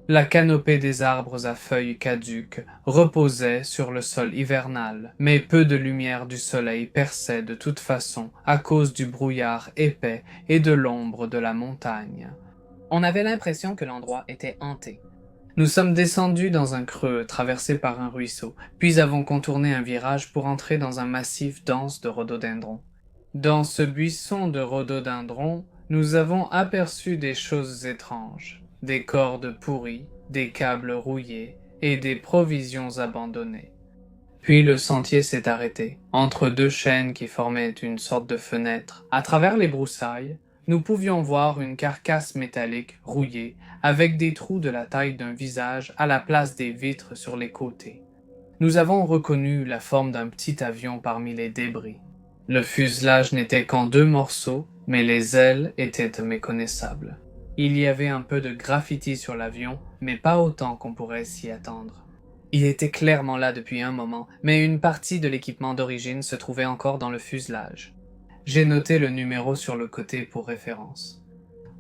La canopée des arbres à feuilles caduques reposait sur le sol hivernal, mais peu de lumière du soleil perçait de toute façon à cause du brouillard épais et de l'ombre de la montagne. On avait l'impression que l'endroit était hanté. Nous sommes descendus dans un creux traversé par un ruisseau, puis avons contourné un virage pour entrer dans un massif dense de rhododendrons. Dans ce buisson de rhododendrons, nous avons aperçu des choses étranges, des cordes pourries, des câbles rouillés et des provisions abandonnées. Puis le sentier s'est arrêté, entre deux chênes qui formaient une sorte de fenêtre. À travers les broussailles, nous pouvions voir une carcasse métallique rouillée, avec des trous de la taille d'un visage à la place des vitres sur les côtés. Nous avons reconnu la forme d'un petit avion parmi les débris. Le fuselage n'était qu'en 2 morceaux, mais les ailes étaient méconnaissables. Il y avait un peu de graffiti sur l'avion, mais pas autant qu'on pourrait s'y attendre. Il était clairement là depuis un moment, mais une partie de l'équipement d'origine se trouvait encore dans le fuselage. J'ai noté le numéro sur le côté pour référence.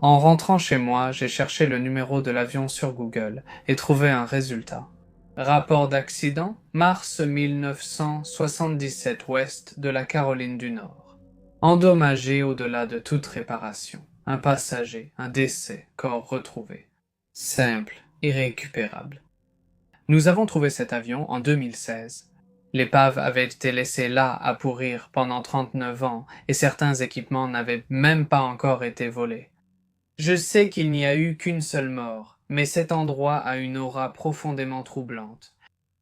En rentrant chez moi, j'ai cherché le numéro de l'avion sur Google et trouvé un résultat. Rapport d'accident, mars 1977 ouest de la Caroline du Nord. Endommagé au-delà de toute réparation. Un passager, un décès, corps retrouvé. Simple, irrécupérable. Nous avons trouvé cet avion en 2016. L'épave avait été laissée là à pourrir pendant 39 ans et certains équipements n'avaient même pas encore été volés. Je sais qu'il n'y a eu qu'une seule mort, mais cet endroit a une aura profondément troublante.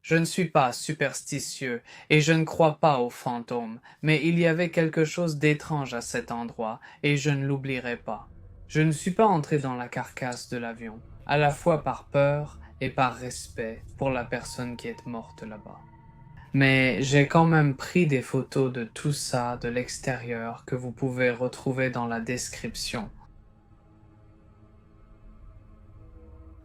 Je ne suis pas superstitieux et je ne crois pas aux fantômes, mais il y avait quelque chose d'étrange à cet endroit et je ne l'oublierai pas. Je ne suis pas entré dans la carcasse de l'avion, à la fois par peur et par respect pour la personne qui est morte là-bas. Mais j'ai quand même pris des photos de tout ça de l'extérieur que vous pouvez retrouver dans la description.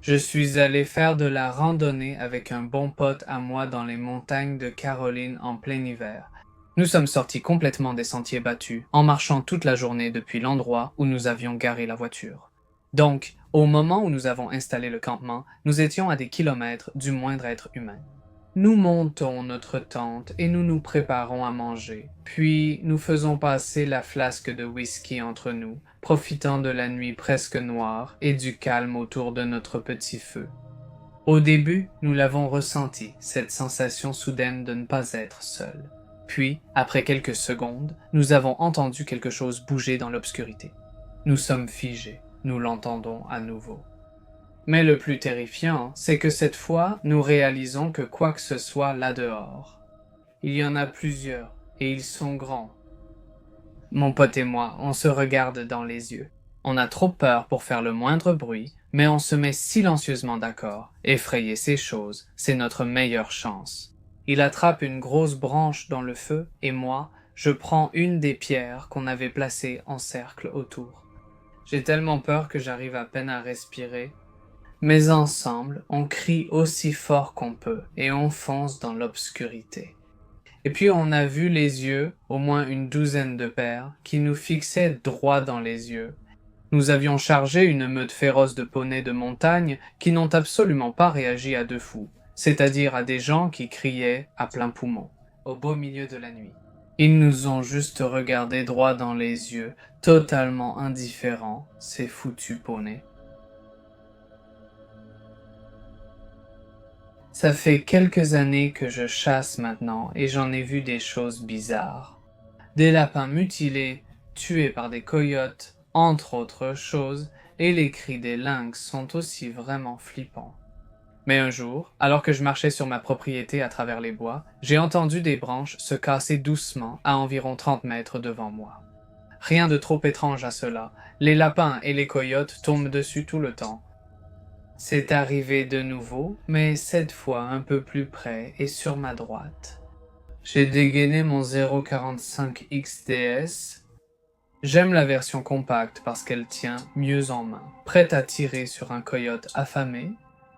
Je suis allé faire de la randonnée avec un bon pote à moi dans les montagnes de Caroline en plein hiver. Nous sommes sortis complètement des sentiers battus, en marchant toute la journée depuis l'endroit où nous avions garé la voiture. Donc, au moment où nous avons installé le campement, nous étions à des kilomètres du moindre être humain. Nous montons notre tente et nous nous préparons à manger. Puis nous faisons passer la flasque de whisky entre nous, profitant de la nuit presque noire et du calme autour de notre petit feu. Au début, nous l'avons ressenti, cette sensation soudaine de ne pas être seul. Puis, après quelques secondes, nous avons entendu quelque chose bouger dans l'obscurité. Nous sommes figés, nous l'entendons à nouveau. Mais le plus terrifiant, c'est que cette fois, nous réalisons que quoi que ce soit là dehors. Il y en a plusieurs, et ils sont grands. Mon pote et moi, on se regarde dans les yeux. On a trop peur pour faire le moindre bruit, mais on se met silencieusement d'accord. Effrayer ces choses, c'est notre meilleure chance. Il attrape une grosse branche dans le feu, et moi, je prends une des pierres qu'on avait placées en cercle autour. J'ai tellement peur que j'arrive à peine à respirer. Mais ensemble, on crie aussi fort qu'on peut et on fonce dans l'obscurité. Et puis on a vu les yeux, au moins une douzaine de paires, qui nous fixaient droit dans les yeux. Nous avions chargé une meute féroce de poneys de montagne qui n'ont absolument pas réagi à deux fous, c'est-à-dire à des gens qui criaient à plein poumon, au beau milieu de la nuit. Ils nous ont juste regardé droit dans les yeux, totalement indifférents, ces foutus poneys. Ça fait quelques années que je chasse maintenant et j'en ai vu des choses bizarres. Des lapins mutilés, tués par des coyotes, entre autres choses, et les cris des lynx sont aussi vraiment flippants. Mais un jour, alors que je marchais sur ma propriété à travers les bois, j'ai entendu des branches se casser doucement à environ 30 mètres devant moi. Rien de trop étrange à cela, les lapins et les coyotes tombent dessus tout le temps. C'est arrivé de nouveau, mais cette fois un peu plus près et sur ma droite. J'ai dégainé mon 0.45 XDS. J'aime la version compacte parce qu'elle tient mieux en main, prête à tirer sur un coyote affamé.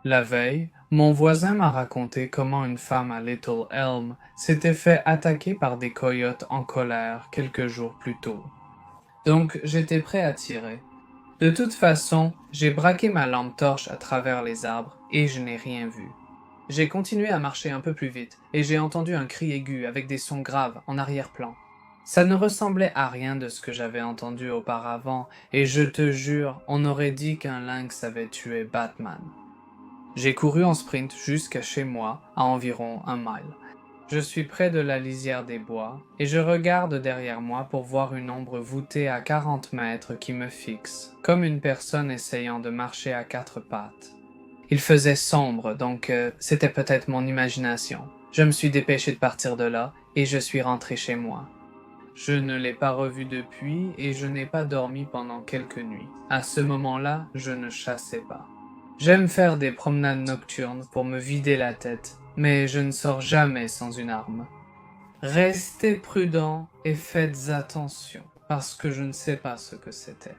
La veille, mon voisin m'a raconté comment une femme à Little Elm s'était fait attaquer par des coyotes en colère quelques jours plus tôt. Donc j'étais prêt à tirer. De toute façon, j'ai braqué ma lampe torche à travers les arbres et je n'ai rien vu. J'ai continué à marcher un peu plus vite et j'ai entendu un cri aigu avec des sons graves en arrière-plan. Ça ne ressemblait à rien de ce que j'avais entendu auparavant et je te jure, on aurait dit qu'un lynx avait tué Batman. J'ai couru en sprint jusqu'à chez moi, à environ 1 mile. Je suis près de la lisière des bois et je regarde derrière moi pour voir une ombre voûtée à 40 mètres qui me fixe, comme une personne essayant de marcher à 4 pattes. Il faisait sombre, donc c'était peut-être mon imagination. Je me suis dépêché de partir de là et je suis rentré chez moi. Je ne l'ai pas revu depuis et je n'ai pas dormi pendant quelques nuits. À ce moment-là, je ne chassais pas. J'aime faire des promenades nocturnes pour me vider la tête, mais je ne sors jamais sans une arme. Restez prudents et faites attention, parce que je ne sais pas ce que c'était.